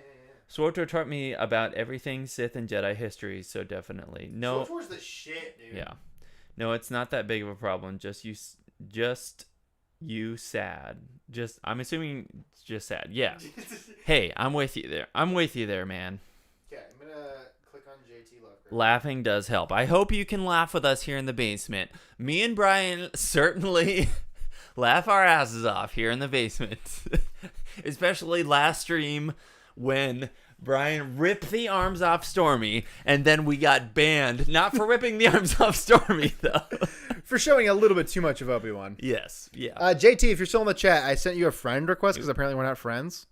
Swartor taught me about everything Sith and Jedi history, so definitely no. SWTOR's the shit, dude. Yeah, no, it's not that big of a problem. Just you sad. I'm assuming it's just sad. Yeah. Hey, I'm with you there. I'm with you there, man. Okay, I'm gonna click on JT Lovecraft. Laughing does help. I hope you can laugh with us here in the basement. Me and Brian certainly laugh our asses off here in the basement. Especially last stream when Brian ripped the arms off Stormy and then we got banned. Not for ripping the arms off Stormy, though. For showing a little bit too much of Obi-Wan. Yes, yeah. JT, if you're still in the chat, I sent you a friend request because apparently we're not friends.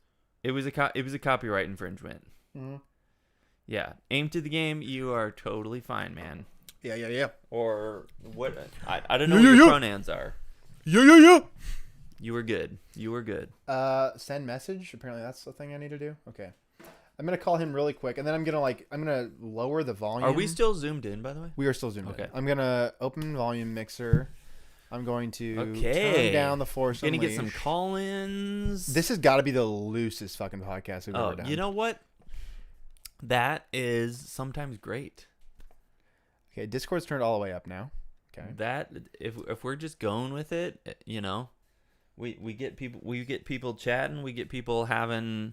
It was a copyright infringement. Mm-hmm. Yeah. Aim to the game, you are totally fine, man. Yeah. Or what? I don't know what your pronouns are. Yeah. You were good. Send message. Apparently that's the thing I need to do. Okay. I'm gonna call him really quick, and then I'm gonna lower the volume. Are we still zoomed in, by the way? We are still zoomed Okay. in. I'm gonna open volume mixer. I'm going to Okay. turn down the Force Gonna Unleashed. get some call-ins. This has got to be the loosest fucking podcast we've ever done. You know what? That is sometimes great. Okay, Discord's turned all the way up now. Okay. That if we're just going with it, we get people chatting, we get people having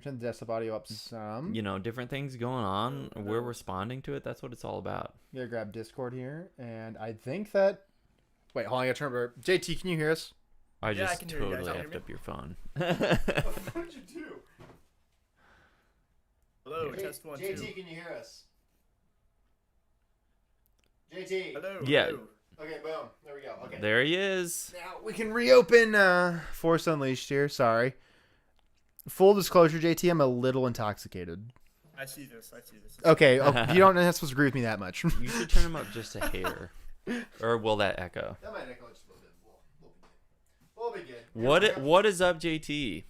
Turn the desktop audio up some. different things going on. We're responding to it. That's what it's all about. Gotta grab Discord here, and I think that. Wait, hold on. I gotta turn over. JT, can you hear us? I Yeah, I just can hear you guys. totally Can you hear effed me? up your phone. What did you do? Hello, test 1, 2. JT, can you hear us? JT. Hello. Yeah. hello. Okay, boom. There we go. Okay. There he is. Now we can reopen Force Unleashed here. Sorry. Full disclosure, JT, I'm a little intoxicated. I see this. Okay, you don't not supposed to agree with me that much. You should turn him up just a hair. Or will that echo? That might echo just a little bit. We'll be good. What is up, JT?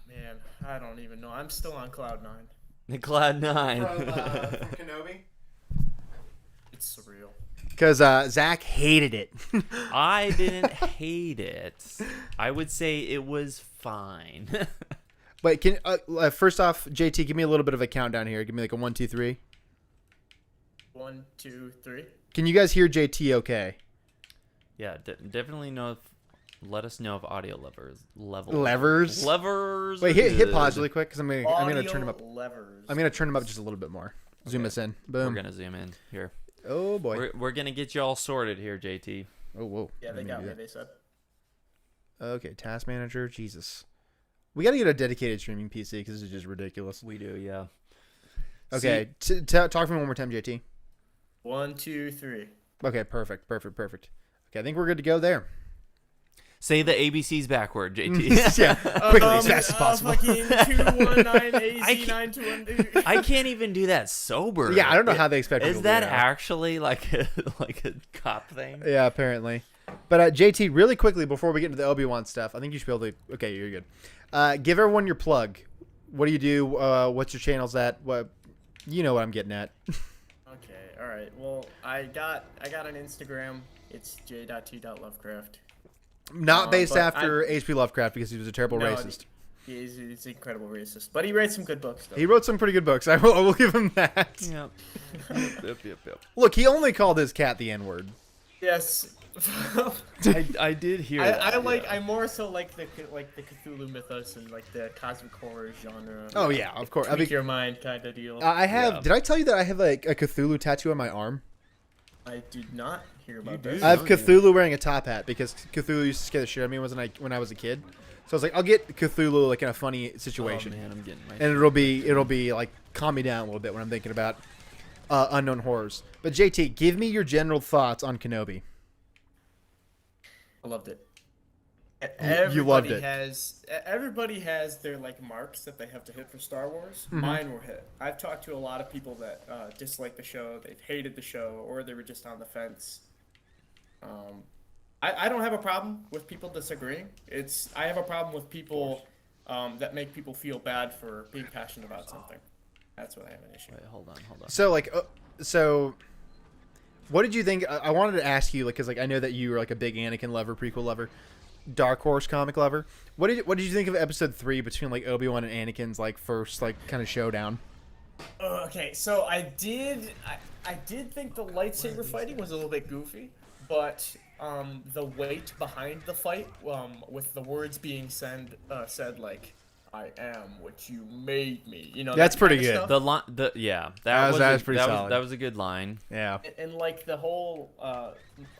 Man, I don't even know. I'm still on cloud 9. The Cloud 9. From Kenobi? It's surreal. Because Zach hated it. I didn't hate it. I would say it was fine. Wait, can first off, JT, give me a little bit of a countdown here. Give me like a 1, 2, 3. 1, 2, 3. Can you guys hear JT okay? Yeah, definitely let us know if audio levels. Levers? Wait, hit pause really quick because I'm gonna turn him up. Levers. I'm gonna turn him up just a little bit more. Zoom us in. Boom. We're gonna zoom in here. Oh boy. We're gonna get you all sorted here, JT. Oh whoa. Yeah, they got me. They said. Okay, task manager. Jesus. We gotta get a dedicated streaming PC because this is just ridiculous. We do, yeah. Okay, talk for me one more time, JT. 1, 2, 3. Okay, perfect. Okay, I think we're good to go there. Say the ABCs backward, JT. Yeah, quickly, as fast as possible. Fucking 219 AZ 921. I can't even do that sober. Yeah, I don't know how they expect people Is to do that that. actually like a cop thing? Yeah, apparently. But JT, really quickly before we get into the Obi-Wan stuff, I think you should be able to. Okay, you're good. Give everyone your plug. What do you do? What's your channels at? What? You know what I'm getting at. Okay, all right. Well, I got an Instagram. It's j.t.lovecraft. Not based but after H.P. Lovecraft because he was a terrible No, racist. He's an incredible racist, but he writes some good books. Though. He wrote some pretty good books. I will give him that. Yep. Yep. Look, he only called his cat the N-word. Yes. I did hear that. I more so like the Cthulhu mythos and like the cosmic horror genre. Oh yeah, of course. Tweak your mind kind of deal. I have. Yeah. Did I tell you that I have like a Cthulhu tattoo on my arm? I did not hear about do? this. I have Oh, yeah. Cthulhu wearing a top hat because Cthulhu used to scare the shit out of me when I was a kid. So I was like, I'll get Cthulhu like in a funny situation, Oh man, I'm getting my. and it'll be like calm me down a little bit when I'm thinking about unknown horrors. But JT, give me your general thoughts on Kenobi. I loved it. You loved it. Everybody has their like marks that they have to hit for Star Wars. Mm-hmm. Mine were hit. I've talked to a lot of people that dislike the show, they've hated the show, or they were just on the fence. I don't have a problem with people disagreeing. I have a problem with people that make people feel bad for being passionate about something. That's what I have an issue. Wait, hold on. So like, what did you think? I wanted to ask you, like, because like I know that you were like a big Anakin lover, prequel lover, Dark Horse comic lover. What did you think of episode 3 between like Obi-Wan and Anakin's like first like kind of showdown? Okay, so I did think the lightsaber fighting was a little bit goofy, but the weight behind the fight, with the words being said like, "I am what you made me," That's that pretty kind of good. stuff. The line, that was pretty solid. That was a good line. Yeah. And like the whole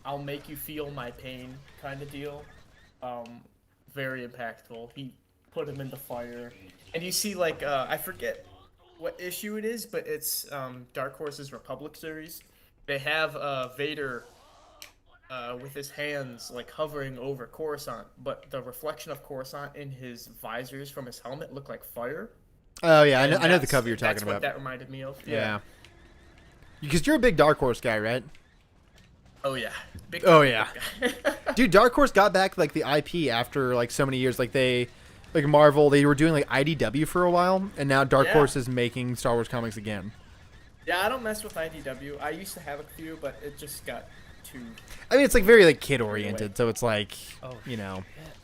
"I'll make you feel my pain" kind of deal, very impactful. He put him in the fire, and you see like I forget what issue it is, but it's Dark Horse's Republic series. They have Vader with his hands like hovering over Coruscant, but the reflection of Coruscant in his visors from his helmet looked like fire. Oh yeah, I know the That's- cover you're talking that's about. what that reminded me of. Yeah. Because you're a big Dark Horse guy, right? Oh yeah. Big Oh, big yeah. guy. Dude, Dark Horse got back like the IP after like so many years. Like Marvel, they were doing like IDW for a while, and now Dark Yeah. Horse is making Star Wars comics again. Yeah, I don't mess with IDW. I used to have a few, but it just got too. I mean, it's like very like kid oriented, so it's like and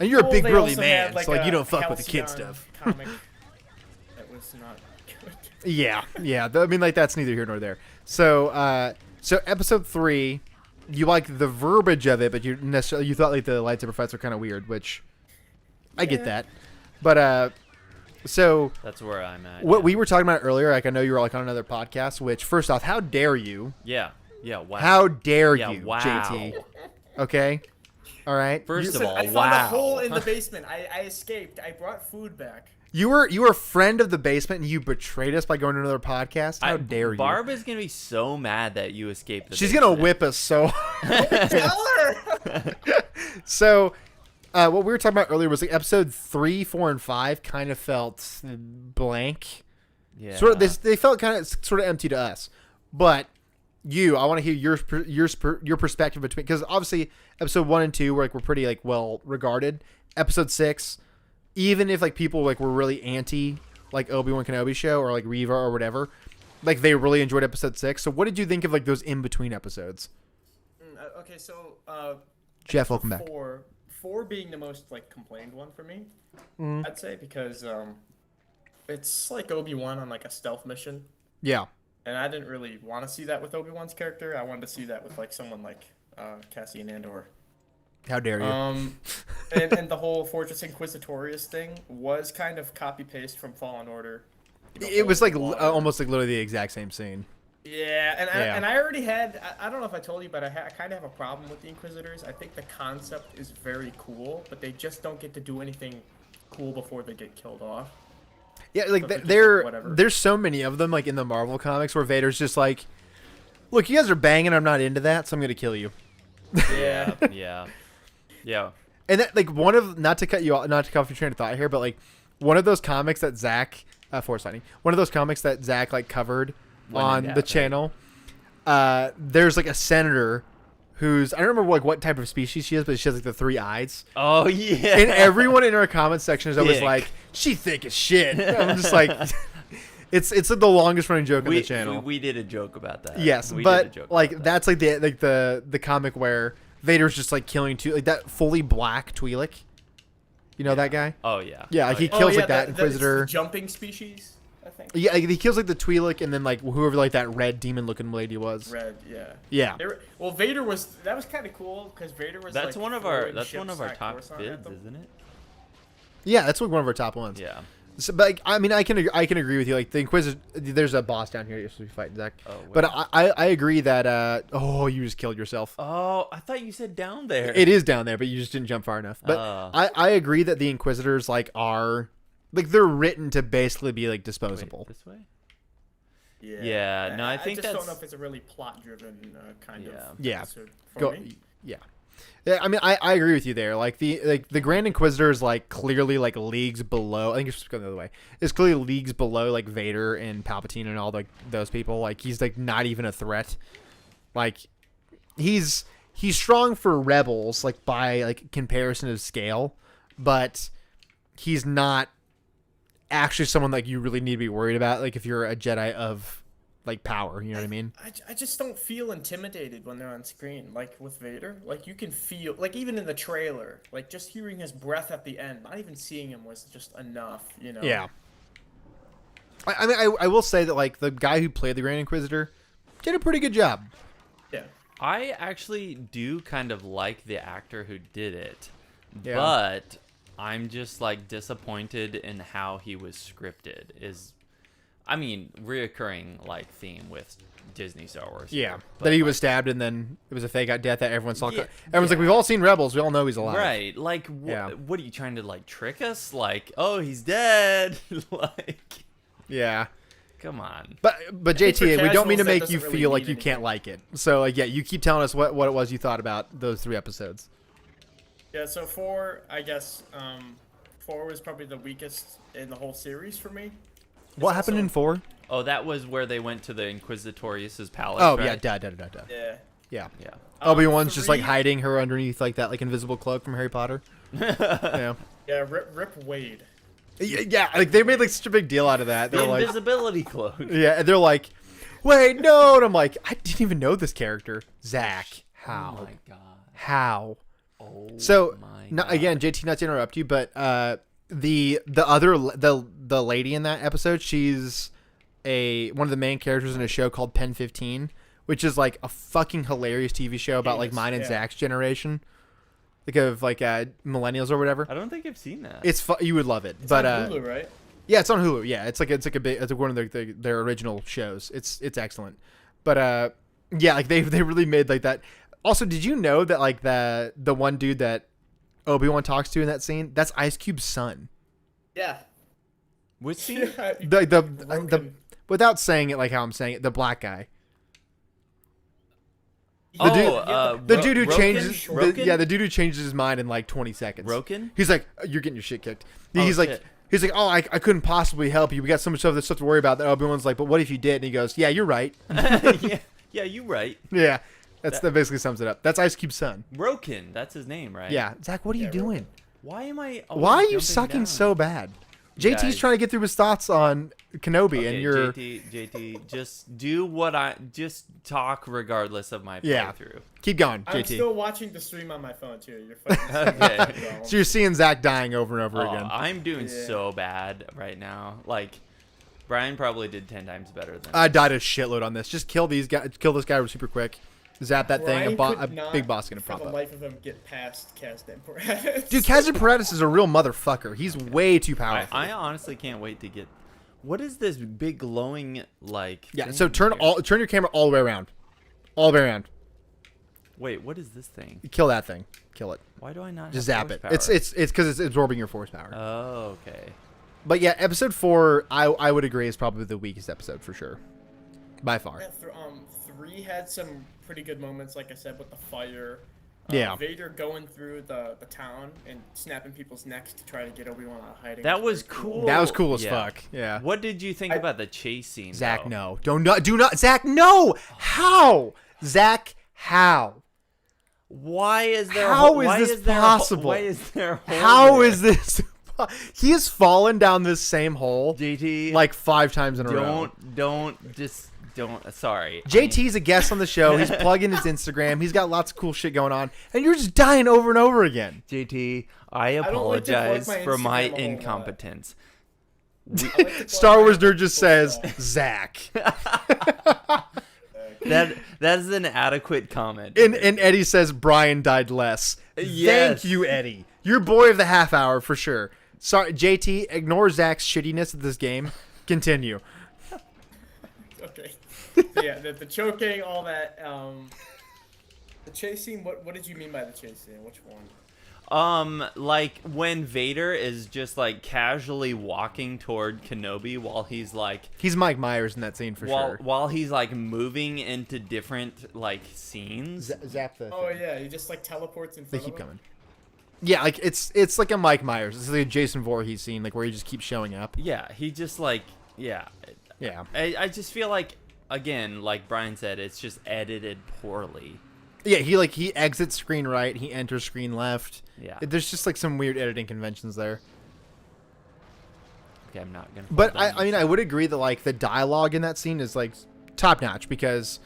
you're a Well, big they burly also man, had, so like a you don't fuck with the kid Halcyon stuff. Comic that was not good. Yeah. I mean, like that's neither here nor there. So, so episode 3, you like the verbiage of it, but you thought like the lightsaber fights were kind of weird, which I get that. But so That's where I'm at. what we were talking about earlier, like I know you were like on another podcast. Which first off, how dare you? Yeah. Wow. How dare Yeah, you, wow. JT? Okay, all right. First of Listen, all, I found wow. a hole in the basement. I escaped. I brought food back. You were a friend of the basement, and you betrayed us by going to another podcast. How dare you? Barb is gonna be so mad that you escaped. She's gonna whip us so. Tell her. So, what we were talking about earlier was like episode 3, 4, and 5 kind of felt blank. Yeah. Sort of, they felt kind of sort of empty to us. But I want to hear your perspective between, because obviously episode 1 and 2 were pretty like well regarded. Episode 6, even if like people like were really anti like Obi-Wan Kenobi show or like Reva or whatever, like they really enjoyed episode 6. So what did you think of like those in between episodes? Okay, so Jeff, welcome back. Four being the most like complained one for me, I'd say, because it's like Obi-Wan on like a stealth mission, Yeah. and I didn't really want to see that with Obi-Wan's character. I wanted to see that with like someone like Cassian Andor. How dare you? And the whole Fortress Inquisitorius thing was kind of copy paste from Fallen Order. It was like Water. almost like literally the exact same scene. Yeah, Yeah. and I already had. I don't know if I told you, but I kind of have a problem with the Inquisitors. I think the concept is very cool, but they just don't get to do anything cool before they get killed off. Yeah, like So they're just like, whatever. there's so many of them like in the Marvel comics where Vader's just like, look, you guys are banging, I'm not into that, so I'm gonna kill you. Yeah. Yeah. And that like one of, not to cut you off, not to cut off your train of thought here, but like one of those comics that Zach Force Lightning, one of those comics that Zach like covered When on in the doubt, right? channel. There's like a senator who's, I don't remember like what type of species she is, but she has like the 3 eyes. Oh yeah. And everyone in our comment section is always Thick. like, she thick as shit. I'm just like, it's like the longest running joke on the channel. We did a joke about that. Yes, We did a but joke like about that. that's like the comic where Vader's just like killing like that fully black Twi'lek. You know that guy? Oh yeah. Yeah, like Oh, he yeah. kills like that it's Inquisitor. the jumping species, I think. Yeah, like, he kills like the Twi'lek and then like whoever like that red demon looking lady was. Red, yeah. Yeah. Well, Vader was. That was kind of cool because Vader was. That's like, one of throwing our ships at top Coruscant at bids, them. isn't it? Yeah, that's like one of our top ones. Yeah. So, but like, I mean, I can agree with you. Like the Inquisitor, there's a boss down here you're supposed to be fighting, Zach. Oh, But wait. I agree that oh, you just killed yourself. Oh, I thought you said down there. It is down there, but you just didn't jump far enough. But I agree that the Inquisitors like are like they're written to basically be like Wait, disposable. this way? Yeah. Yeah, no, I think just don't that's- know if it's a really plot-driven kind Yeah. of Yeah. episode for Go. me. Yeah. Yeah, I mean, I agree with you there. Like the Grand Inquisitor is like clearly like leagues below. I think it's just going the other way. It's clearly leagues below like Vader and Palpatine and all like those people. Like he's like not even a threat. Like he's strong for rebels like by like comparison of scale, but he's not actually someone like you really need to be worried about. Like if you're a Jedi of like power, you know what I mean? I just don't feel intimidated when they're on screen. Like with Vader, like you can feel, like even in the trailer, like just hearing his breath at the end, not even seeing him was just enough, you know? Yeah. I mean, I will say that like the guy who played the Grand Inquisitor did a pretty good job. Yeah. I actually do kind of like the actor who did it, Yeah. but I'm just like disappointed in how he was scripted. I mean, reoccurring like theme with Disney Star Wars. Yeah, here, but, that he like, was stabbed and then it was a fake out death that everyone saw. Yeah, Everyone's like, we've all seen Rebels. We all know he's alive. right. Like, Yeah. what are you trying to like trick us? Like, oh, he's dead. Like, Yeah. come on. But think for JT, we don't mean to casuals, that make you doesn't really feel like mean you can't anything. like it. So like, yeah, you keep telling us what it was you thought about those 3 episodes. Yeah, so 4, I guess, 4 was probably the weakest in the whole series for me. What happened in 4? Oh, that was where they went to the Inquisitorius's palace. Oh right? yeah, duh. Yeah. Yeah. Yeah. Obi-Wan's just like 3 hiding her underneath like that like invisible cloak from Harry Potter. Yeah. Yeah, Rip Wade. Yeah, like they made like such a big deal out of that. They're The like, invisibility cloak. yeah, and they're like, wait, no, and I'm like, I didn't even know this character, Zach. How? Oh my god. How? Oh So, my not, god. again, JT, not to interrupt you, but the lady in that episode, she's one of the main characters in a show called Pen 15, which is like a fucking hilarious TV show about like Famous, mine and yeah. Zach's generation, like of like millennials or whatever. I don't think I've seen that. It's you would love it, It's but on Hulu, right? yeah, it's on Hulu. Yeah, it's like a big, it's like one of their original shows. It's excellent, but yeah, like they really made like that. Also, did you know that like the one dude that Obi-Wan talks to in that scene, that's Ice Cube's son. Yeah. Which scene? The Roken. without saying it like how I'm saying it, the black guy. Oh, The dude who Roken? changes Roken? the dude who changes his mind in like 20 seconds. Roken? He's like, you're getting your shit kicked. Oh, He's like shit. oh, I couldn't possibly help you. We got so much stuff to worry about. That Obi-Wan's like, but what if you did? And he goes, yeah, you're right. yeah, you right. Yeah. That basically sums it up. That's Ice Cube's son. Roken, that's his name, right? Yeah. Zach, what are you doing? Why am I? Why are you jumping sucking down? so bad? JT's Guys. trying to get through his thoughts on Kenobi, Okay, and you're JT, just do just talk regardless of my Yeah. playthrough. keep going, I'm JT. still watching the stream on my phone too. You're fucking Okay. So you're seeing Zach dying over and over Oh, again. I'm doing Yeah. so bad right now. Like, Brian probably did 10 times better than I died a shitload on this. Just kill these guys. Kill this guy super quick. Zap that thing. Brian A could not, big boss gonna for pop the up. life of him, get past Kazdan Paratus. Dude, Kazan Paredes is a real motherfucker. He's way too powerful. I honestly can't wait to get. What is this big glowing like? Yeah. thing So turn here? turn your camera all the way around. All the way around. Wait, what is this thing? Kill that thing. Kill it. Why do I not? Just have zap it. force power? It's because it's absorbing your force power. Oh, okay. But yeah, episode 4, I would agree is probably the weakest episode for sure, by far. Yeah, 3 had some pretty good moments, like I said, with the fire. Yeah. Vader going through the town and snapping people's necks to try to get Obi-Wan out of hiding. That was was pretty cool. That was cool as Yeah. fuck. Yeah. What did you think about the chase scene? Zach, though? no. Do not. Zach, no. How? Zach, how? Why is there? How why is this there possible? Why is there? a hole How there? is this? He has fallen down this same hole JT? like 5 times in a row. don't. Sorry. JT's a guest on the show. He's plugging his Instagram. He's got lots of cool shit going on, and you're just dying over and over again. JT, I don't like to plug apologize my for my Instagram a whole lot. incompetence. I like to plug Star my Wars other nerd just people's says stuff. Zach, That is an adequate comment. and Eddie says Brian died less. Yes. Thank you, Eddie. You're boy of the half hour for sure. Sorry, JT. Ignore Zach's shittiness at this game. Continue. Okay. So yeah, the choking, all that. The chase scene. What did you mean by the chase scene? Which one? Like when Vader is just like casually walking toward Kenobi while he's like He's Mike Myers in that scene for sure. while he's like moving into different like scenes. Zap the. Oh yeah, he just like teleports in They front keep of him. coming. Yeah, like it's like a Mike Myers. It's like a Jason Voorhees scene, like where he just keeps showing up. Yeah, he just like Yeah. I just feel like again, like Brian said, it's just edited poorly. Yeah, he exits screen right, he enters screen left. Yeah. There's just like some weird editing conventions there. Okay, I'm not gonna. But I mean, I would agree that like the dialogue in that scene is like top notch because,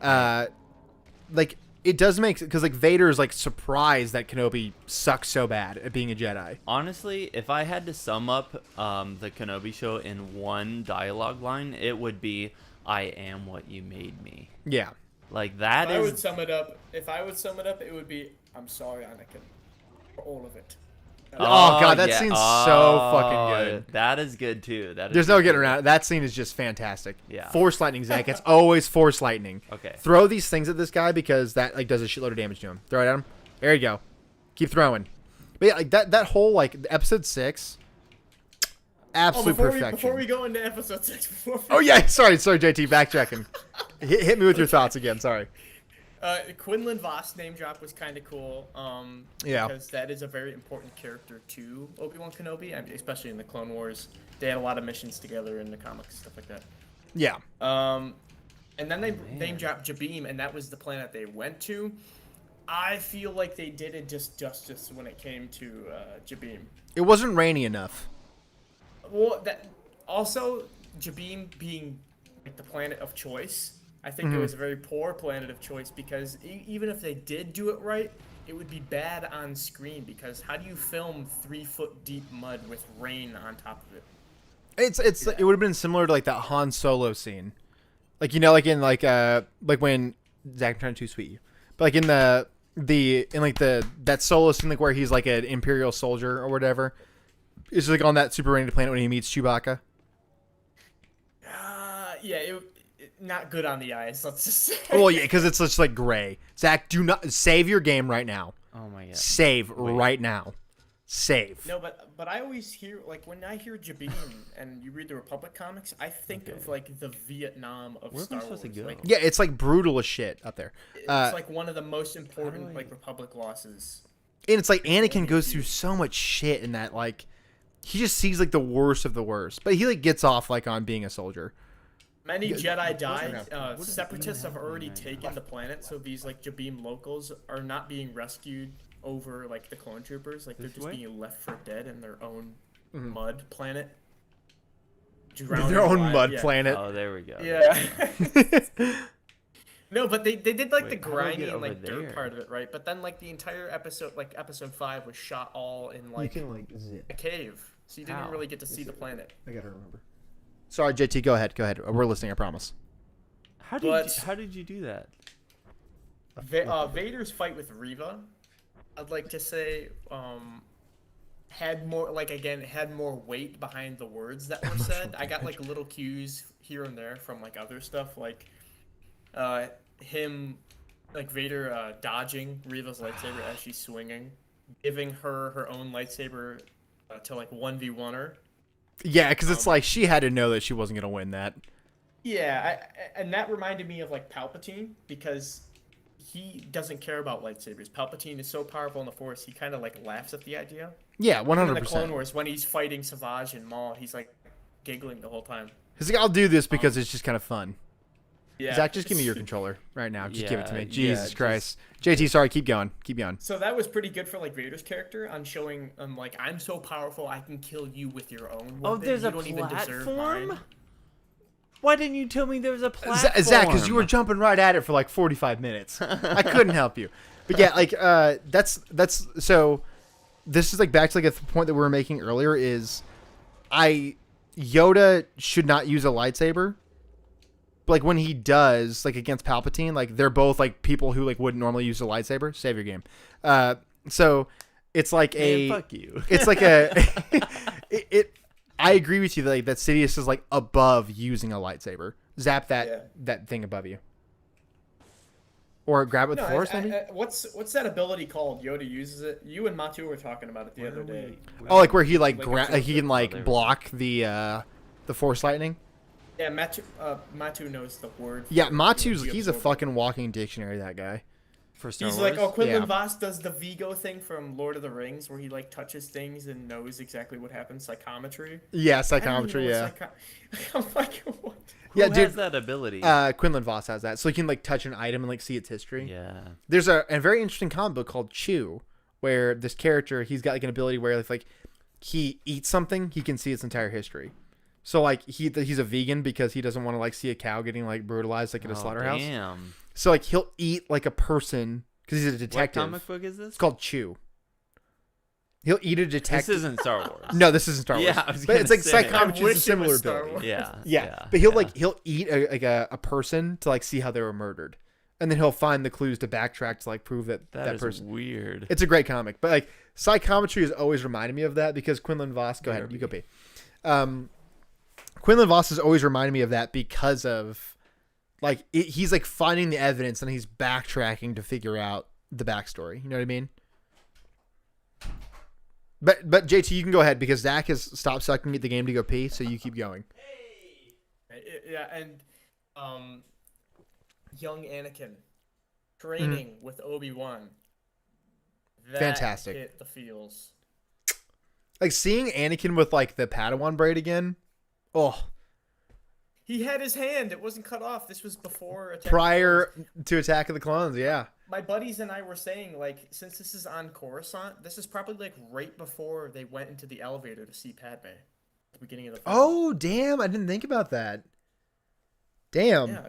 like it does make because like Vader is like surprised that Kenobi sucks so bad at being a Jedi. Honestly, if I had to sum up the Kenobi show in one dialogue line, it would be, "I am what you made me." Yeah. Like that If I would is. sum it up, it would be, "I'm sorry, Anakin, for all of it." Oh, God, that scene's so fucking good. That is good too. That is There's no good getting too. around it. That scene is just fantastic. Yeah. Force lightning, Zach. It's always force lightning. Okay. Throw these things at this guy because that like does a shitload of damage to him. Throw it at him. There you go. Keep throwing. But yeah, like that whole like episode 6, absolute perfection. Before we go into episode 6, Oh yeah, sorry, JT, backtracking. hit me with your thoughts again. Sorry. Quinlan Voss name drop was kind of cool. Yeah. Because that is a very important character to Obi-Wan Kenobi, especially in the Clone Wars. They had a lot of missions together in the comics, stuff like that. Yeah. And then they name dropped Jabim, and that was the planet they went to. I feel like they did it just justice when it came to Jabim. It wasn't rainy enough. Well, that also Jabim being like the planet of choice. I think it was a very poor planet of choice because even if they did do it right, it would be bad on screen because how do you film 3-foot deep mud with rain on top of it? It would have been similar to like that Han Solo scene, like like in like when Zach, I'm trying to too sweet you, but like in that Solo scene like where he's like an Imperial soldier or whatever, it's like on that super rainy planet when he meets Chewbacca. Yeah, not good on the eyes. Let's just say. Well, yeah, because it's just like gray. Zach, do not save your game right now. Oh my god. Save right now. Save. No, but I always hear like when I hear Jabim and you read the Republic comics, I think of like the Vietnam of Where am I Star supposed Wars. to go? Like, Yeah, it's like brutal as shit out there. it's like one of the most important I- like Republic losses. And it's like Anakin goes through so much shit in that like he just sees like the worst of the worst, but he like gets off like on being a soldier. Many Jedi died. What Separatists have happening already right taken the planet, so these like Jabim locals are not being rescued over like the clone troopers. Like they're This just way? being left for dead in their own mud planet. Their own alive, mud yeah. planet. Oh, there we go. Yeah. No, but they did like the Wait, how do I get grinding over like dirt there? part of it, right? But then like the entire episode, like episode 5, was shot all in like like zip. a cave, so you didn't How? really get to see the planet. I gotta remember. Sorry, JT. Go ahead. We're listening. I promise. How did you do that? Vader's fight with Reva, I'd like to say, had more weight behind the words that were said. I got like little cues here and there from like other stuff, like him, like Vader dodging Reva's lightsaber as she's swinging, giving her own lightsaber to like 1v1 her. Yeah, because it's like she had to know that she wasn't gonna win that. Yeah, and that reminded me of like Palpatine because he doesn't care about lightsabers. Palpatine is so powerful in the Force, he kind of like laughs at the idea. Yeah, In the 100%. Clone Wars, when he's fighting Savage and Maul, he's like giggling the whole time. He's like, I'll do this because it's just kind of fun. Yeah. Zach, just give me your controller right now. Just give it to me. Yeah, Jesus just- Christ. JT, sorry. Keep going. So that was pretty good for like Vader's character on showing like I'm so powerful I can kill you with your own weapon. Oh, there's you a don't even deserve platform? mine. Why didn't you tell me there was a platform? Zach, because you were jumping right at it for like 45 minutes. I couldn't help you. But yeah, like that's so. This is like back to like a point that we were making earlier. Is Yoda should not use a lightsaber. But like when he does, like against Palpatine, like they're both like people who like wouldn't normally use a lightsaber. Save your game. So it's like Man, fuck you. It's like a. I agree with you that like, that Sidious is like above using a lightsaber. Zap that thing above you. or grab it with No, the Force, maybe. what's that ability called? Yoda uses it. You and Matu were talking about it the other day. Oh, like where he Like a he can there we go. block the Force lightning. Yeah, Matu knows the word. Yeah, for it. Matu's He he's a absorbed it. fucking walking dictionary. That guy. For Star He's Wars. like, oh, Quinlan Yeah. Voss does the Vigo thing from Lord of the Rings, where he like touches things and knows exactly what happens. Psychometry. Yeah, I don't even psychometry. know Yeah, what I'm like, what? Who yeah, has dude. that ability? Quinlan Voss has that, so he can like touch an item and like see its history. yeah. There's a very interesting comic book called Chew, where this character he's got like an ability where if like he eats something, he can see its entire history. So like he's a vegan because he doesn't want to like see a cow getting like brutalized like in a slaughterhouse. Damn. So like he'll eat like a person because he's a detective. What comic book is this? It's called Chew. He'll eat a This detective. isn't Star Wars. No, this isn't Star Wars. Yeah, I was but it's gonna like say. psychometry I is a wish it similar was Star ability. Wars. Yeah. Yeah, but he'll eat a person to like see how they were murdered, and then he'll find the clues to backtrack to like prove that That is person. weird. It's a great comic, but like psychometry has always reminded me of that because Quinlan Voss. Go ahead, you go pee. Quinlan Voss has always reminded me of that because of like he's like finding the evidence and he's backtracking to figure out the backstory. You know what I mean? But JT, you can go ahead because Zach has stopped sucking at the game to go pee, so you keep going. Yeah, and young Anakin training with Obi-Wan. That Fantastic. hit the feels. Like seeing Anakin with like the Padawan braid again. Oh, He had his hand. It wasn't cut off. This was before Attack of the prior Clones. to Attack of the Clones, yeah. My buddies and I were saying, like, since this is on Coruscant, this is probably like right before they went into the elevator to see Padme at the beginning of the film. Oh, damn! I didn't think about that. Damn. Yeah,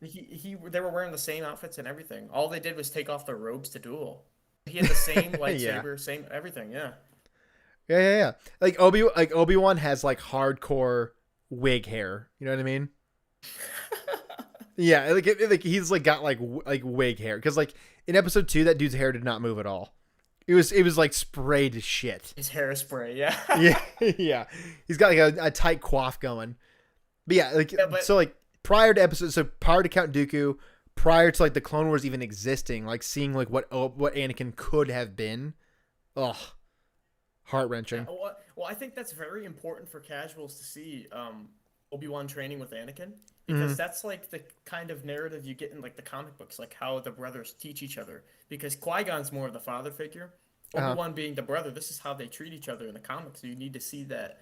they were wearing the same outfits and everything. All they did was take off their robes to duel. He had the same lightsaber, same everything. Yeah. Yeah. Like Obi-Wan has like hardcore wig hair. You know what I mean? Yeah, like he's like got like wig hair because like in episode 2 that dude's hair did not move at all. It was like sprayed to shit. His hairspray, yeah. Yeah. He's got like a tight coif going. But yeah, like so like prior to Count Dooku, prior to like the Clone Wars even existing, like seeing like what Anakin could have been, heart-wrenching. Well, I think that's very important for casuals to see Obi-Wan training with Anakin because that's like the kind of narrative you get in like the comic books, like how the brothers teach each other. Because Qui-Gon's more of the father figure, Obi-Wan being the brother. This is how they treat each other in the comics. So you need to see that.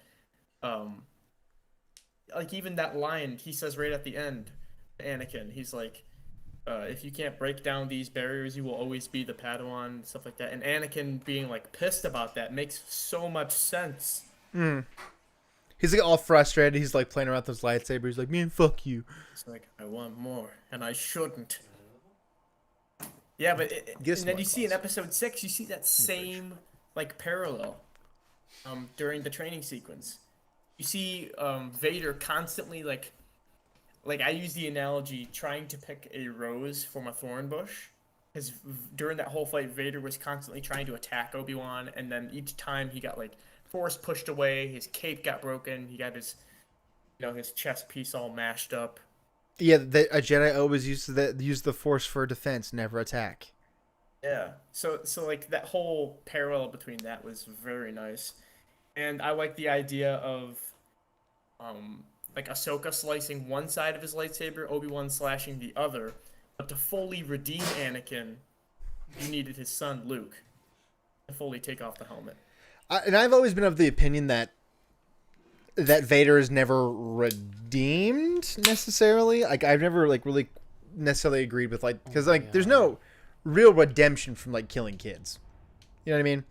Like even that line he says right at the end, Anakin. He's like, if you can't break down these barriers, you will always be the Padawan, stuff like that. And Anakin being like pissed about that makes so much sense. He's like all frustrated. He's like playing around with his lightsaber. He's like, man, fuck you. It's like, I want more, and I shouldn't. Yeah, but and then you see in episode 6, you see that same like parallel during the training sequence. You see Vader constantly like I use the analogy trying to pick a rose from a thorn bush. Because during that whole fight, Vader was constantly trying to attack Obi-Wan, and then each time he got like force pushed away, his cape got broken, he got his his chest piece all mashed up. Yeah, a Jedi always use the Force for defense, never attack. Yeah. So like that whole parallel between that was very nice. And I like the idea of like Ahsoka slicing one side of his lightsaber, Obi-Wan slashing the other. But to fully redeem Anakin, you needed his son Luke to fully take off the helmet. And I've always been of the opinion that Vader is never redeemed necessarily. Like I've never like really necessarily agreed with like because like there's no real redemption from like killing kids. You know what I mean?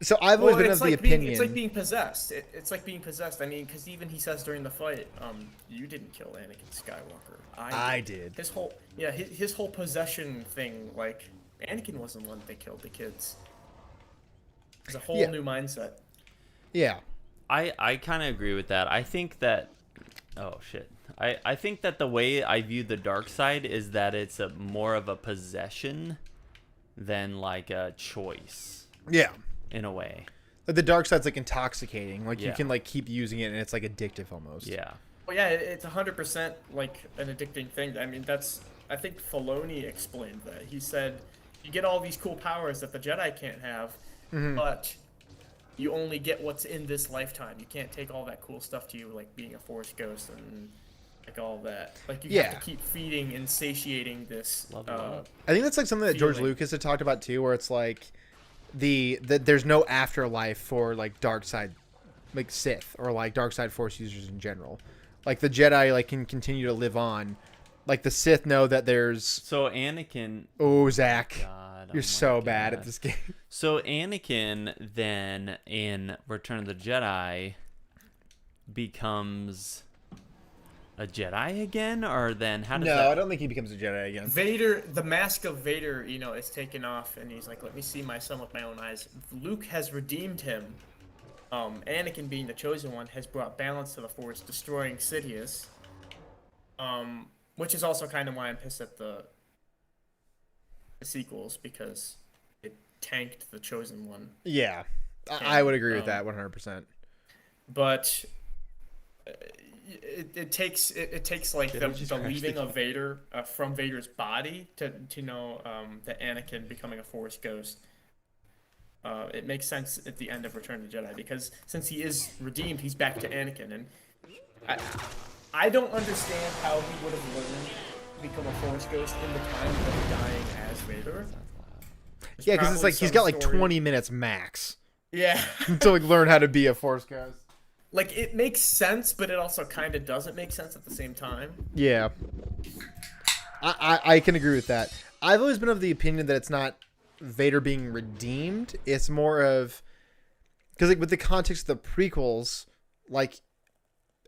So I've always been of the opinion. It's like being possessed. It's like being possessed. I mean, because even he says during the fight, you didn't kill Anakin Skywalker. I did. His whole possession thing, like Anakin wasn't the one that killed the kids. It's a whole new mindset. Yeah. I kind of agree with that. I think that I think that the way I view the dark side is that it's more of a possession than like a choice. Yeah. In a way. Like the dark side's like intoxicating. Like you Yeah. can like keep using it and it's like addictive almost. Yeah. Well, yeah, it's 100% like an addicting thing. I mean, that's I think Filoni explained that. He said, you get all these cool powers that the Jedi can't have, but you only get what's in this lifetime. You can't take all that cool stuff to you, like being a Force ghost and like all that. Like you have to keep feeding and satiating this. I think that's like something that George feeling. Lucas had talked about too, where it's like there's no afterlife for like dark side, like Sith or like dark side Force users in general. Like the Jedi like can continue to live on. Like the Sith know that there's. So Anakin. Oh, Zach, God, you're oh so my bad God. at this game. So Anakin then in Return of the Jedi becomes a Jedi again, or then how does No, that? I don't think he becomes a Jedi again. Vader, the mask of Vader, is taken off, and he's like, "Let me see my son with my own eyes." Luke has redeemed him. Anakin, being the chosen one, has brought balance to the Force, destroying Sidious. Which is also kind of why I'm pissed at the sequels, because it tanked the chosen one. Yeah, I would agree with that 100%. But it takes like the leaving of Vader from Vader's body to know that Anakin becoming a Force ghost. It makes sense at the end of Return of the Jedi, because since he is redeemed, he's back to Anakin, and I don't understand how he would have learned to become a Force ghost in the time of dying as Vader. Yeah, because it's like he's got like story. 20 minutes max Yeah. to like learn how to be a Force ghost. Like, it makes sense, but it also kind of doesn't make sense at the same time. Yeah, I can agree with that. I've always been of the opinion that it's not Vader being redeemed. It's more of, because like with the context of the prequels, like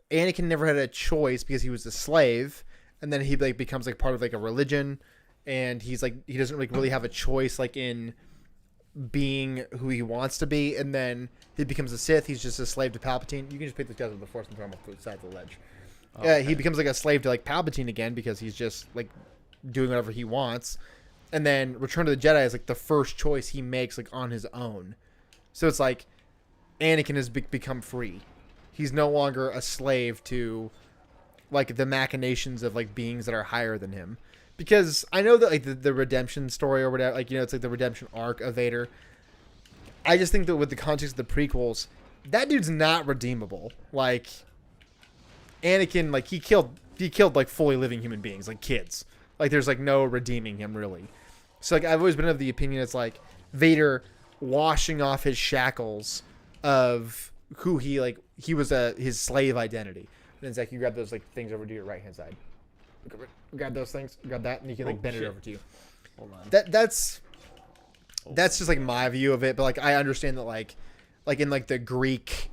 Anakin never had a choice because he was a slave, and then he like becomes like part of like a religion, and he's like he doesn't like really have a choice like in being who he wants to be, and then he becomes a Sith. He's just a slave to Palpatine. You can just pick the guys with the Force and throw him off the side of the ledge. Okay. He becomes like a slave to like Palpatine again because he's just like doing whatever he wants. And then Return of the Jedi is like the first choice he makes like on his own. So it's like Anakin has become free. He's no longer a slave to like the machinations of like beings that are higher than him. Because I know that like the redemption story or whatever, like, it's like the redemption arc of Vader. I just think that with the context of the prequels, that dude's not redeemable. Like Anakin, like he killed like fully living human beings, like kids. Like there's like no redeeming him really. So like I've always been of the opinion it's like Vader washing off his shackles of who he was his slave identity. And then Zach, you grab those like things over to your right hand side. Grab those things, grab that, and you can like bend it over to you. Hold on. That's just like my view of it, but like I understand that like in like the Greek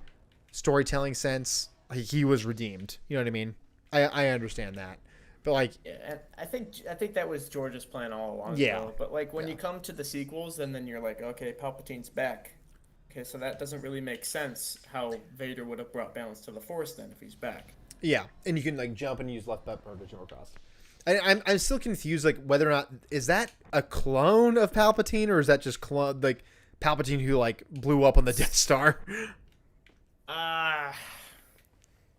storytelling sense, like, he was redeemed. You know what I mean? I understand that. But like, Yeah, and I think that was George's plan all along. Yeah. Though. But like when you come to the sequels, and then you're like, okay, Palpatine's back. Okay, so that doesn't really make sense. How Vader would have brought balance to the Force then if he's back. yeah, and you can like jump and use left bumper to jump across. I'm still confused like whether or not is that a clone of Palpatine or is that just like Palpatine who like blew up on the Death Star? I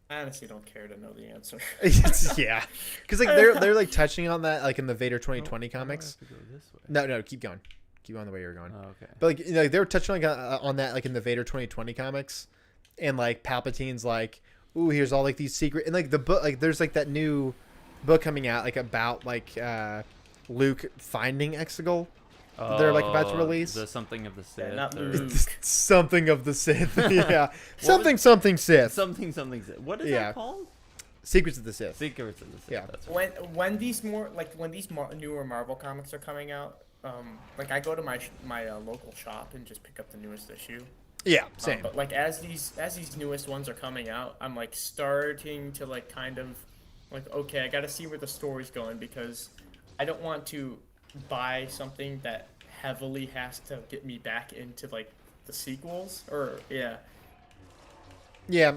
honestly don't care to know the answer. Yeah, because like they're like touching on that like in the Vader 2020 comics. I have to go this way. No, keep going the way you're going. Oh, okay. But like, they were touching on that like in the Vader 2020 comics, and like Palpatine's like, ooh, here's all like these secret, and like the book, like there's like that new book coming out like about like Luke finding Exegol. They're like about to release The something of the Sith. not or- Luke. something of the Sith. Yeah, was- something Sith. something Sith. What is Yeah. that called? Secrets of the Sith. Secrets of the Sith. Yeah. That's right. When these newer Marvel comics are coming out, like I go to my local shop and just pick up the newest issue. Yeah, same. But like as these newest ones are coming out, I'm like starting to like kind of like, okay, I got to see where the story's going, because I don't want to buy something that heavily has to get me back into like the sequels Yeah,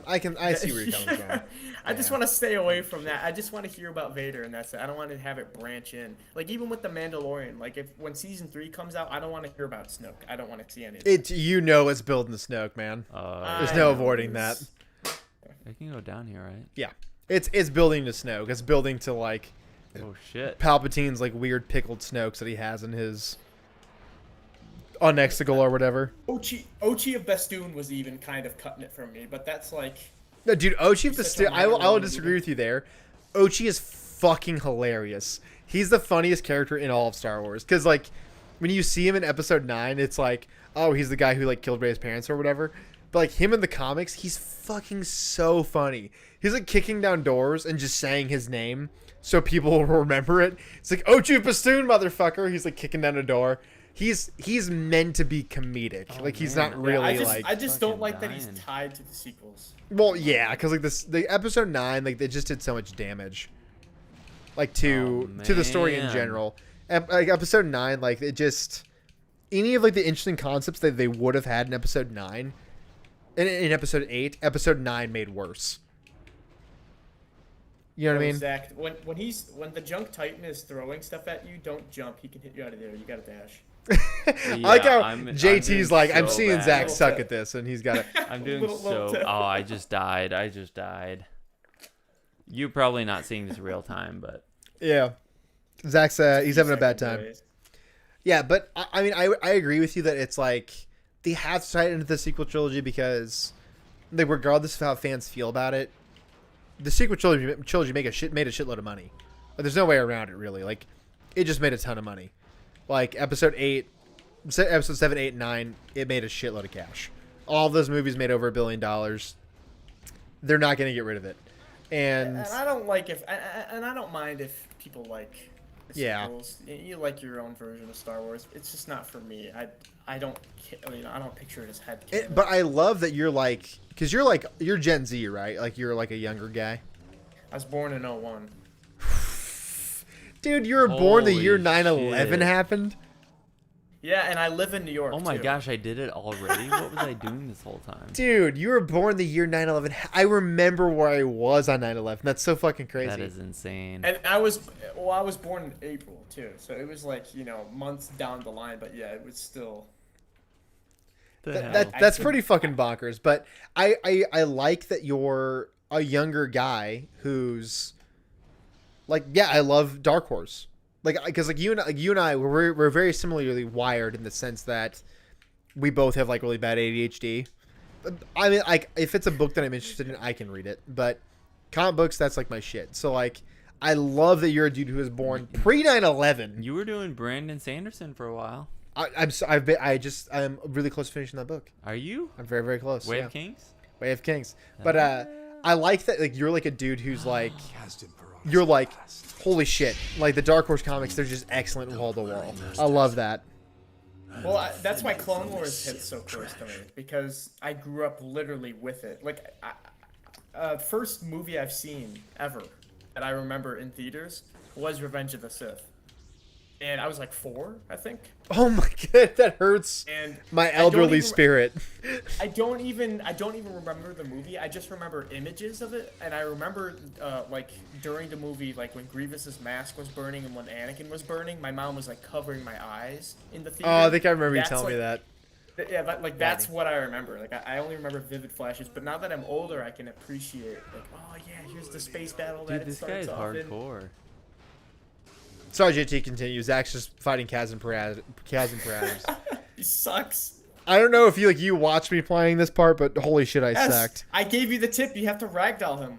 I see where you're coming from. I just want to stay away from that. I just want to hear about Vader, and that's it. I don't want to have it branch in. Like even with the Mandalorian, like when season 3 comes out, I don't want to hear about Snoke. I don't want to see anything. It's it's building the Snoke, man. There's I no know, avoiding that. it's- I can go down here, right? Yeah, it's building to Snoke. It's building to like Oh shit. Palpatine's like weird pickled Snokes that he has in his Onexigal or whatever. Ochi of Bestoon was even kind of cutting it from me, but that's like... No, dude, Ochi of He's such Bestoon, a I will minor disagree leader. with you there. Ochi is fucking hilarious. He's the funniest character in all of Star Wars. Because, like, when you see him in Episode 9, it's like, oh, he's the guy who, like, killed Rey's parents or whatever. But, like, him in the comics, he's fucking so funny. He's, like, kicking down doors and just saying his name so people will remember it. It's like, Ochi of Bestoon, motherfucker. He's, like, kicking down a door. He's meant to be comedic. Oh, like, he's man. not really, I just don't fucking like that he's dying. tied to the sequels. Well, yeah, because like the episode 9, like they just did so much damage, like to the story in man. general. Like episode 9, like it just any of like the interesting concepts that they would have had in episode 9, in episode 8, episode 9 made worse. You know what I mean? Zach, when the Junk Titan is throwing stuff at you, don't jump. He can hit you out of there. You gotta dash. I like how I'm JT's doing like, I'm so seeing bad. Zach Little suck tip. at this, and he's got it. I'm doing Little so. tip. Oh, I just died. You're probably not seeing this real time, but Yeah, Zach's he's having a bad time. Anyways. Yeah, but I mean, I agree with you that it's like they have to tie it into the sequel trilogy because, like, regardless of how fans feel about it, the sequel trilogy made a shitload of money. Like, there's no way around it, really. Like, it just made a ton of money. Like episode 7, 8, 9, it made a shitload of cash. All of those movies made over $1 billion. They're not going to get rid of it, and I don't like and I don't mind if people like the Yeah. sequels. You like your own version of Star Wars. It's just not for me. I don't picture it as headcanon. but I love that you're like, because you're Gen Z, right? Like you're like a younger guy. I was born in 01. Dude, you were born the year Holy 9/11 shit. happened. Yeah, and I live in New York. oh my too. gosh, I did it already. What was I doing this whole time? Dude, you were born the year 9/11. I remember where I was on 9/11. That's so fucking crazy. That is insane. And I was born in April too, so it was like months down the line. But yeah, it was still. The hell? That's pretty fucking bonkers. But I like that you're a younger guy who's like, yeah, I love Dark Horse. Like, because like you and I, we're very similarly wired in the sense that we both have like really bad ADHD. I mean, like if it's a book that I'm interested in, I can read it. But comic books, that's like my shit. So like, I love that you're a dude who was born pre 9/11. You were doing Brandon Sanderson for a while. I'm really close to finishing that book. Are you? I'm very, very close. Way yeah. of Kings? Way of Kings. But I like that like you're like a dude who's like you're like, holy shit. Like the Dark Horse comics, they're just excellent wall to wall. I love that. Well, that's why Clone Wars hits so close to me because I grew up literally with it. Like, first movie I've seen ever that I remember in theaters was Revenge of the Sith, and I was like 4, I think. Oh my god, that hurts And my I don't elderly even- spirit. I don't even remember the movie. I just remember images of it, and I remember like during the movie, like when Grievous's mask was burning and when Anakin was burning, my mom was like covering my eyes in the theater. Oh, I think I remember you That's, telling me like, that. Yeah, that's what I remember. Like I only remember vivid flashes, but now that I'm older, I can appreciate like, oh yeah, here's the space battle that Dude, it this starts guy is off in. hardcore. Sorry, JT continues. Zach's just fighting Kaz and Parameters. He sucks. I don't know if you watched me playing this part, but holy shit, I Yes, sucked. I gave you the tip. You have to ragdoll him.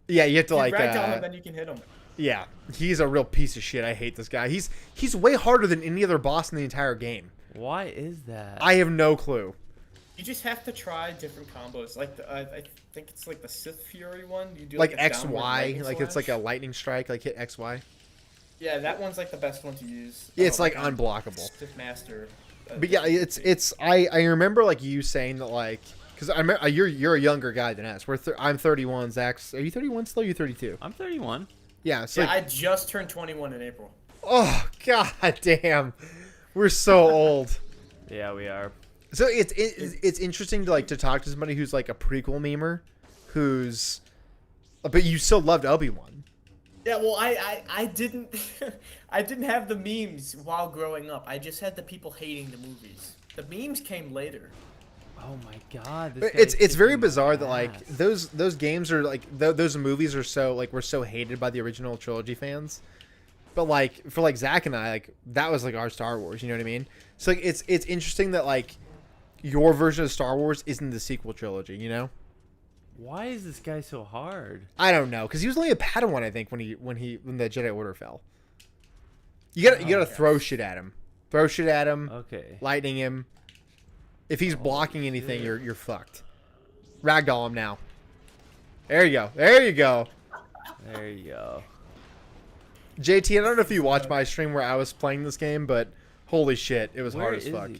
Yeah, you have to If like you ragdoll him, then you can hit him. yeah, he's a real piece of shit. I hate this guy. He's way harder than any other boss in the entire game. Why is that? I have no clue. You just have to try different combos. Like I think it's like the Sith Fury one. You do Like a downward XY, lightning like it's like a slash. lightning strike, like hit XY. Yeah, that one's like the best one to use. Yeah, it's Oh, like on unblockable. Sith Master. But yeah, it's I remember like you saying that like because I remember you're a younger guy than us. I'm 31. Zach's are you 31 still? Or are you 32? I'm 31. Yeah. So Yeah, like, I just turned 21 in April. oh god damn, we're so old. Yeah, we are. So it's interesting to like to talk to somebody who's like a prequel memer, who's, but you still loved Obi-Wan. Yeah, well, I didn't I didn't have the memes while growing up. I just had the people hating the movies. The memes came later. Oh my god, But this guy it's very kicking bizarre that my like ass. those games are like those movies are so like were so hated by the original trilogy fans. But like for like Zach and I, like that was like our Star Wars, you know what I mean? So like it's interesting that like your version of Star Wars isn't the sequel trilogy, you know? Why is this guy so hard? I don't know, because he was only a Padawan, I think, when the Jedi Order fell. You gotta throw shit at him, Okay. lightning him. If he's blocking anything, you're fucked. Ragdoll him now. There you go. There you go. There you go. JT, I don't know if you watched my stream where I was playing this game, but holy shit, it was hard as fuck.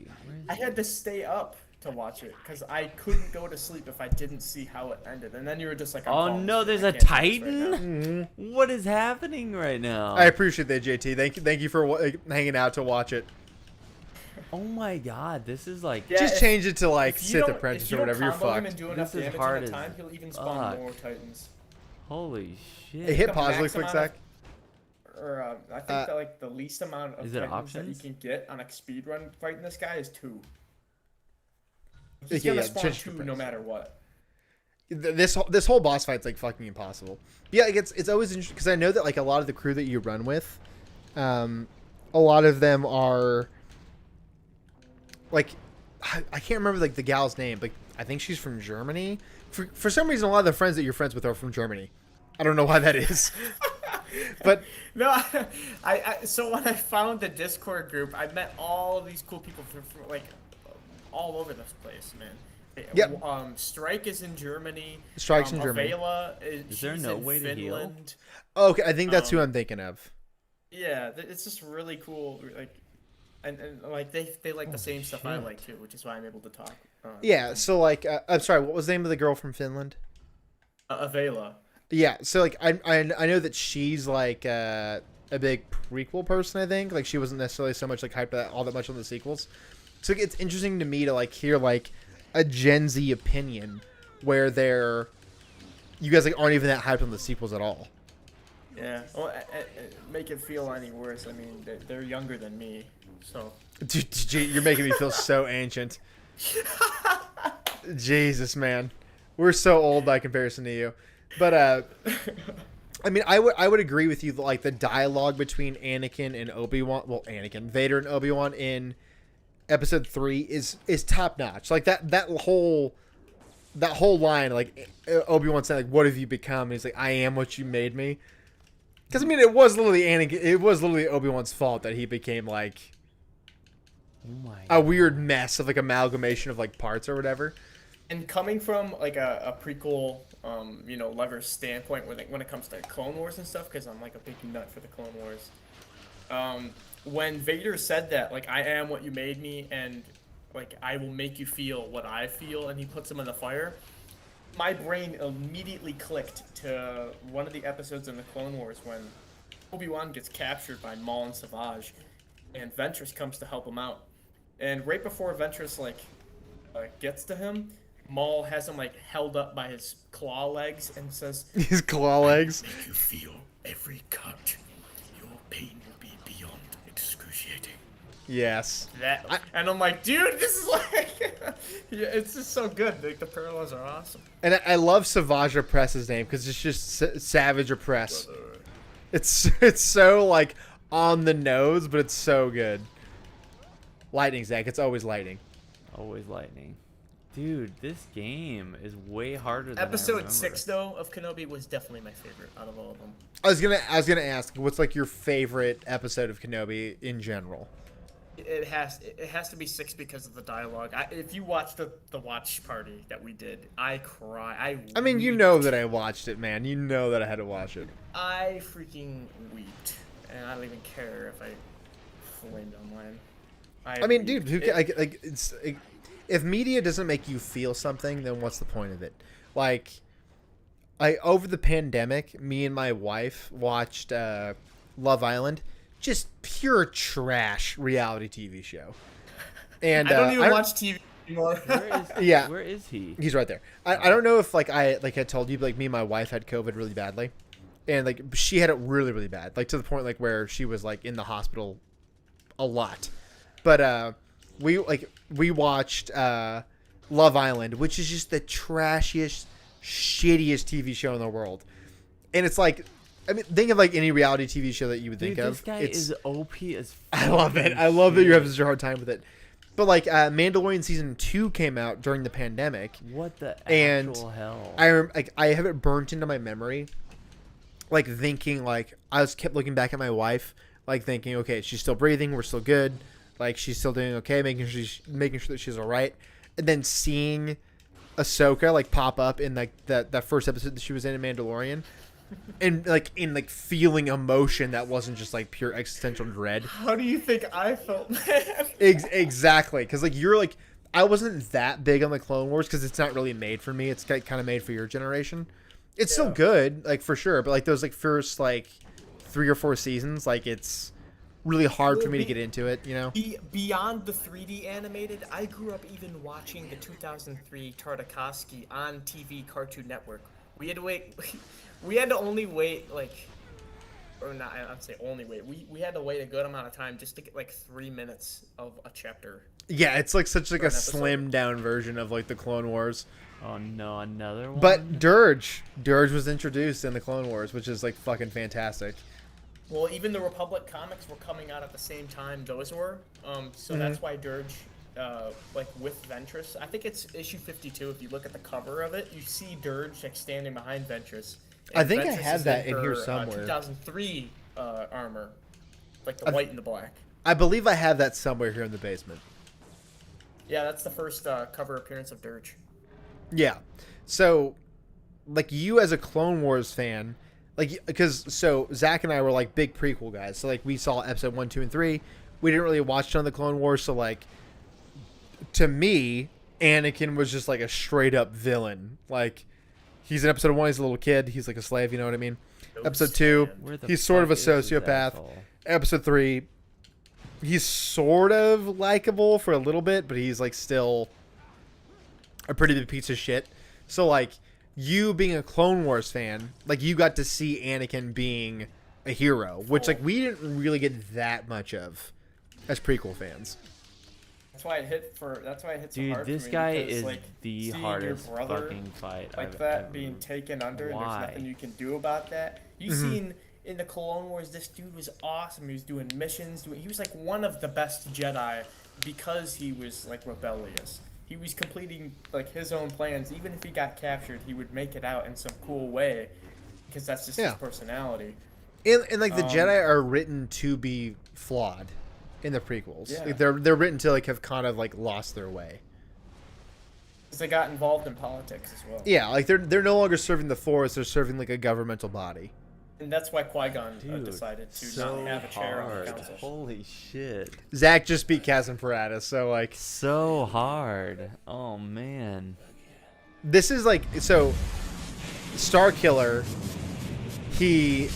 I had to stay up to watch it because I couldn't go to sleep if I didn't see how it ended. And then you were just like, Oh no, there's a I can't do this Titan? right now. What is happening right now? I appreciate that, JT. Thank you for hanging out to watch it. Oh my god, this is like Yeah, Just change it to like If you Sith don't- Apprentice if you or don't whatever. You're combo him fucked. and do enough This is damage hard at a as time, he'll even spawn fuck. more Titans. holy shit. Hit The pause really max quick, amount of- Zach. Or I think that like the least amount of Is it Titans that you options? can get on a speed run fighting this guy is 2. Yeah, He's gonna yeah, spawn change 2 the no price. matter what. This whole boss fight's like fucking impossible. Yeah, like it's always interesting because I know that like a lot of the crew that you run with, a lot of them are like I can't remember like the gal's name, but I think she's from Germany. For some reason, a lot of the friends that you're friends with are from Germany. I don't know why that is, but No, so when I found the Discord group, I met all of these cool people from like all over this place, man. Yep. Strike is in Germany. Strike's in Germany. Avela Is there she's no in way to heal? Finland. okay, I think that's who I'm thinking of. Yeah, it's just really cool. Like, and like they like the same stuff I shit. like too, which is why I'm able to talk. Yeah, so like I'm sorry, what was the name of the girl from Finland? Avela. Yeah, so like I know that she's like a big prequel person. I think like she wasn't necessarily so much like hyped all that much on the sequels. So like, it's interesting to me to like hear like a Gen Z opinion where you guys like aren't even that hyped on the sequels at all. Yeah. Well, make it feel any worse. I mean, they're younger than me, so. Dude, you're making me feel so ancient. Jesus, man, we're so old by comparison to you. But I mean, I would agree with you that, like the dialogue between Anakin and Vader and Obi-Wan in Episode 3 is top notch. Like that whole line, like Obi-Wan saying, like, "What have you become?" And he's like, "I am what you made me." Because I mean, it was literally Obi-Wan's fault that he became like Oh my a weird mess of like amalgamation of like parts or whatever. And coming from like a prequel, Lever standpoint when it comes to Clone Wars and stuff, because I'm like a big nut for the Clone Wars. When Vader said that, like, I am what you made me, and like I will make you feel what I feel, and he puts him in the fire, my brain immediately clicked to one of the episodes in the Clone Wars when Obi-Wan gets captured by Maul and Savage, and Ventress comes to help him out. And right before Ventress gets to him, Maul has him like held up by his claw legs and says, His claw legs. "Make you feel every cut. Your pain will be beyond excruciating." Yes. And I'm like, dude, this is like, yeah, it's just so good. Like the parallels are awesome. And I love Savage Opress's name because it's just Savage Opress. It's so like on the nose, but it's so good. Lightning, Zach. It's always lightning. Always lightning. Dude, this game is way harder than I Episode remember. 6 though of Kenobi was definitely my favorite out of all of them. I was gonna ask, what's like your favorite episode of Kenobi in general? It has to be 6 because of the dialogue. If you watch the watch party that we did, I cry. I mean, you know that I watched it, man. You know that I had to watch it. I freaking weeped, and I don't even care if I flamed online. I mean, dude, if media doesn't make you feel something, then what's the point of it? Like, over the pandemic, me and my wife watched Love Island, just pure trash reality TV show. And I don't even watch TV anymore. Where is he? He's right there. I don't know if I had told you, but like me and my wife had COVID really badly, and like she had it really really bad, like to the point like where she was like in the hospital a lot. But we watched Love Island, which is just the trashiest, shittiest TV show in the world. And it's like, I mean, think of like any reality TV show that you would think Dude, of. this guy It's, is OP as I love it. I love that you're having such a hard time with it. But like Mandalorian season 2 came out during the pandemic. What the And actual hell? I have it burnt into my memory, like thinking like kept looking back at my wife, like thinking, okay, she's still breathing, we're still good, like she's still doing okay, making sure that she's all right, and then seeing Ahsoka like pop up in like that first episode that she was in Mandalorian, and like feeling emotion that wasn't just like pure existential dread. How do you think I felt, man? Exactly, because like you're like, I wasn't that big on the Clone Wars because it's not really made for me. It's kind of made for your generation. It's still good, like for sure, but like those like first like 3 or 4 seasons, like it's really hard for me to get into it, you know. Beyond the 3D animated, I grew up even watching the 2003 Tartakovsky on TV Cartoon Network. We had to wait. We had to only wait like, or not. I'd say only wait. We had to wait a good amount of time just to get like 3 minutes of a chapter. Yeah, it's like such like a episode. slimmed down version of like the Clone Wars. Oh no, another one. But Dirge was introduced in the Clone Wars, which is like fucking fantastic. Well, even the Republic comics were coming out at the same time those were. So that's why Dirge, like with Ventress, I think it's issue 52. If you look at the cover of it, you see Dirge like standing behind Ventress. I think I Ventress have is that in her, here somewhere. 2003 armor, like the white and the black. I believe I have that somewhere here in the basement. Yeah, that's the first cover appearance of Dirge. Yeah. So, like, you as a Clone Wars fan, like, because, so, Zach and I were, like, big prequel guys. So, like, we saw episode 1, 2, and 3. We didn't really watch none of the Clone Wars. So, like, to me, Anakin was just, like, a straight-up villain. Like, he's in episode 1, he's a little kid. He's, like, a slave, you know what I mean? Episode 2, he's sort of a sociopath. Episode 3, he's sort of likable for a little bit, but he's, like, still a pretty big piece of shit. So like you being a Clone Wars fan, like you got to see Anakin being a hero, which like we didn't really get that much of as prequel fans. That's why it hit so Dude, hard this for me guy because, is like, the seeing hardest your brother fucking fight like I've that ever... being taken under and there's Why? nothing you can do about that. You seen in the Clone Wars, this dude was awesome. He was doing missions. He was like one of the best Jedi because he was like rebellious. He was completing like his own plans. Even if he got captured, he would make it out in some cool way because that's just his personality. And like the Jedi are written to be flawed in the prequels. Yeah. Like, they're written to like have kind of like lost their way. Because they got involved in politics as well. Yeah, like they're no longer serving the Force. They're serving like a governmental body. And that's why Qui-Gon Dude, decided to so not have a chair on hard. the council. Holy shit. Zach just beat Kazan Paratus, so like So hard. Oh man. this is like so. Starkiller, he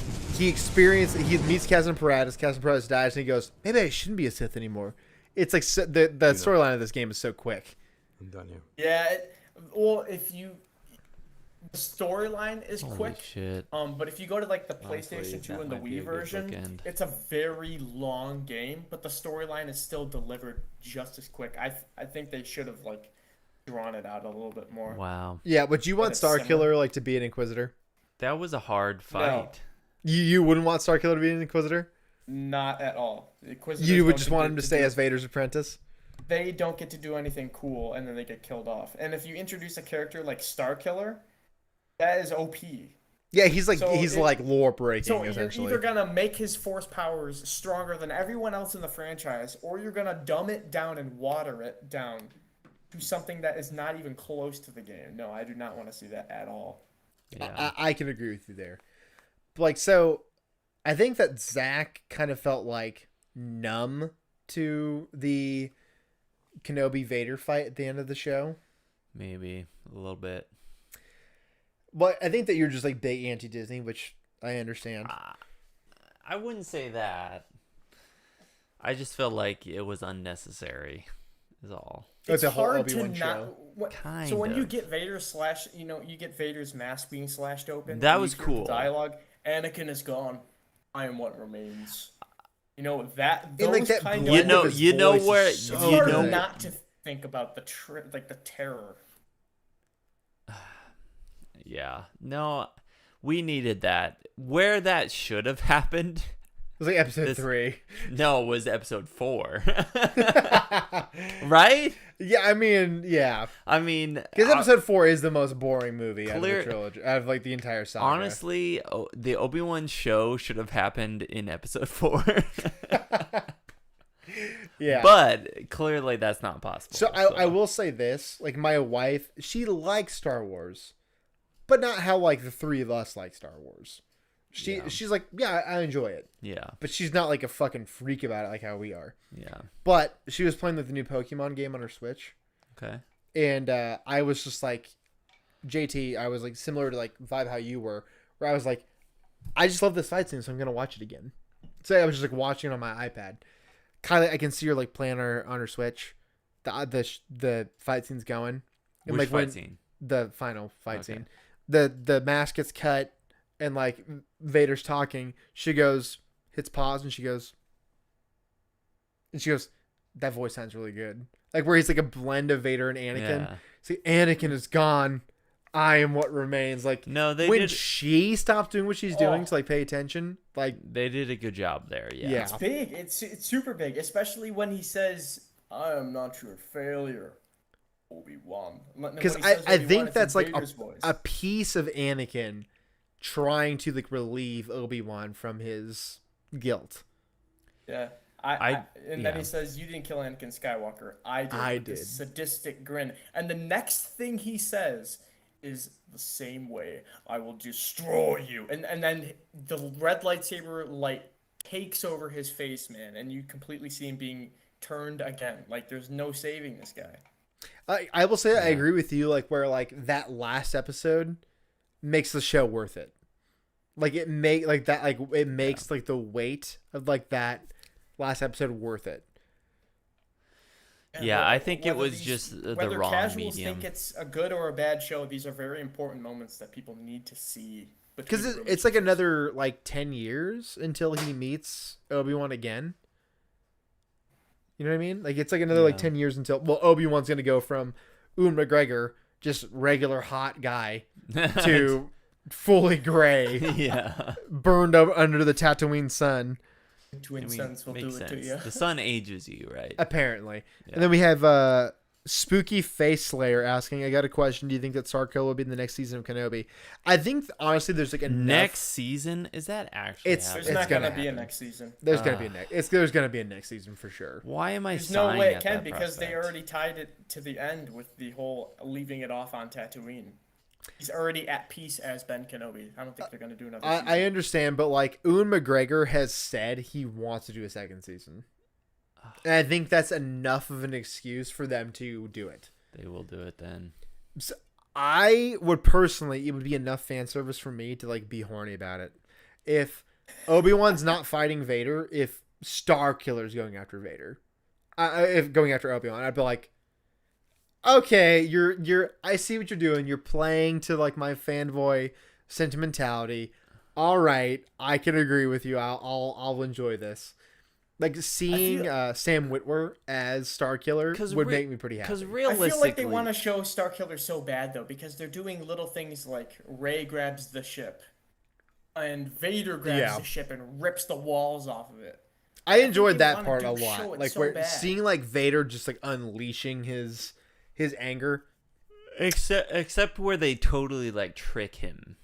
meets Kazan Paratus. Kazan Paratus dies, and he goes, "Maybe I shouldn't be a Sith anymore." It's like the storyline of this game is so quick. I'm done here. Yeah, well, the storyline is Holy quick. shit. But if you go to like the Honestly, PlayStation 2 that and the might be a Wii good version, bookend. it's a very long game, but the storyline is still delivered just as quick. I think they should have like drawn it out a little bit more. Wow. Yeah, but you want it's similar. Starkiller like to be an Inquisitor? That was a hard fight. You wouldn't want Starkiller to be an Inquisitor? Not at all. The Inquisitors You would don't just get want him to stay do- as Vader's apprentice? They don't get to do anything cool, and then they get killed off. And if you introduce a character like Starkiller, that is OP. Yeah, he's like So like lore breaking So you're essentially. either gonna make his force powers stronger than everyone else in the franchise, or you're gonna dumb it down and water it down to something that is not even close to the game. No, I do not want to see that at all. Yeah. I can agree with you there. Like, so I think that Zach kind of felt like numb to the Kenobi Vader fight at the end of the show. Maybe a little bit. But I think that you're just like big anti-Disney, which I understand. I wouldn't say that. I just felt like it was unnecessary. Is all. It's a whole hard to Obi-Wan not. show. Kind So when you of. get you get Vader's mask being slashed open. That and was you hear the cool. Dialogue. Anakin is gone. I am what remains. You know that. And, like, Those that kind blend of of his You know voice is where so it's hard good. not to think about the terror. Yeah. No, we needed that. Where that should have happened. It was like episode 3. No, it was episode 4. Right? Yeah, I mean, yeah. I mean, Because episode 4 is the most boring movie out of the trilogy, out of like the entire saga. Honestly, the Obi-Wan show should have happened in episode 4. Yeah. But clearly that's not possible. So I will say this, like my wife, she likes Star Wars, but not how like the three of us like Star Wars. She's like, yeah, I enjoy it. Yeah. But she's not like a fucking freak about it like how we are. Yeah. But she was playing with the new Pokemon game on her Switch. Okay. And I was just like, JT, I was like similar to like vibe how you were, where I was like, I just love this fight scene, so I'm gonna watch it again. So I was just like watching it on my iPad. Kylie, I can see her like playing on her Switch, the fight scene's going. And Which like fight scene? The final fight scene. The mask gets cut and like Vader's talking. She hits pause and she goes, that voice sounds really good. Like where he's like a blend of Vader and Anakin. Yeah. See, Anakin is gone. I am what remains. Like No, when she stops doing what she's doing to like pay attention, like they did a good job there. Yeah. Yeah. It's big. It's super big, especially when he says, "I am not your failure, Obi-Wan." Because I think that's like a piece of Anakin trying to like relieve Obi-Wan from his guilt. Yeah. Then he says, "You didn't kill Anakin Skywalker. I did." I with did. this sadistic grin. And the next thing he says is the same way. "I will destroy you." And then the red lightsaber light takes over his face, man, and you completely see him being turned again. Like there's no saving this guy. I will say I agree with you. Like where like that last episode makes the show worth it. Like it makes like the weight of like that last episode worth it. Yeah, I think it was just the whether wrong casuals medium. think it's a good or a bad show, these are very important moments that people need to see. Because it's like another like 10 years until he meets Obi-Wan again. You know what I mean? Like it's like another like 10 years until Obi-Wan's gonna go from Ewan McGregor, just regular hot guy, to fully gray, Yeah. burned up under the Tatooine sun. Twin sons will do it to you. The sun ages you, right? Apparently. Yeah. And then we have Spooky Face Slayer asking, I got a question. Do you think that Sarko will be in the next season of Kenobi? I think, honestly, there's like a next season? Is that actually happening? There's not gonna going to be a happen. next season. There's going to be a next. There's going to be a next season for sure. Why am I There's no sighing way it at can that because they prospect? already tied it to the end with the whole leaving it off on Tatooine. He's already at peace as Ben Kenobi. I don't think they're going to do another season. I understand, but like Ewan McGregor has said he wants to do a second season. And I think that's enough of an excuse for them to do it. They will do it then. So I would personally, it would be enough fan service for me to like be horny about it. If Obi-Wan's not fighting Vader, if Star Killer's going after Vader, if going after Obi-Wan, I'd be like, okay, you're I see what you're doing. You're playing to like my fanboy sentimentality. All right, I can agree with you. I'll enjoy this. Like seeing Sam Witwer as Star Killer would make me pretty happy. Because I realistically, feel like they want to show Star Killer so bad though, because they're doing little things like Rey grabs the ship, and Vader grabs the ship and rips the walls off of it. I enjoyed they that wanna part a show lot. it Like so where bad. seeing like Vader just like unleashing his anger. except where they totally like trick him,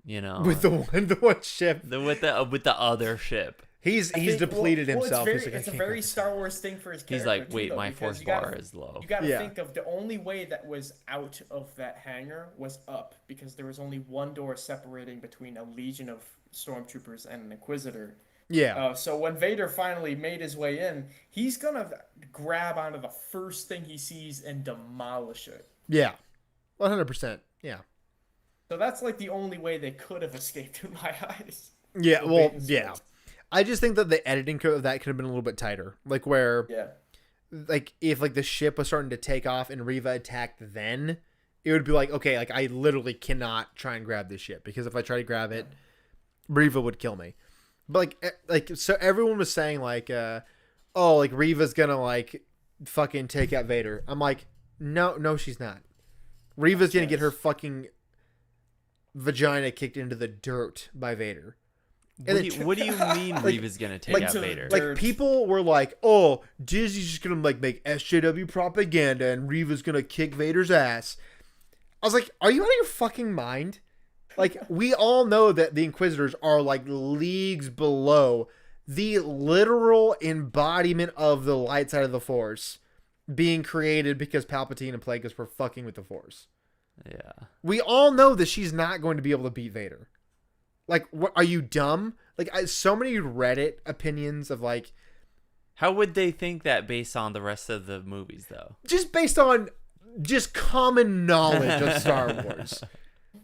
you know, With the one ship. with the other ship. He's depleted himself. It's a very Star Wars thing for his character. He's like, too, wait, though, my because force bar is low. You got to Yeah. think of the only way that was out of that hangar was up, because there was only one door separating between a legion of stormtroopers and an Inquisitor. Yeah. So when Vader finally made his way in, he's gonna grab onto the first thing he sees and demolish it. Yeah. 100%. Yeah. So that's like the only way they could have escaped in my eyes. Yeah. The Well, bait and yeah. switch. I just think that the editing of that could have been a little bit tighter. Like where, Yeah. like if like the ship was starting to take off and Reva attacked, then it would be like, okay, like I literally cannot try and grab this ship because if I try to grab it, Reva would kill me. But like so everyone was saying like, oh, like Reva's gonna like fucking take out Vader. I'm like, no, she's not. Reva's gonna get her fucking vagina kicked into the dirt by Vader. What do you mean Reva's gonna take out Vader? Like, people were like, oh, Disney's just gonna like make SJW propaganda and Reva's gonna kick Vader's ass. I was like, are you out of your fucking mind? Like, we all know that the Inquisitors are like leagues below the literal embodiment of the light side of the Force being created because Palpatine and Plagueis were fucking with the Force. Yeah. We all know that she's not going to be able to beat Vader. Like, what, are you dumb? Like, so many Reddit opinions of like, how would they think that based on the rest of the movies, though? Just based on just common knowledge of Star Wars.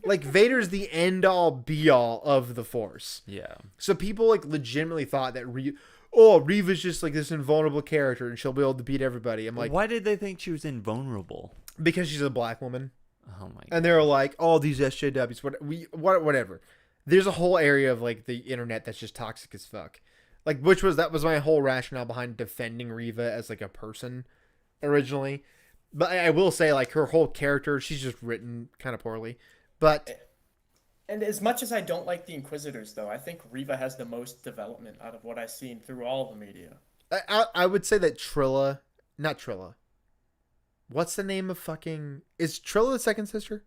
Like, Vader's the end-all, be-all of the Force. Yeah. So people, like, legitimately thought that, Reva's just, like, this invulnerable character and she'll be able to beat everybody. I'm like... Why did they think she was invulnerable? Because she's a black woman. Oh, my God. And they're like, oh, these SJWs, whatever. There's a whole area of, like, the internet that's just toxic as fuck. Like, that was my whole rationale behind defending Reva as, like, a person originally. But I will say, like, her whole character, she's just written kind of poorly. But... And as much as I don't like the Inquisitors, though, I think Reva has the most development out of what I've seen through all the media. I would say that not Trilla. What's the name of fucking... Is Trilla the second sister?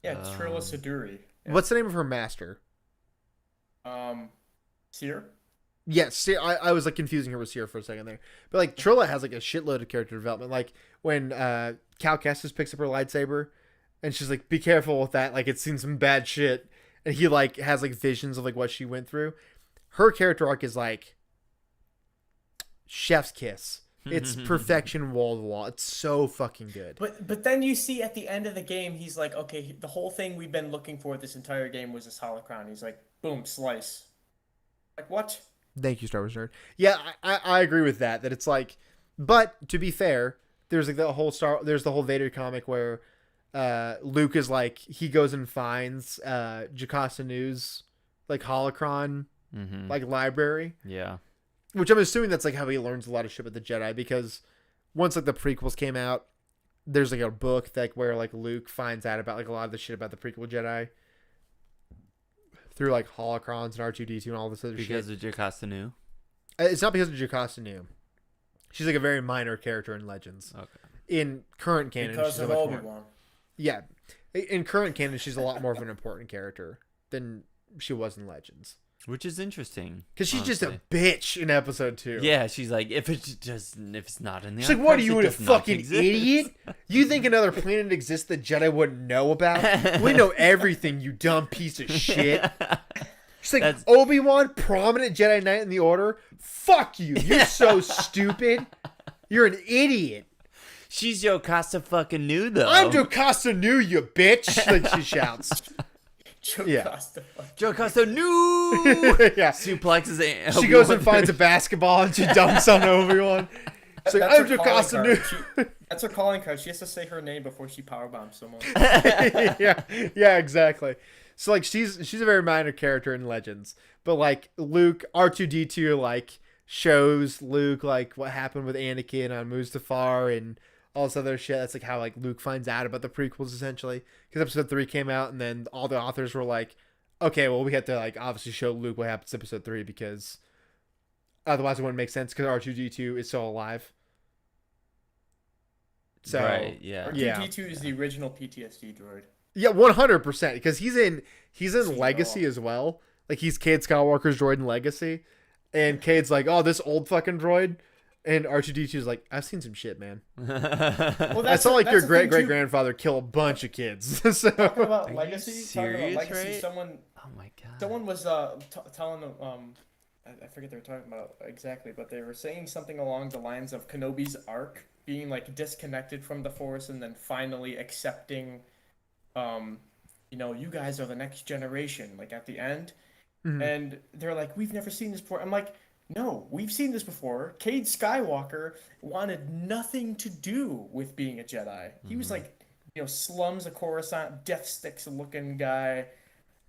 Yeah, it's Trilla Siduri. Yeah. What's the name of her master? Seer? Yes, I was like confusing her with Seer for a second there. But like Trilla has like a shitload of character development. Like when Cal Kestis picks up her lightsaber and she's like, be careful with that. Like it's seen some bad shit. And he like has like visions of like what she went through. Her character arc is like chef's kiss. It's perfection wall to wall. It's so fucking good. But then you see at the end of the game, he's like, okay, the whole thing we've been looking for this entire game was this holocron. He's like, boom, slice. Like, what? Thank you, Star Wars nerd. Yeah, I agree with that. That it's like, but to be fair, there's like there's the whole Vader comic where Luke is like, he goes and finds Jocasta Nu's like holocron like library. Yeah. Which I'm assuming that's like how he learns a lot of shit with the Jedi, because once like the prequels came out, there's like a book that where like Luke finds out about like a lot of the shit about the prequel Jedi through like holocrons and R2D2 and all this other shit. Because of Jocasta Nu? It's not because of Jocasta Nu. She's like a very minor character in Legends. Okay. In current canon, because she's of Obi-Wan. Yeah, in current canon, she's a lot more of an important character than she was in Legends. Which is interesting. Because she's just a bitch in episode 2. Yeah, she's like, if it's not in the she's like, what are you, a fucking idiot? You think another planet exists that Jedi wouldn't know about? We know everything, you dumb piece of shit. She's like, Obi-Wan, prominent Jedi Knight in the Order? Fuck you. You're so stupid. You're an idiot. She's Jocasta fucking Nu, though. I'm Jocasta Nu, you bitch. Like she shouts. Jocasta Nu. Yeah. Suplexes Obi-Wan. She goes and finds a basketball and she dumps on Obi-Wan. She's like, I'm Jocasta Nu. That's her calling card. She has to say her name before she powerbombs someone. yeah, exactly. So like she's a very minor character in Legends, but like Luke, R2D2 like shows Luke like what happened with Anakin on Mustafar and all this other shit. That's like how like Luke finds out about the prequels essentially, because episode 3 came out and then all the authors were like, okay, well we have to like obviously show Luke what happens in episode 3 because otherwise it wouldn't make sense because R2D2 is still alive. So right, yeah. R2D2 is the original PTSD droid. Yeah, 100%, because he's in Legacy as well. Like he's Cade Skywalker's droid in Legacy, and Cade's like, oh, this old fucking droid. And R2D2's like, I've seen some shit, man. Well, I saw like your great-great-grandfather kill a bunch of kids. So. Talking about Legacy, right? someone... Oh my God. Someone was telling them... I forget they were talking about exactly, but they were saying something along the lines of Kenobi's arc being like disconnected from the Force and then finally accepting, you guys are the next generation, like at the end. Mm-hmm. And they're like, we've never seen this before. I'm like, no, we've seen this before. Cade Skywalker wanted nothing to do with being a Jedi. Mm-hmm. He was like, slums of Coruscant, Death Sticks looking guy.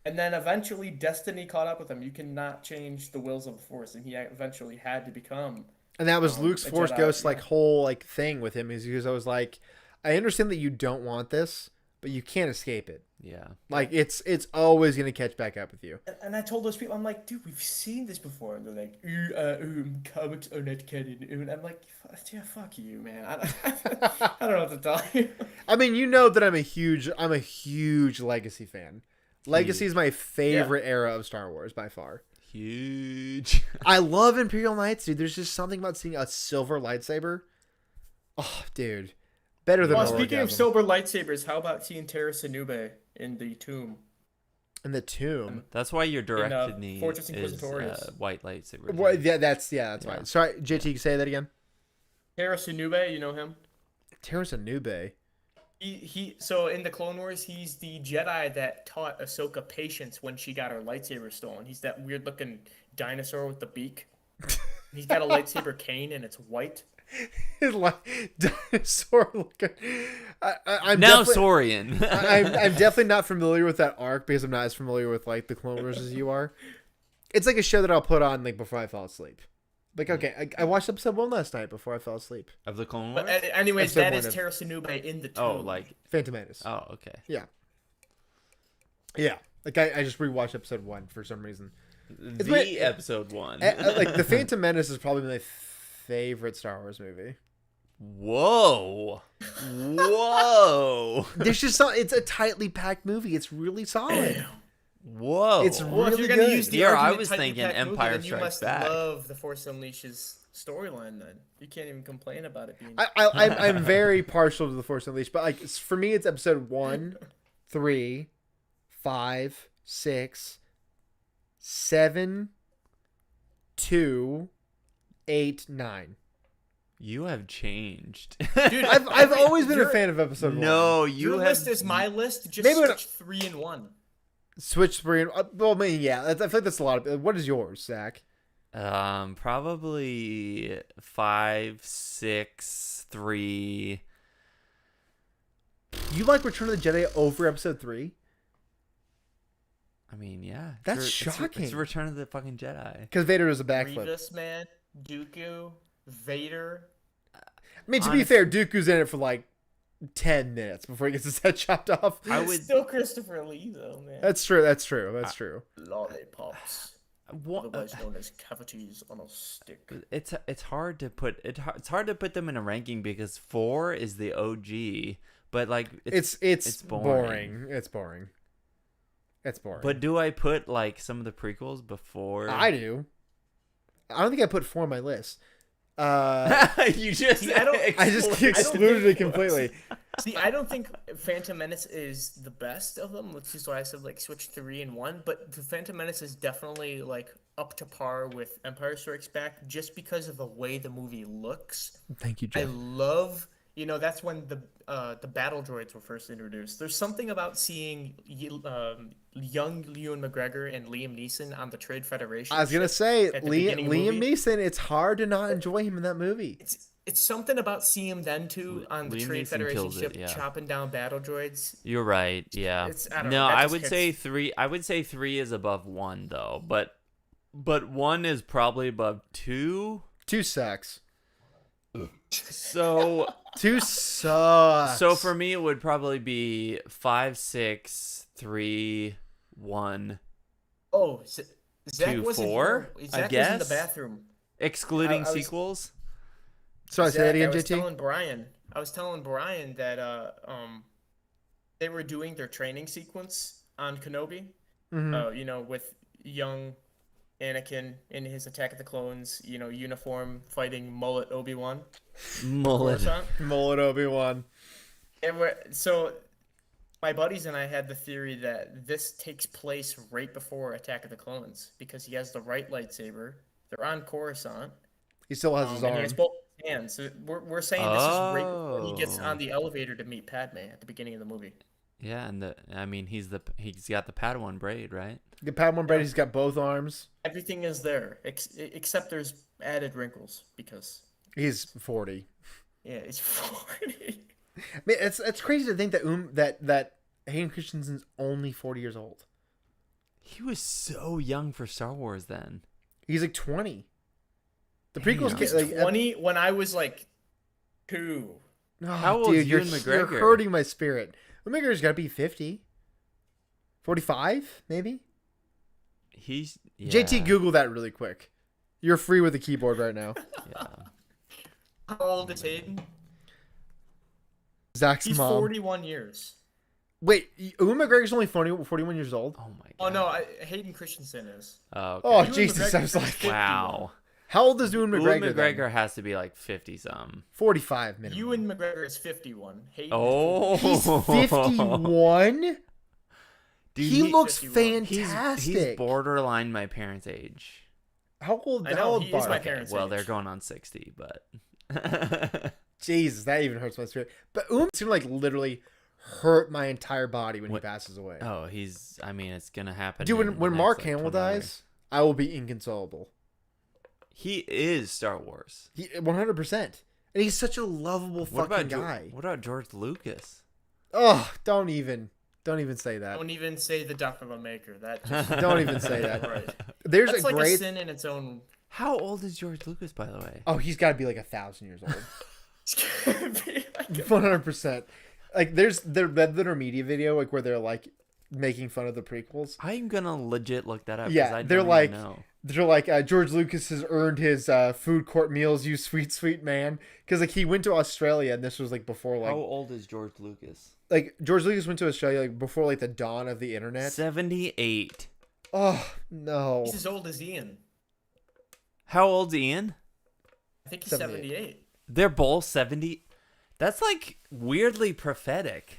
And then eventually Destiny caught up with him. You cannot change the wills of the Force. And he eventually had to become And that was Luke's a Force Jedi, Ghost yeah. like whole like thing with him is because I was like, I understand that you don't want this, but you can't escape it. Yeah. Like it's always gonna catch back up with you. And I told those people, I'm like, dude, we've seen this before. And they're like, comics are not canon. And I'm like, yeah, fuck you, man. I don't know what to tell you. I mean, you know that I'm a huge Legacy fan. Legacy is my favorite era of Star Wars by far. Huge. I love Imperial Knights, dude. There's just something about seeing a silver lightsaber. Oh, dude. Better than Well, an speaking of orgasm. silver lightsabers, how about seeing Terra Sinube in the tomb? In the tomb. That's why your direct knee Fortress is Inquisitorius. white lightsaber. Well, yeah, that's why. Sorry, JT, say that again. Terra Sinube, you know him? Terrace Nube. So in the Clone Wars, he's the Jedi that taught Ahsoka patience when she got her lightsaber stolen. He's that weird looking dinosaur with the beak. He's got a lightsaber cane and it's white. His like dinosaur looking. I'm now definitely- Saurian. I'm definitely not familiar with that arc because I'm not as familiar with like the Clone Wars as you are. It's like a show that I'll put on like before I fall asleep. Like okay, I watched episode 1 last night before I fell asleep. Of the Clone But Wars? anyways, Episode that one is of- Terra Sinube in the tomb. Oh, like Phantom Menace. oh, okay. Yeah. Like I just rewatched episode 1 for some reason. The my- episode 1. Like the Phantom Menace is probably my favorite Star Wars movie. Whoa. Whoa. There's just it's a tightly packed movie. It's really solid. Whoa. It's Well, if really you're gonna good. use the Here, I argument was tightly thinking packed movie, Empire then you Strikes must Back. love the Force Unleashes storyline. Then you can't even complain about it being. I'm very partial to the Force Unleashed, but like for me, it's episode 1, 3, 5, 6, 7, 2, 8, 9. You have changed. Dude, I've always been a your- fan of episode 1. No, Your you have list is my list. Just Maybe switch 3 and 1. Switch 3. Well, I mean, yeah, I feel like that's a lot of. What is yours, Zach? probably 5, 6, 3. You like Return of the Jedi over episode 3? I mean, yeah. That's it's shocking. It's Return of the fucking Jedi. Because Vader does a backflip. Grievous, man. Dooku. Vader. I mean, to be fair, Dooku's in it for like 10 minutes before he gets his head chopped off. I would. Still Christopher Lee, though, man. That's true. That's true. Lollipops. What, Otherwise known as cavities on a stick. it's hard to put it's hard to put them in a ranking because 4 is the OG, but like It's boring. It's boring. But do I put like some of the prequels before? I do. I don't think I put 4 on my list. You just See, I don't- I just I don't excluded think it completely. See, I don't think Phantom Menace is the best of them, which is why I said like switch 3 and 1. But the Phantom Menace is definitely like up to par with Empire Strikes Back, just because of the way the movie looks. Thank you, I Jeff. love, that's when the battle droids were first introduced. There's something about seeing young Ewan McGregor and Liam Neeson on the Trade Federation. I was gonna say at the Liam beginning of the movie. Neeson. It's hard to not enjoy him in that movie. It's something about seeing them then too on the Liam Trade Neeson Federation kills it, ship yeah. chopping down battle droids. You're right. Yeah. I don't No, know, that I just would hits. say 3. I would say 3 is above 1 though, but 1 is probably above 2. 2 sucks. So 2 sucks. so for me it would probably be 5, 6, 3, 1, Oh, Zach 2, wasn't 4, here. I Zach was in guess? the bathroom. excluding I was- sequels. Sorry, say that Zach, again, I was JT. telling Brian that they were doing their training sequence on Kenobi. Mhm. With young Anakin in his Attack of the Clones, uniform fighting mullet Obi-Wan. Mullet. Coruscant. Mullet Obi-Wan. And so my buddies and I had the theory that this takes place right before Attack of the Clones because he has the right lightsaber. They're on Coruscant. He still has his And he arm. has both hands. So we're saying this is right before he gets Oh. on the elevator to meet Padme at the beginning of the movie. Yeah, and he's got the Padawan braid, right? The Padawan Brady, he's got both arms. Everything is there, except there's added wrinkles because He's 40. it's 40. I mean, it's crazy to think that Hayden Christensen's only 40 years old. He was so young for Star Wars then. He's like 20. The prequels Damn. He was like 20 when I was like 2. oh, How old dude, is you're Ewan McGregor? you're hurting my spirit. Ewan McGregor's got to be 50. 45 maybe. He's JT, Google that really quick. You're free with the keyboard right now. Yeah. How old is Hayden? Zach's He's mom. 41 years. Wait, Ewan McGregor's only 41 years old? Oh my god. Oh no, Hayden Christensen is. Oh, okay. Oh, Ewan Jesus. I was McGregor's like, 51. Wow. how old is Ewan McGregor? Ewan McGregor has to be like 50 some. 45 minimum. Ewan McGregor is 51. Hayden Oh. He's 51? Dude, He looks 51. fantastic. He's borderline my parents' age. How old? I know, how old he is Barb? my parents' Well, age. they're going on 60, but Jesus, that even hurts my spirit. But Ewan seemed like literally hurt my entire body when he What- passes away. oh, he's. I mean, it's gonna happen. Dude, in the when next, Mark like, Hamill 20 years. dies, I will be inconsolable. He is Star Wars. 100%. And he's such a lovable What fucking about guy. What about George Lucas? Oh, don't even say that. Don't even say the death of a maker. That just, Don't even say that. right. There's That's a like a great. sin in its own. How old is George Lucas, by the way? Oh, he's got to be like 1,000 years old. It's gonna be like 100%. Like there's the Red Letter Media video like where they're like making fun of the prequels. I'm gonna legit look that up. 'cause Yeah, I they're don't like even know. they're like George Lucas has earned his food court meals, you sweet man, because like he went to Australia and this was like before like How old is George Lucas? like George Lucas went to Australia like before like the dawn of the internet. 78. Oh no, he's as old as Ian. How old's Ian? I think he's 78. 78. They're both 70. That's like weirdly prophetic.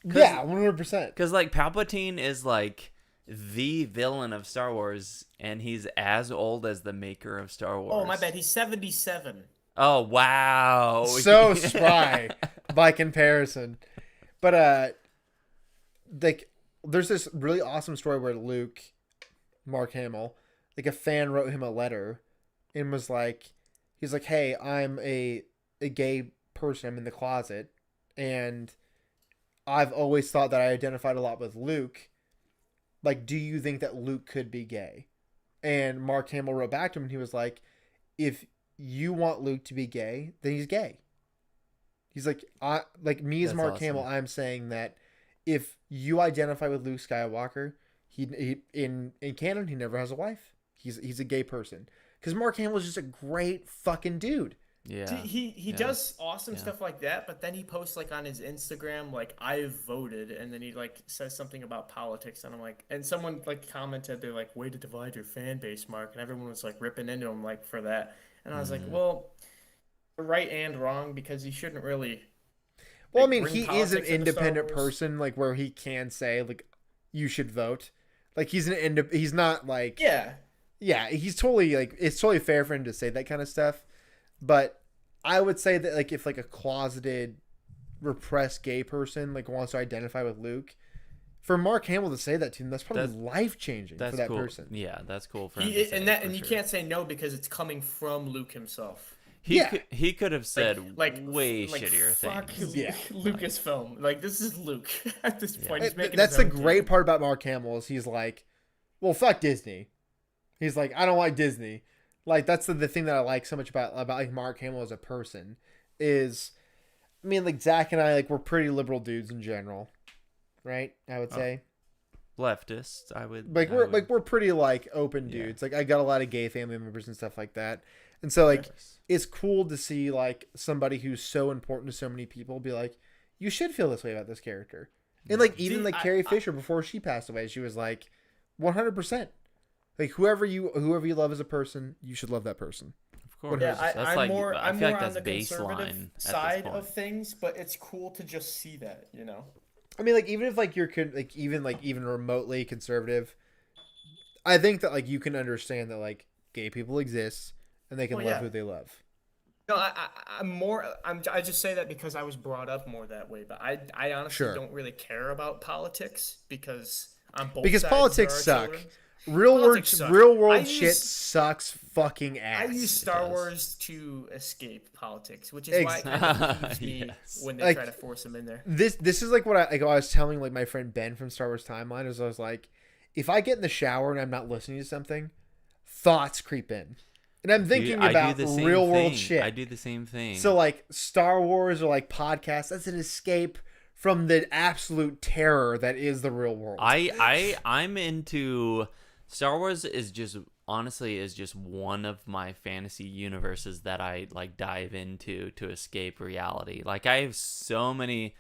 yeah, 100%. Because like Palpatine is like the villain of Star Wars, and he's as old as the maker of Star Wars. Oh, my bad. He's 77. Oh wow. So spry by comparison, but like there's this really awesome story where Luke, Mark Hamill, like a fan wrote him a letter, and was like, he's like, hey, I'm a gay person. I'm in the closet, and I've always thought that I identified a lot with Luke. Like, do you think that Luke could be gay? And Mark Hamill wrote back to him, and he was like, if you want Luke to be gay, then he's gay. He's like, me as That's Mark awesome. Hamill, I'm saying that if you identify with Luke Skywalker, he in canon he never has a wife. He's a gay person because Mark Hamill is just a great fucking dude. Yeah. He Yeah. does awesome Yeah. stuff like that, but then he posts like on his Instagram like I've voted, and then he like says something about politics, and I'm like, and someone like commented, they're like, way to divide your fan base, Mark, and everyone was like ripping into him like for that, and I was like, well, right and wrong, because he shouldn't really. Well, I like, mean, bring he is an politics into Star independent Wars. person, like where he can say like you should vote. Like he's he's not like Yeah, he's totally like it's totally fair for him to say that kind of stuff, but I would say that like if like a closeted, repressed gay person like wants to identify with Luke, for Mark Hamill to say that to him, that's probably life changing for That's that cool. person. Yeah, that's cool for him. he, to say, and that for and you sure. can't say no because it's coming from Luke himself. He he could have said Like way like, shittier fuck things. Yeah. Lucasfilm. Like this is Luke at this point. He's making That's his the own great thing. part about Mark Hamill is he's like, well, fuck Disney. He's like, I don't like Disney. Like that's the thing that I like so much about like Mark Hamill as a person is, I mean, like Zach and I like we're pretty liberal dudes in general, right? I would say Leftists, I would. like I we're would- like we're pretty like open Yeah. dudes. Like I got a lot of gay family members and stuff like that, and so like it's cool to see like somebody who's so important to so many people be like, you should feel this way about this character, and like even Dude, like Carrie Fisher before she passed away, she was like, 100%. Like whoever you love as a person, you should love that person. Of course. Yeah, That's I'm like, more. I I'm feel more like on the that's conservative baseline at side this of point. things, but it's cool to just see that, you know. I mean, like even if like you're even remotely conservative, I think that like you can understand that like gay people exist and they can Well, love yeah. who they love. No, I'm more. I just say that because I was brought up more that way, but I honestly Sure. don't really care about politics because on both Because sides politics there are suck. children. Real Politics suck. real world I shit use- sucks fucking ass. I use It Star does. Wars to escape politics, which is why it kind of confused me Yes. when they Like, try to force them in there. This is like what I was telling like my friend Ben from Star Wars Timeline is I was like, if I get in the shower and I'm not listening to something, thoughts creep in. And I'm thinking Dude, about real world shit. I do the same thing. So like Star Wars or like podcasts, that's an escape from the absolute terror that is the real world. I'm into Star Wars is just honestly is just one of my fantasy universes that I like dive into to escape reality. Like I have so many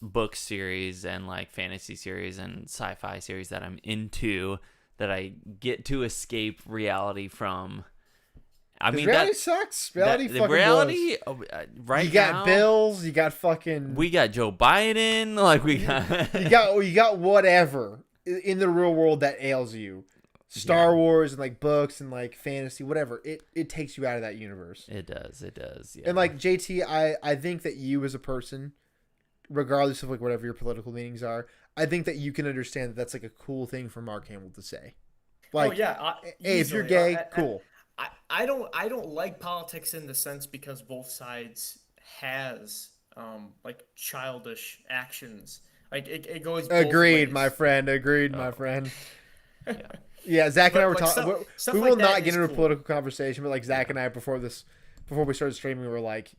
book series and like fantasy series and sci-fi series that I'm into that I get to escape reality from. I mean, reality sucks. Reality the fucking reality blows. right You got now, bills. You got fucking. we got Joe Biden. Like we got you got whatever in the real world that ails you. Star Wars and like books and like fantasy, whatever. It takes you out of that universe. It does. Yeah. And like JT, I think that you as a person, regardless of like whatever your political leanings are, I think that you can understand that that's like a cool thing for Mark Hamill to say. Like, hey, if you're gay, cool. I don't like politics in the sense because both sides has like childish actions. Like it goes both Agreed, ways. my friend. Agreed, my friend. Yeah, Zach and But, I were like, talking. stuff We like will that not is get into a cool. political conversation, but like Zach and I before we started streaming, we were like,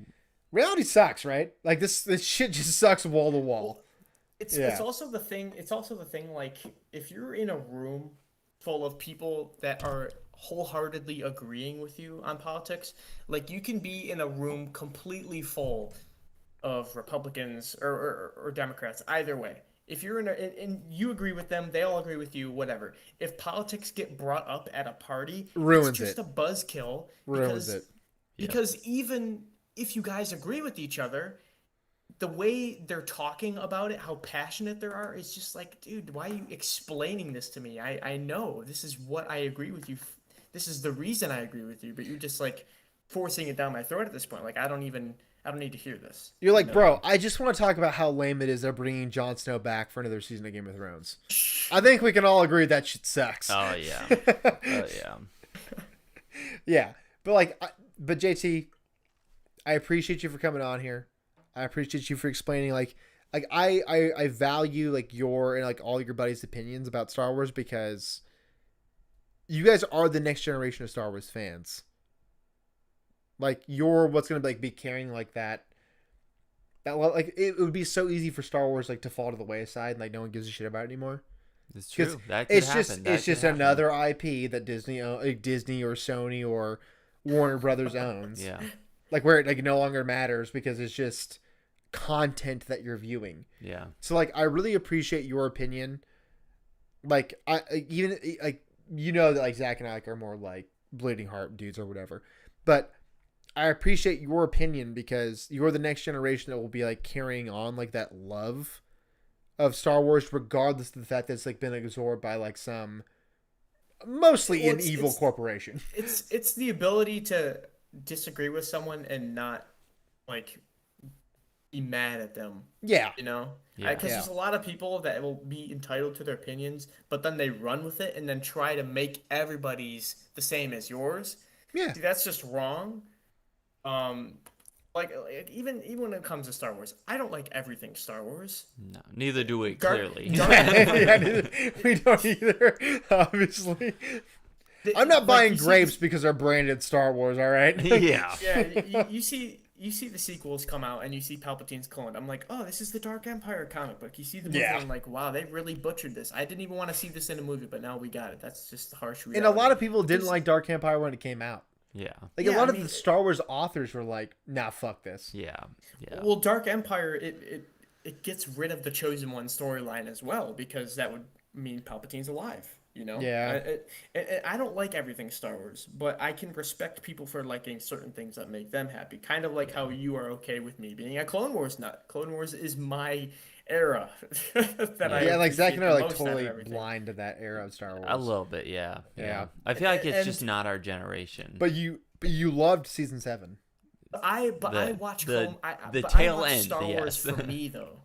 reality sucks, right? Like this shit just sucks wall to wall. It's Yeah. it's also the thing. It's also the thing. Like if you're in a room full of people that are wholeheartedly agreeing with you on politics, like you can be in a room completely full of Republicans or Democrats. Either way, if you're and you agree with them, they all agree with you. Whatever. If politics get brought up at a party, Ruins it's just it. a buzzkill. Ruins it. Because even if you guys agree with each other, the way they're talking about it, how passionate they are, is just like, dude, why are you explaining this to me? I know this is what I agree with you. This is the reason I agree with you, but you're just like forcing it down my throat at this point. Like I don't need to hear this. You're like, bro, I just want to talk about how lame it is they're bringing Jon Snow back for another season of Game of Thrones. I think we can all agree that shit sucks. Oh yeah. Oh yeah. Yeah, but JT, I appreciate you for coming on here. I appreciate you for explaining like I value like your and like all your buddies' opinions about Star Wars because you guys are the next generation of Star Wars fans. Like you're what's gonna like be carrying like that. That like it would be so easy for Star Wars like to fall to the wayside and like no one gives a shit about it anymore. It's true. That could It's happen. just That it's could just happen. another IP that Disney or Sony or Warner Brothers owns. Yeah. Like where it like no longer matters because it's just content that you're viewing. Yeah. So like I really appreciate your opinion. Like I even like you know that like Zach and I like are more like bleeding heart dudes or whatever. But I appreciate your opinion because you're the next generation that will be like carrying on like that love of Star Wars regardless of the fact that it's like been absorbed by like some mostly Well, an evil corporation. It's the ability to disagree with someone and not like be mad at them. Yeah. You know? Yeah. Because there's a lot of people that will be entitled to their opinions, but then they run with it and then try to make everybody's the same as yours. Yeah. See, that's just wrong. Like even when it comes to Star Wars, I don't like everything Star Wars. No, neither do we. Dark- Clearly. Yeah, we don't either, obviously. I'm not buying grapes because they're branded Star Wars, all right? Yeah. Yeah, you see the sequels come out and you see Palpatine's clone. I'm like, oh, this is the Dark Empire comic book. You see the movie, Yeah. and I'm like, wow, they really butchered this. I didn't even want to see this in a movie, but now we got it. That's just the harsh reality. And a lot of people didn't like Dark Empire when it came out. Yeah. Like Yeah, a lot I of mean, the Star Wars authors were like, nah, fuck this. Yeah. Yeah. Well, Dark Empire, it gets rid of the Chosen One storyline as well because that would mean Palpatine's alive. You know? Yeah. I don't like everything Star Wars, but I can respect people for liking certain things that make them happy. Kind of like how you are okay with me being a Clone Wars nut. Clone Wars is my era. Yeah, like Zach and I are like most out of totally everything. blind to that era of Star Wars. A little bit, yeah. Yeah. I feel like it's And- just not our generation. But you loved season 7. I The- watch the- Clone. the But tail I watch end, Star Wars yes. for me though.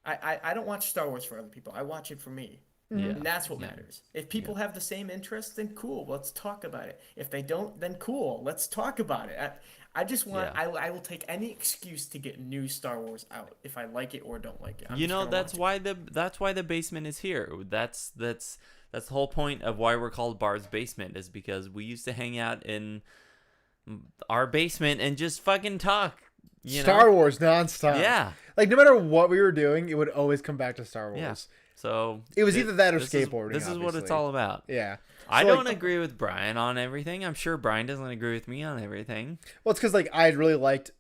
I don't watch Star Wars for other people. I watch it for me. Yeah. And that's what matters. If people have the same interests, then cool. Let's talk about it. If they don't, then cool. Let's talk about it. I just want. Yeah. I will take any excuse to get new Star Wars out if I like it or don't like it. I'm You just know, gonna that's watch why the basement is here. That's That's the whole point of why we're called Bard's Basement, is because we used to hang out in our basement and just fucking talk. Star Wars nonstop. Yeah. Like, no matter what we were doing, it would always come back to Star Wars. Yeah. So it was either that or this skateboarding. This is what it's obviously. all about. Yeah. I So, don't agree with Brian on everything. I'm sure Brian doesn't agree with me on everything. Well, it's because like I really liked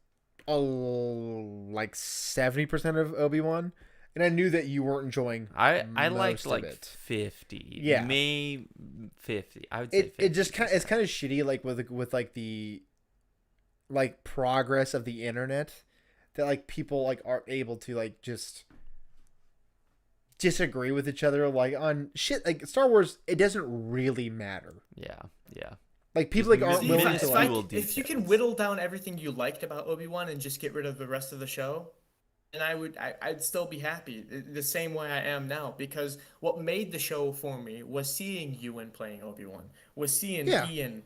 like 70% of Obi-Wan, and I knew that you weren't enjoying. I most liked of like it. 50. Yeah. Maybe 50. I would say 50. It just kind of, it's kind of shitty, like with like the like progress of the internet, that like people like aren't able to like just disagree with each other like on shit like Star Wars. It doesn't really matter. Yeah. Like people like aren't See, willing if to I- like. If you can whittle down everything you liked about Obi-Wan and just get rid of the rest of the show, then I'd still be happy the same way I am now, because what made the show for me was seeing Ewan playing Obi-Wan, was seeing Yeah. Ian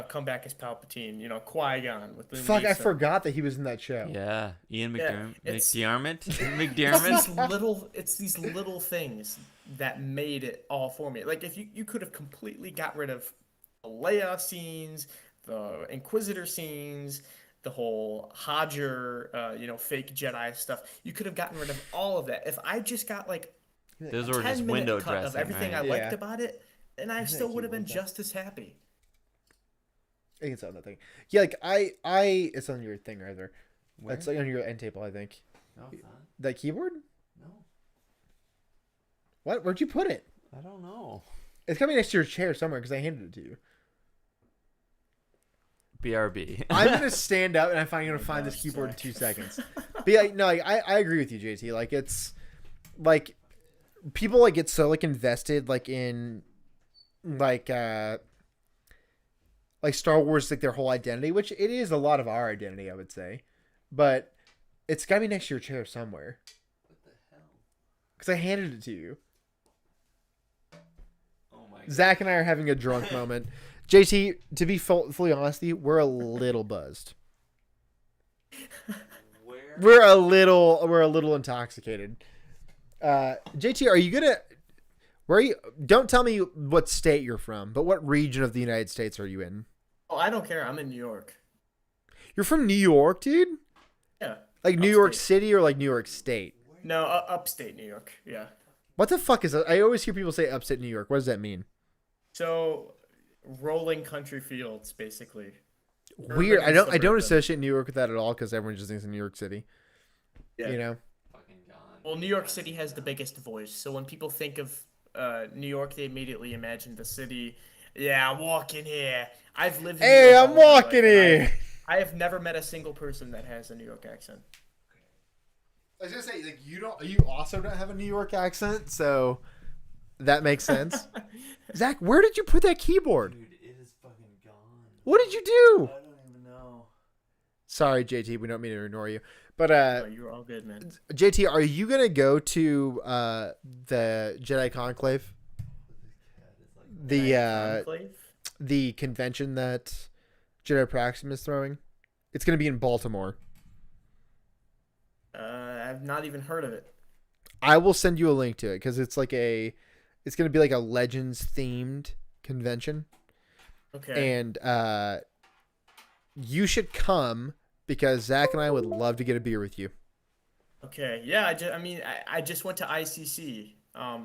come back as Palpatine, Qui-Gon with Liam Fuck, I Neeson. forgot that he was in that show. Yeah. Ian Yeah, it's- McDiarmid? It's McDiarmid? it's these little things that made it all for me. Like if you could have completely got rid of the Leia scenes, the Inquisitor scenes, the whole Hodger, fake Jedi stuff. You could have gotten rid of all of that. If I just got like Those a were just 10-minute window cut of dressing, everything right? I liked Yeah. about it, then I still would have been just as happy. I think it's on that thing. Yeah, like I it's on your thing right there. Where? It's like on your end table, I think. No, it's not. That keyboard? No. What? Where'd you put it? I don't know. It's coming next to your chair somewhere because I handed it to you. BRB. I'm gonna stand up and I'm finally gonna find this gosh, keyboard in Zach. 2 seconds. But yeah, no, like, I agree with you, JT. Like it's like people like get so like invested like in like Star Wars, like their whole identity, which it is a lot of our identity, I would say. But it's gotta be next to your chair somewhere. What the hell? Because I handed it to you. Oh my god. Zach and I are having a drunk moment. JT, to be fully honest with you, we're a little buzzed. Where? We're a little intoxicated. JT, are you gonna? Where are you? Don't tell me what state you're from, but what region of the United States are you in? Oh, I don't care. I'm in New York. You're from New York, dude. Yeah. Like New York Upstate. City or like New York State? No, upstate New York. Yeah. What the fuck is that? I always hear people say upstate New York. What does that mean? So, rolling country fields, basically. Weird. Urban I don't suburban. associate New York with that at all because everyone just thinks of New York City. Yeah. You know. Fucking gone. Well, New York City has the biggest voice, so when people think of New York, they immediately imagine the city. Yeah, I'm walking here. I've lived. In New Hey, York I'm all my life, walking and here. I have never met a single person that has a New York accent. I was gonna say, like, you also don't have a New York accent, so that makes sense. Zach, where did you put that keyboard? Dude, it is fucking gone. What did you do? I don't even know. Sorry, JT, we don't mean to ignore you. But Oh, you're all good, man. JT, are you gonna go to the Jedi Conclave? Conclave? The convention that Jedi Praxim is throwing? It's gonna be in Baltimore. I've not even heard of it. I will send you a link to it because it's gonna be like a Legends themed convention. Okay. And you should come because Zach and I would love to get a beer with you. Okay. Yeah. I just went to ICC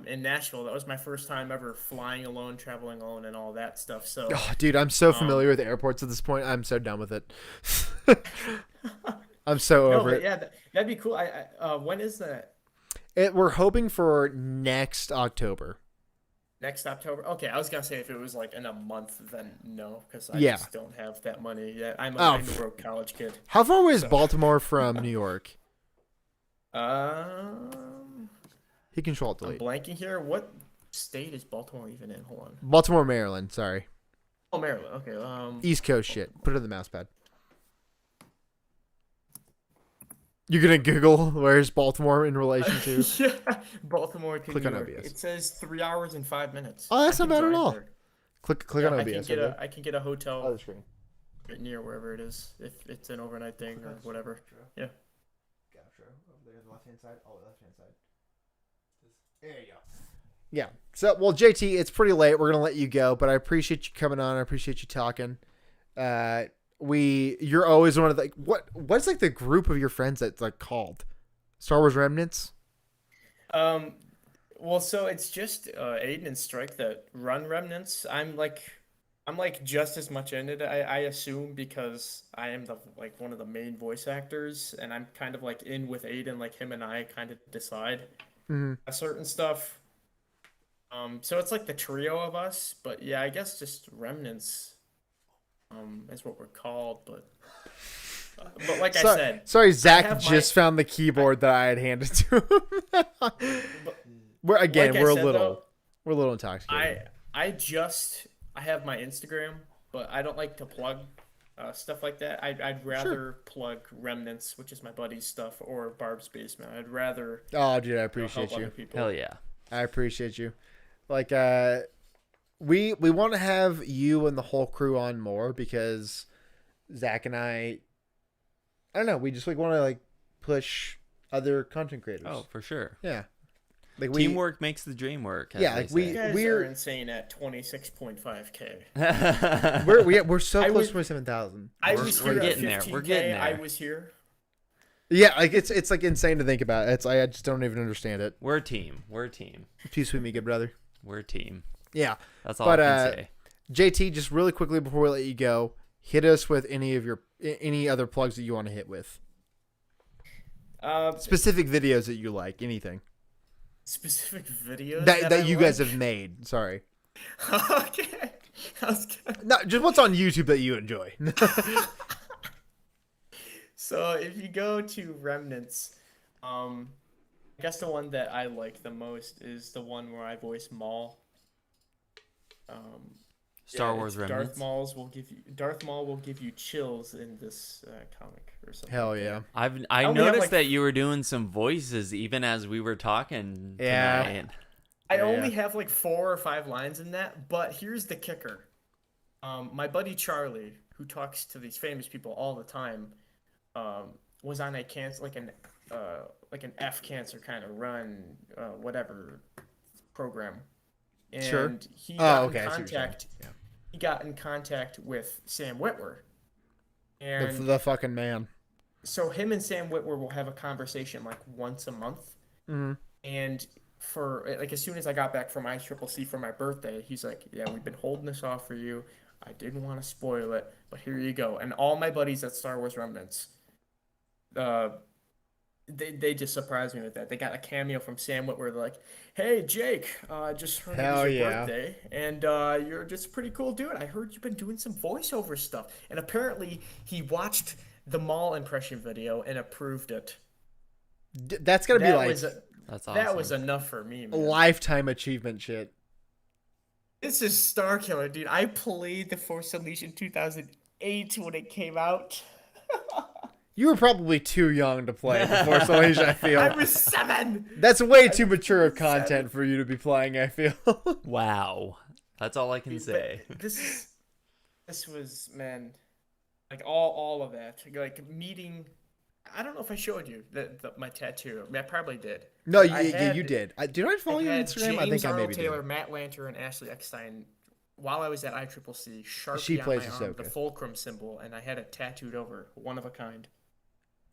in Nashville. That was my first time ever flying alone, traveling alone, and all that stuff. So. Oh, dude, I'm so familiar with airports at this point. I'm so done with it. I'm so No, over but it. yeah, that'd be cool. When is that? We're hoping for next October. Next October? Okay, I was gonna say if it was like in a month, then no, because I Yeah. just don't have that money yet. I'm Oh. a broke college kid. How far away is Baltimore from New York? He can control I'm delete. blanking here. What state is Baltimore even in? Hold on. Baltimore, Maryland. Sorry, Oh, Maryland. Okay. East Coast shit. Put it in the mouse pad. You're gonna Google where's Baltimore in relation to? Yeah, Baltimore to Click New on York. OBS. It says 3 hours and 5 minutes. Oh, that's I not can bad at drive all. there. Click on I OBS. I can get a hotel Other screen. near wherever it is if it's an overnight thing or whatever. Yeah. Gotcha. Over there, the left hand side. Oh, left hand side. There you go. Yeah. So, well, JT, it's pretty late. We're gonna let you go, but I appreciate you coming on. I appreciate you talking. You're always one of the what's like the group of your friends that's like called Star Wars Remnants? Well, so it's just Aiden and Strike that run Remnants. I'm like just as much in it. I assume because I am the like one of the main voice actors, and I'm kind of like in with Aiden. Like him and I kind of decide a certain stuff. So it's like the trio of us. But yeah, I guess just Remnants, is what we're called. But like I said, sorry, Zach have just found the keyboard that I had handed to him. but we're like I said, though, we're a little intoxicated. I have my Instagram, but I don't like to plug stuff like that. I'd rather plug Remnants, which is my buddy's stuff, or Barb's Basement. I'd rather Oh, dude, I help appreciate other you. people. Hell yeah. I appreciate you. Like, we want to have you and the whole crew on more because Zach and I don't know. We just like want to like push other content creators. Oh, for sure. Yeah. Like Teamwork makes the dream work. Yeah, like You guys are insane at 26.5K. we're so I close was- to 27,000. We're Here at getting there. 15K. We're getting there. I was here. Yeah, like it's like insane to think about. I just don't even understand it. We're a team. We're a team. Too sweet, me good brother. We're a team. Yeah. That's all But, I can say. JT, just really quickly before we let you go, hit us with any other plugs that you want to hit with. Specific videos that you like, anything Specific videos that you guys like? have made. Sorry. Okay. I was gonna- No, just what's on YouTube that you enjoy. So if you go to Remnants, I guess the one that I like the most is the one where I voice Maul. Star Wars it's Remnants. Darth Maul will give you chills in this comic or something. Hell like yeah. that. I only have, noticed like- that you were doing some voices even as we were talking Yeah. tonight. I Yeah. only have like 4 or 5 lines in that, but here's the kicker. My buddy Charlie, who talks to these famous people all the time, was on a like an F cancer kind of run, whatever program. And Sure. he got okay, in I see what you're saying. contact. He got in contact with Sam Witwer. And The fucking man. so him and Sam Witwer will have a conversation like once a month. Mhm. And for like as soon as I got back from ICCC for my birthday, he's like, "Yeah, we've been holding this off for you. I didn't want to spoil it, but here you go." And all my buddies at Star Wars Remnants, they just surprised me with that. They got a cameo from Sam Witwer. They're like, "Hey Jake, just heard it Hell was your yeah. birthday, and you're just a pretty cool dude. I heard you've been doing some voiceover stuff." And apparently he watched the Maul impression video and approved it. That's gotta be That like was That's awesome. that was enough for me, man. lifetime achievement shit. This is Star Killer, dude. I played The Force Unleashed in 2008 when it came out. You were probably too young to play The Force Unleashed, I feel. I was 7. That's way too mature of content for you to be playing, I feel. Wow. That's all I can Dude, say. but this was, man, like all of that. Like meeting. I don't know if I showed you my tattoo. I mean, I probably did. No, I you had- did. Did I follow you on had Instagram? I James think I Arnold maybe Taylor, did. Matt Lanter, and Ashley Eckstein. While I was at ICCC, Sharpie She on plays my arm, the Ahsoka. fulcrum symbol, and I had it tattooed over, one of a kind.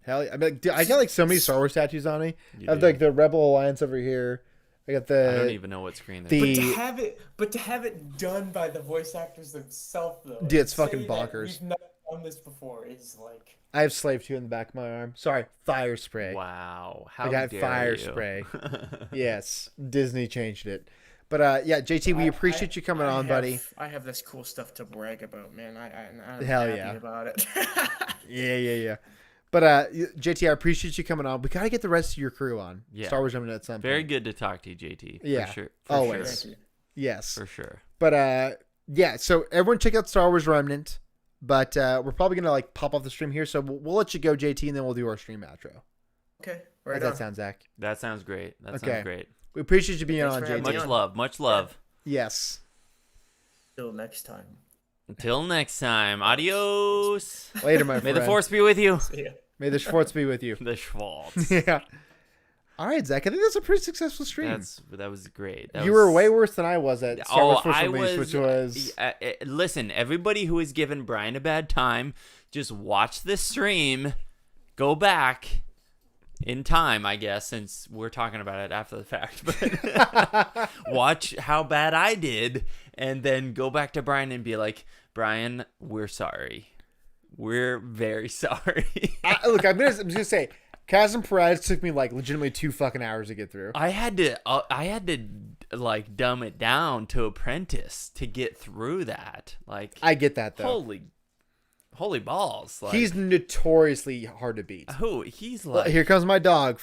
Hell yeah. I mean, dude, I got like so many Star Wars tattoos on me. You I have do. like the Rebel Alliance over here. I got I don't the even know what screen they're the- But to have it done by the voice actors themselves, though. Dude, it's say fucking that bonkers. We've never done this before. Is like. I have Slave 2 in the back of my arm. Sorry, Fire Spray. Wow. How I got dare Fire you. Spray. Yes, Disney changed it. But yeah, JT, we appreciate you coming on, buddy. I have this cool stuff to brag about, man. I'm Hell happy yeah. about it. Yeah. But JT, I appreciate you coming on. We gotta get the rest of your crew on. Yeah. Star Wars Remnant at some Very point. good to talk to you, JT. Yeah, For sure. For always. Sure. Yes. For sure. But yeah. So everyone, check out Star Wars Remnant. But we're probably gonna like pop off the stream here, so we'll let you go, JT, and then we'll do our stream outro. Okay, How right does on. that sound, Zach? That sounds great. That Okay. sounds great. We appreciate you being Thanks on, for having JT. me Much on. love. Much love. Yes. Till next time. Until next time. Adios. Later, my May friend. the force be with you. See ya. May the Schwartz be with you. The Schwartz. Yeah. All right, Zach. I think that's a pretty successful stream. That was great. You were way worse than I was at Star Wars Force I Unleashed, was. which was. Listen, everybody who has given Brian a bad time, just watch this stream. Go back in time, I guess, since we're talking about it after the fact. But watch how bad I did, and then go back to Brian and be like, Brian, we're sorry. We're very sorry. Look, I'm just gonna say, Chasm Perez took me like legitimately 2 fucking hours to get through. I had to like dumb it down to Apprentice to get through that. Like, I get that though. Holy balls! Like, He's notoriously hard to beat. He's like, Here comes my dog.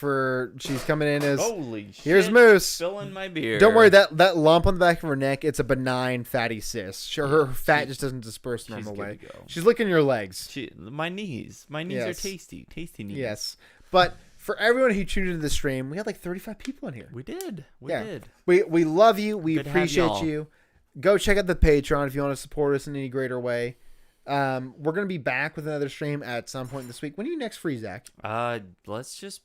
She's coming in as. Holy shit! Here's Moose. Filling my beer. Don't worry, that lump on the back of her neck, it's a benign fatty cyst. Her fat just doesn't disperse the normal way. To go. She's licking your legs. My knees are tasty knees. Yes, but for everyone who tuned into the stream, we had like 35 people in here. We did. We love you. We Good to have appreciate y'all. you. Go check out the Patreon if you want to support us in any greater way. We're gonna be back with another stream at some point this week. When are you next free, Zach? Let's just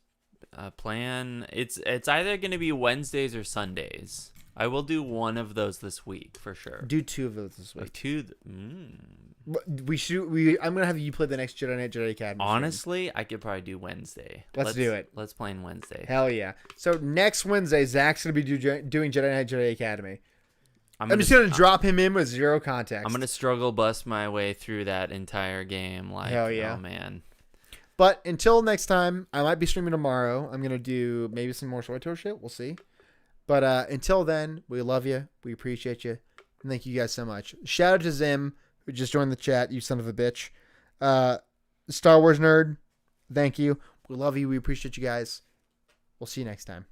plan. It's either gonna be Wednesdays or Sundays. I will do one of those this week for sure. Do 2 of those this week. Like 2. I'm gonna have you play the next Jedi Knight Jedi Academy. Honestly, I could probably do Wednesday. Let's do it. Let's plan Wednesday. Hell yeah! So next Wednesday, Zach's gonna be doing Jedi Knight Jedi Academy. I'm just gonna drop him in with 0 context. I'm gonna struggle bust my way through that entire game. Like, hell yeah, oh man. But until next time, I might be streaming tomorrow. I'm gonna do maybe some more Soy Tour shit. We'll see. But until then, we love you. We appreciate you. And thank you guys so much. Shout out to Zim, who just joined the chat. You son of a bitch. Star Wars nerd. Thank you. We love you. We appreciate you guys. We'll see you next time.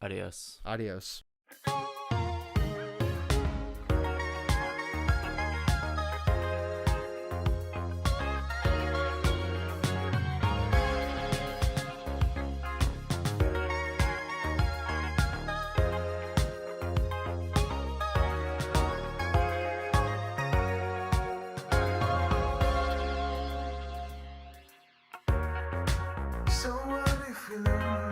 Adios. Adios. So what if we lose?